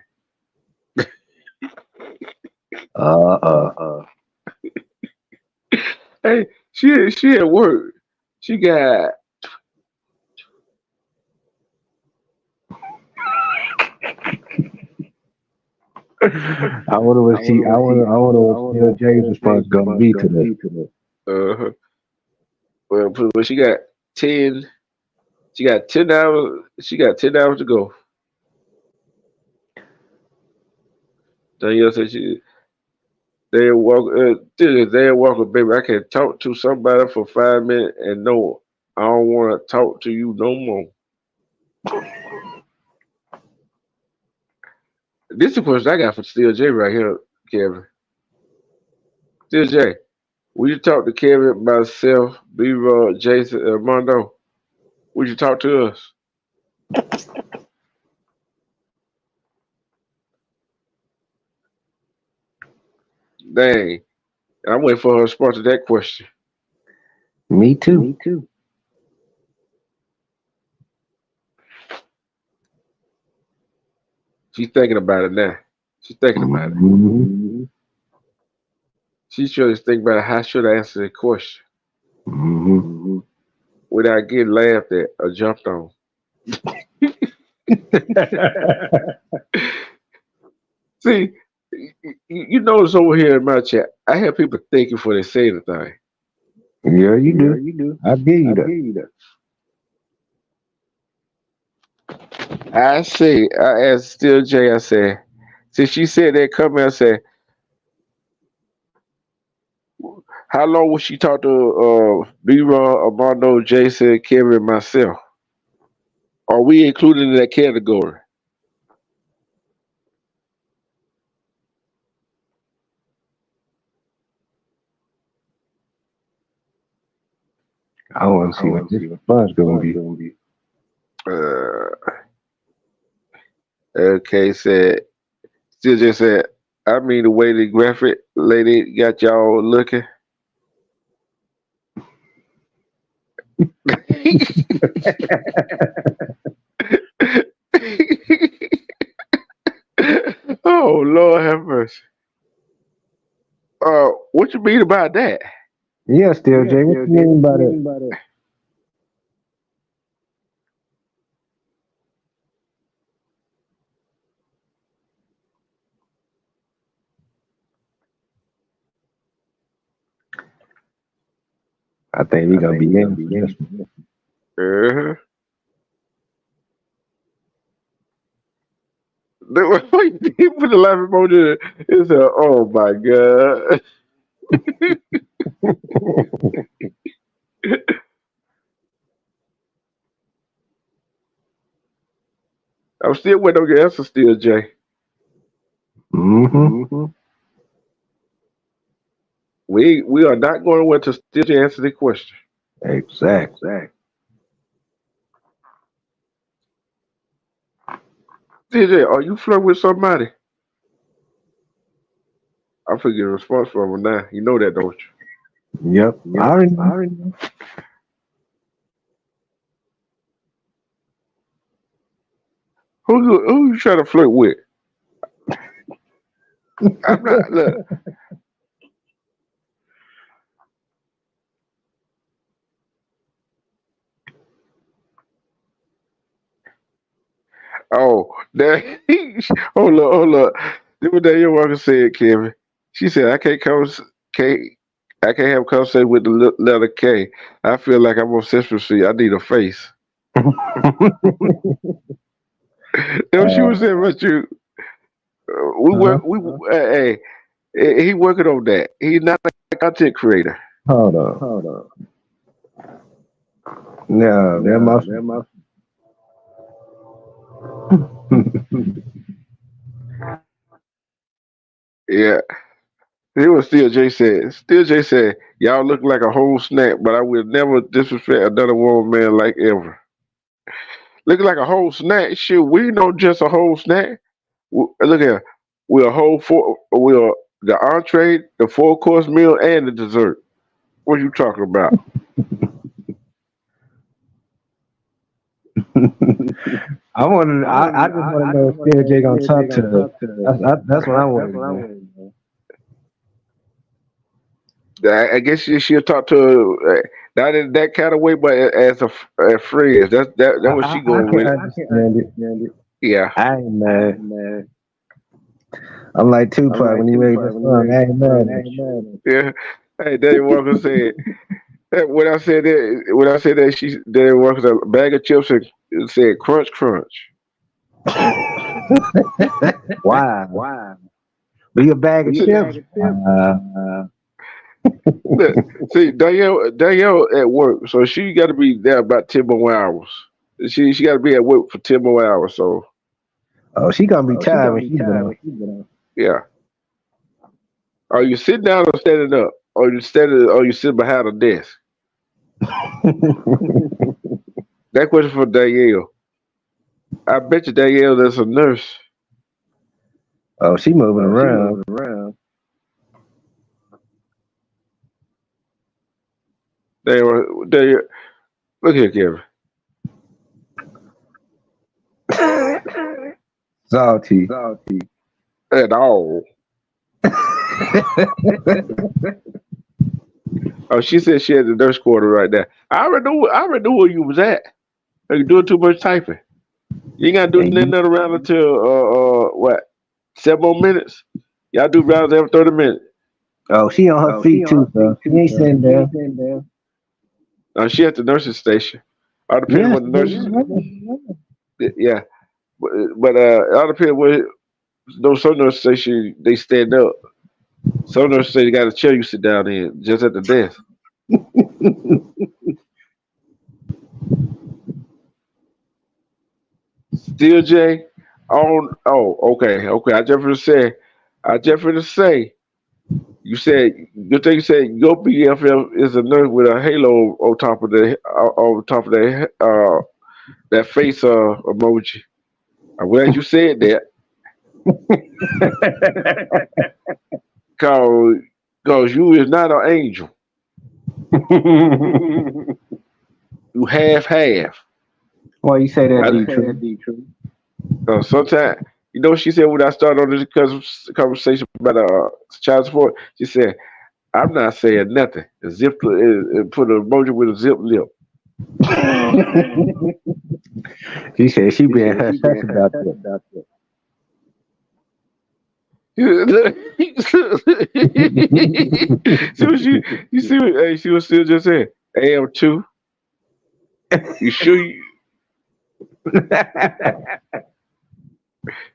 Speaker 1: Hey, she at work. She got
Speaker 3: I wonder what Still J's response gonna be to that.
Speaker 1: well, she got 10. She got 10 hours. She got 10 hours to go. Danielle said they walk, baby. I can talk to somebody for 5 minutes and no, I don't want to talk to you no more. This is the question I got for Steel J right here, Kevin. Steel J, will you talk to Kevin, myself, B-Roy, Jason, and Armando? Would you talk to us? Dang. I'm waiting for her response to that question.
Speaker 3: Me too. Me too.
Speaker 1: She's thinking about it now. She's thinking about it.
Speaker 3: Mm-hmm.
Speaker 1: She's trying to think about how should I answer the question
Speaker 3: Mm-hmm.
Speaker 1: without getting laughed at or jumped on. See, you notice over here in my chat, I have people thinking before they say anything.
Speaker 3: Yeah, you do. You do. I give you that.
Speaker 1: I asked Still J, I said, since she said that comment, I said, how long would she talk to B-Roy, Armando, Jason, Kevin, and myself? Are we included in that category?
Speaker 3: I want to see what this response gonna be.
Speaker 1: Okay, Still J said, I mean the way the graphic lady got y'all looking. Oh Lord have mercy. What you mean about that?
Speaker 3: Yeah, Still J. What you mean by that? I think we gonna be in for this one.
Speaker 1: Uh-huh. He put the laugh emoji. It's a oh my god. I'm still waiting on your answer, Still J.
Speaker 3: Mm-hmm.
Speaker 1: We are not going to wait to Still J answer the question.
Speaker 3: Exactly.
Speaker 1: Still J, are you flirting with somebody? I'm finna get a response from him now. You know that, don't you?
Speaker 3: Yep. I already know.
Speaker 1: Who you trying to flirt with? I'm not. Look. Oh, that. Hold up. This what that your worker said, Kevin. She said, I can't have a conversation with the letter K. I feel like I'm obsessed with you. I need a face. That's what she was saying about you. We work. Hey, he working on that. He's not a content creator.
Speaker 3: Hold on. No, that must.
Speaker 1: Yeah. He was Still J said. Still J said, y'all look like a whole snack, but I will never disrespect another woman man like ever. Looking like a whole snack. Shit, we know just a whole snack. Look here. We're the entree, the 4-course meal, and the dessert. What you talking about?
Speaker 3: I just want to know if Still J gonna talk to her. That's what I want to know.
Speaker 1: I guess she'll talk to her, not in that kind of way, but as a friend. That's what she going with.
Speaker 3: I understand it.
Speaker 1: Yeah.
Speaker 3: I ain't mad. I'm like Tupac when he made this song. I ain't mad.
Speaker 1: Yeah. Hey, Dave Walker said when I said that Dave Walker a bag of chips and said crunch crunch.
Speaker 3: Why? Be a bag of chips.
Speaker 1: Look, see, Danielle at work, so she got to be there about 10 more hours. She got to be at work for 10 more hours. So
Speaker 3: Oh, she gonna be tired when she get on.
Speaker 1: Yeah. Are you sitting down or standing up? Or you standing or you sit behind a desk? That question for Danielle. I bet you Danielle is a nurse.
Speaker 3: Oh, she moving around.
Speaker 1: They look here, Kevin.
Speaker 3: Salty.
Speaker 1: At all. Oh, she said she had the nurse quarter right now. I already knew where you was at. You doing too much typing. You ain't gotta do nothing around until what? 7 more minutes? Y'all do rounds every 30 minutes.
Speaker 3: Oh, she on her feet too, bro. She ain't sitting down.
Speaker 1: She at the nursing station. All depends
Speaker 3: Yeah,
Speaker 1: on what the nurses. Yeah, but all depends what. No, some nurse station they stand up. Some nurse say they got a chair you sit down in just at the desk. Still J on. Oh, okay. I just want to say. You said good thing. You said your BFF is a nurse with a halo on top of that face emoji. I'm glad you said that. Cause you is not an angel. You half.
Speaker 3: Why you say that, D-True?
Speaker 1: Sometimes you know what she said when I started on this conversation about child support. She said, "I'm not saying nothing." Zip put an emoji with a zip lip.
Speaker 3: She said she being hush about that.
Speaker 1: See what you see what she was still just saying. AM2. You sure you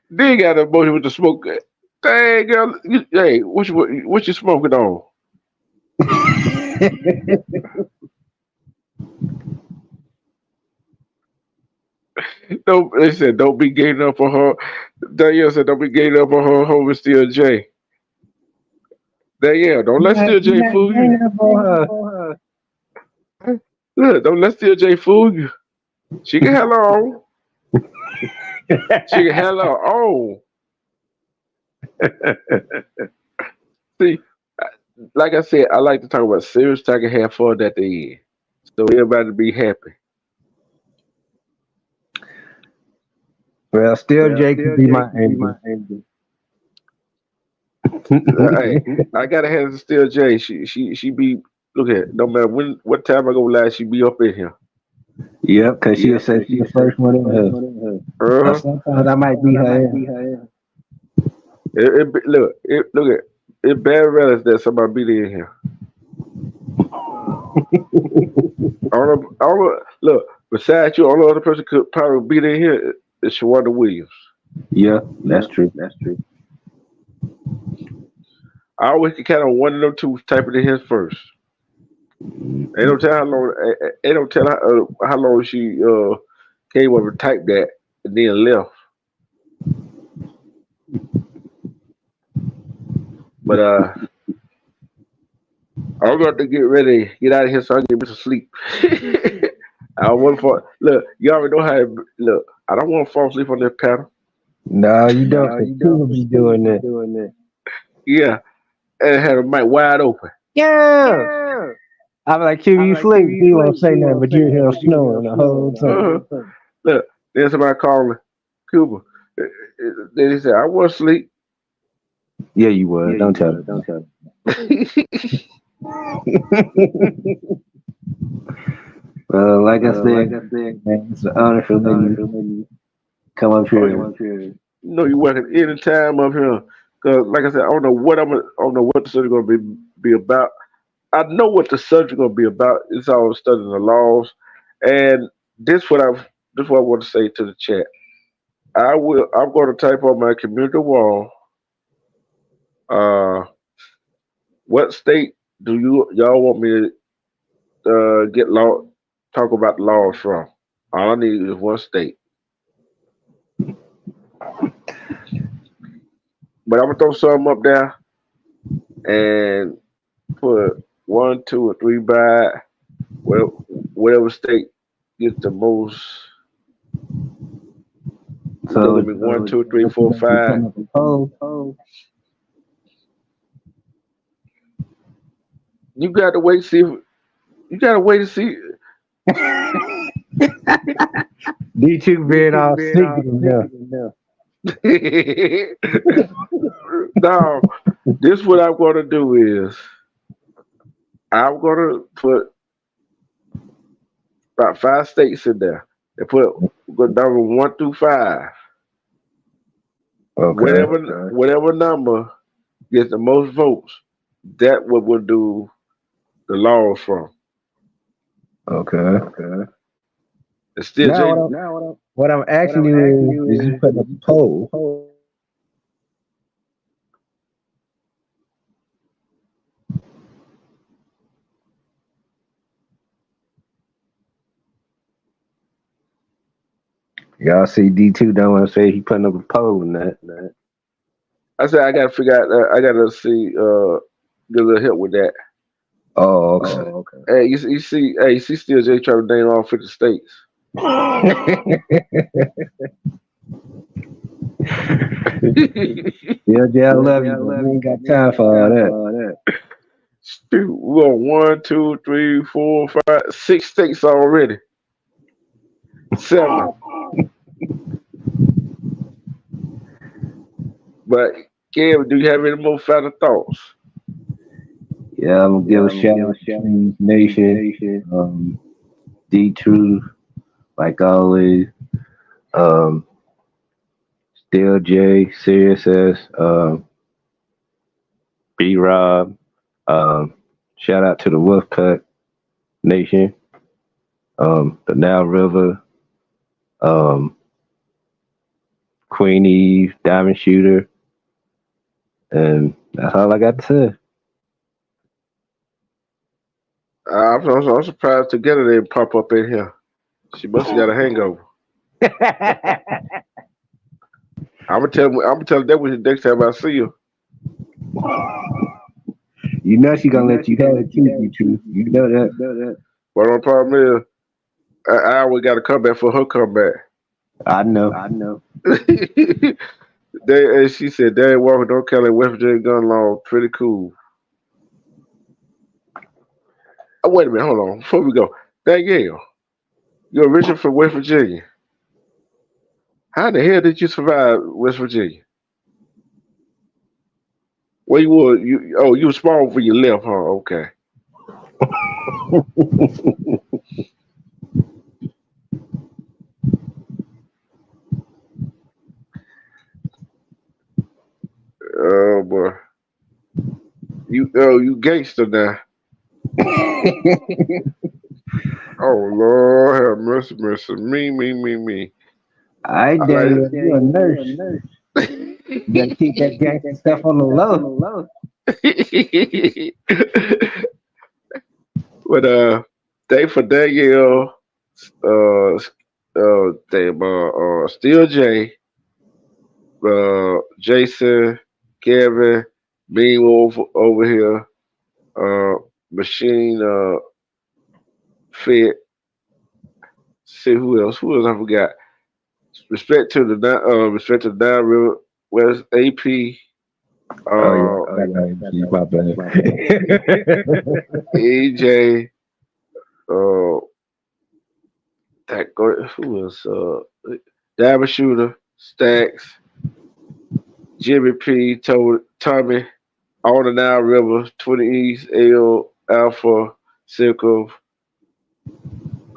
Speaker 1: they got an emoji with the smoke? Dang girl, hey, what you smoking on? Don't they said don't be gaining up on her. Danielle said don't be gaining up on her home with Steel J. Danielle, don't let Steel J fool you. Look, don't let Steel J fool you. She can have her own. She can have her own. See, like I said, I like to talk about serious talk and have fun at the end. So everybody be happy.
Speaker 3: Well, still Jay could be my angel.
Speaker 1: Hey, I gotta have Steel J. She be look at no matter what time I go live, she be up in here.
Speaker 3: Yep, because she'll say she's the first one in her. Sometimes I might be her.
Speaker 1: Look at it. Bad relatives that somebody be in here. Look. Besides you, only other person could probably be in here is Shawanda Williams.
Speaker 3: Yeah, that's true.
Speaker 1: I always can count on one of them two typing in here first. They don't tell how long. They don't tell how long she came over and typed that and then left. But I'm going to get ready, get out of here so I can get me some sleep. I don't want to fall. Look, you already know how. Look, I don't want to fall asleep on this panel.
Speaker 3: No, you don't. You will be doing that.
Speaker 1: Yeah, and had a mic wide open.
Speaker 3: Yeah. I'm like, Q, you sleep. You won't say nothing, but you're here snoring the whole time.
Speaker 1: Look, then somebody calling Cuba. Then he said, I was asleep.
Speaker 3: Yeah, you was. Don't tell her. Well, like I said, man, it's an honor for me. Come up here.
Speaker 1: No, you working any time up here. Cause like I said, I don't know what the subject gonna be about. I know what the subject gonna be about. It's all studying the laws, and this what I want to say to the chat. I'm going to type on my community wall. Uh, what state do y'all want me to talk about the laws from? All I need is one state. But I'm gonna throw some up there and put 1, 2, or 3 by whatever state gets the most. So give me 1, 2, 3, 4, 5. You got to wait. See. You gotta wait to see.
Speaker 3: D2 being all sneaky enough.
Speaker 1: Now, this what I'm gonna do is I'm gonna put about 5 states in there and put number 1 through 5.
Speaker 3: Okay.
Speaker 1: Whatever number gets the most votes, that what we'll do the laws from.
Speaker 3: Okay.
Speaker 1: It's still
Speaker 3: Now, what I'm asking you is you put up a poll. Y'all see D2 don't want to say he putting up a poll and that.
Speaker 1: I said I gotta figure out. I gotta see. Get a little help with that.
Speaker 3: Oh, okay.
Speaker 1: Hey, you see? Hey, you see? Still J trying to name all 50 states.
Speaker 3: Yeah, I love you, but we ain't got time for all that.
Speaker 1: Dude, we on 1, 2, 3, 4, 5, 6 states already. 7. But Kevin, do you have any more final thoughts?
Speaker 3: Yeah, I'm gonna give a shout out to Nation, D2, like always, Still J, Serious S, B Rob, shout out to the Wolfcut Nation, the Now River, Queen Eve, Diamond Shooter, and that's all I got to say.
Speaker 1: I'm surprised Together they didn't pop up in here. She must have got a hangover. I'm gonna tell her that was the next time I see her.
Speaker 3: You know she gonna let you have it too, D2. You know that.
Speaker 1: But the problem is, I always got to come back for her comeback.
Speaker 3: I know.
Speaker 1: And she said, "Dad Walker, don't call it West Virginia gun law. Pretty cool." Oh, wait a minute, hold on. Before we go, Danielle, you're originally from West Virginia. How the hell did you survive West Virginia? Well, you were you were small when you left, huh? Okay. Oh boy, you gangster now. Oh Lord, have mercy, me.
Speaker 3: I dare you a nurse. You gotta keep that gangster stuff on the low.
Speaker 1: But thank for Danielle, Steel J, Jason, Kevin, Beam over here, Machine, Fit. See who else? I forgot. Respect to the Down River West AP.
Speaker 3: My bad.
Speaker 1: AJ. Who else? Diamond Shooter, Stacks, Jimmy P, Tommy, all the Nile River, 20 East, L, Alpha, Circle,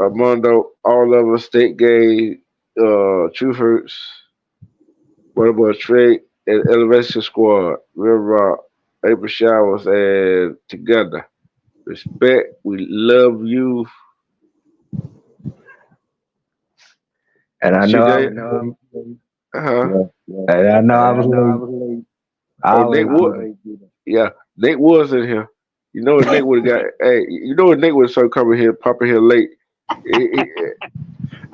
Speaker 1: Armando, all of us, State Gay, True Hurts, what about Trey and Elevation Squad, River Rock, April Showers, and Together. Respect, we love you.
Speaker 3: And I know I was late.
Speaker 1: Nate was in here. You know if Nate would have got. Hey, you know if Nate would have started coming here, popping here late.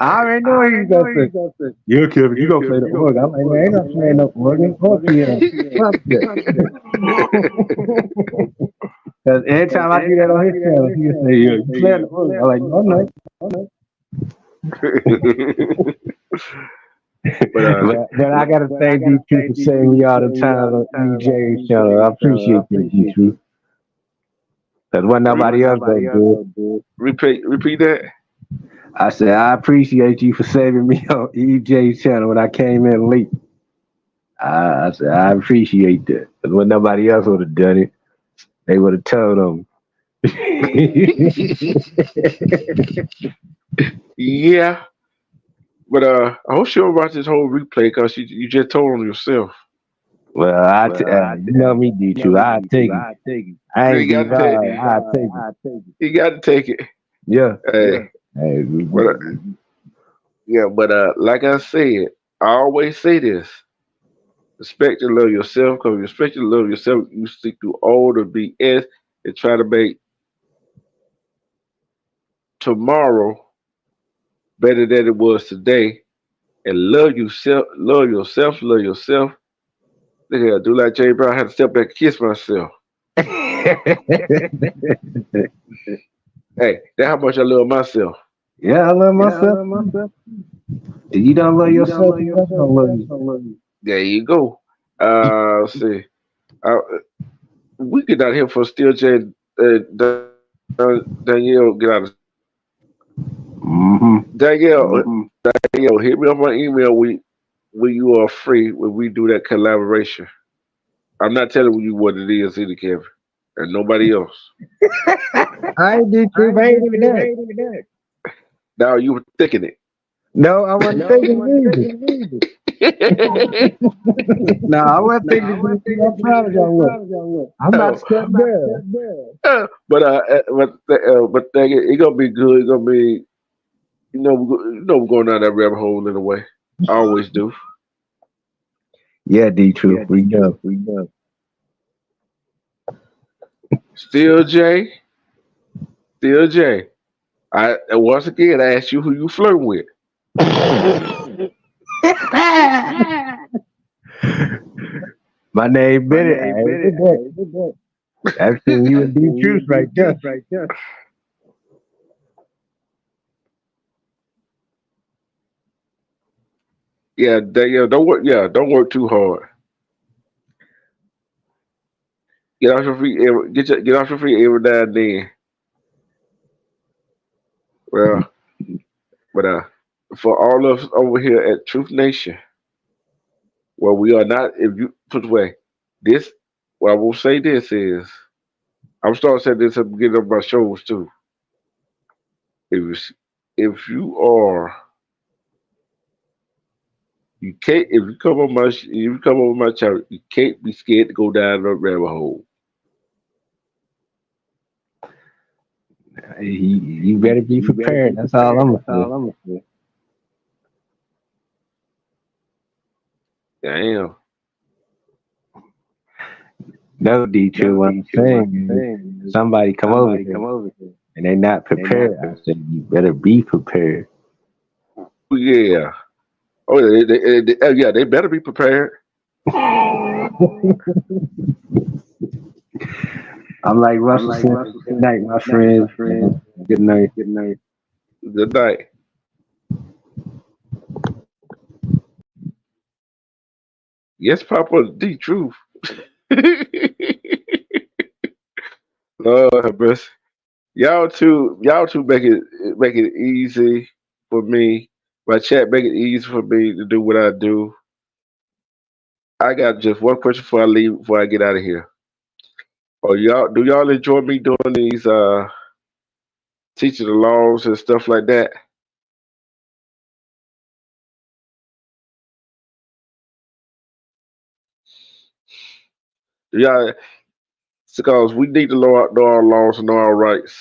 Speaker 3: I already know what he's gonna say. Yeah, Kevin, you gonna play the organ. I'm like, man, ain't no playing no organ or piano. Fuck that. Because every time I do that on his channel, he just say, yeah, you playing the organ. I'm like, no, no. But I gotta thank D2 for saving me all the time on EJ's channel. I appreciate that, D2. Because wasn't nobody else that good.
Speaker 1: Repeat that.
Speaker 3: I said, I appreciate you for saving me on EJ's channel when I came in late. I said, I appreciate that. Because when nobody else would have done it, they would have told them.
Speaker 1: Yeah. But I hope she don't watch this whole replay because you just told on yourself.
Speaker 3: Well, you know me, D2. I take it. I ain't
Speaker 1: You got to take it.
Speaker 3: I take it.
Speaker 1: You got to take it.
Speaker 3: Yeah.
Speaker 1: Hey. But like I said, I always say this. Respect and love yourself, because respect and love yourself, you stick through all the BS and try to make tomorrow better than it was today. And love yourself. Look here, do like Jay Brown, I had to step back and kiss myself. Hey, that's how much I love myself.
Speaker 3: Yeah, I love myself. If you don't love yourself, you don't love you.
Speaker 1: There you go. Let's see. We get out here for Still J. Danielle, get out of. Danielle, hit me up on email when you are free when we do that collaboration. I'm not telling you what it is either, Kevin, and nobody else.
Speaker 3: I ain't D2, I ain't even that.
Speaker 1: Now you were thinking it.
Speaker 3: No, I wasn't thinking either. No, I wasn't thinking I'm proud of y'all. I'm about to step down.
Speaker 1: But dang it, it's gonna be good. It's gonna be, we're going down that rabbit hole in a way. I always do.
Speaker 3: Yeah, D2, we know.
Speaker 1: Still J. I once again I ask you who you flirt with.
Speaker 3: My name Bennett. That's you and D2 right there.
Speaker 1: Yeah, don't work. Yeah, don't work too hard. Get off your feet. Get off your feet every now and then. Well, but for all of us over here at Truth Nation, well, we are not. If you put away this, what I will say this is, I'm starting to say this at the beginning of my shows too. If you are, you can't. If you come over my channel, you can't be scared to go down the rabbit hole.
Speaker 3: You better be prepared. That's all I'm gonna say.
Speaker 1: Damn.
Speaker 3: No, D2, what I'm saying is somebody come over here and they're not prepared. I said you better be prepared.
Speaker 1: Yeah. Oh yeah. They better be prepared.
Speaker 3: I'm like Russell said, good night, my friends. Good night.
Speaker 1: Good night. Yes, Papa D Truth. Lord have mercy. Y'all two make it easy for me. My chat make it easy for me to do what I do. I got just one question before I get out of here. Do y'all enjoy me doing these teaching the laws and stuff like that? Yeah, because we need to know our laws and know our rights,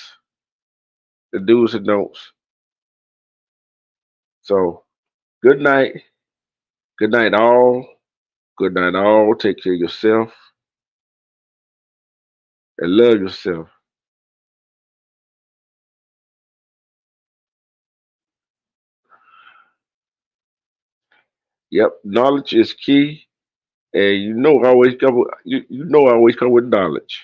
Speaker 1: the do's and don'ts. So, good night. Good night, all. Good night, all. Take care of yourself and love yourself. Yep, knowledge is key, and you know I always come with knowledge.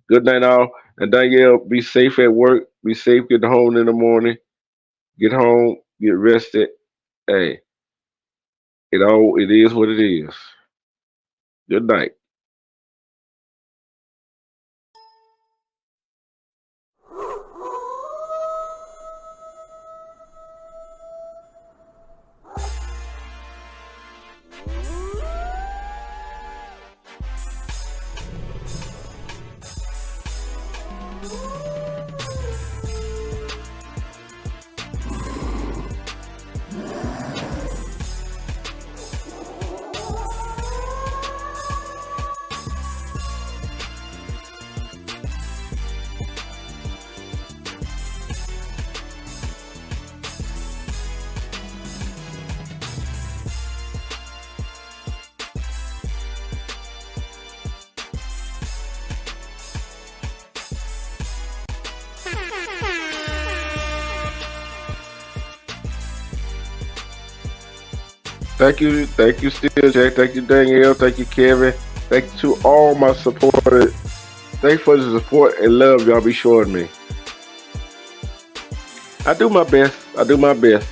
Speaker 1: Good night, all, and Danielle, be safe at work. Be safe getting home in the morning. Get home, get rested. Hey, it is what it is. Good night. Thank you, Steel Jack. Thank you, Danielle. Thank you, Kevin. Thank you to all my supporters. Thanks for the support and love y'all be showing me. I do my best. I do my best.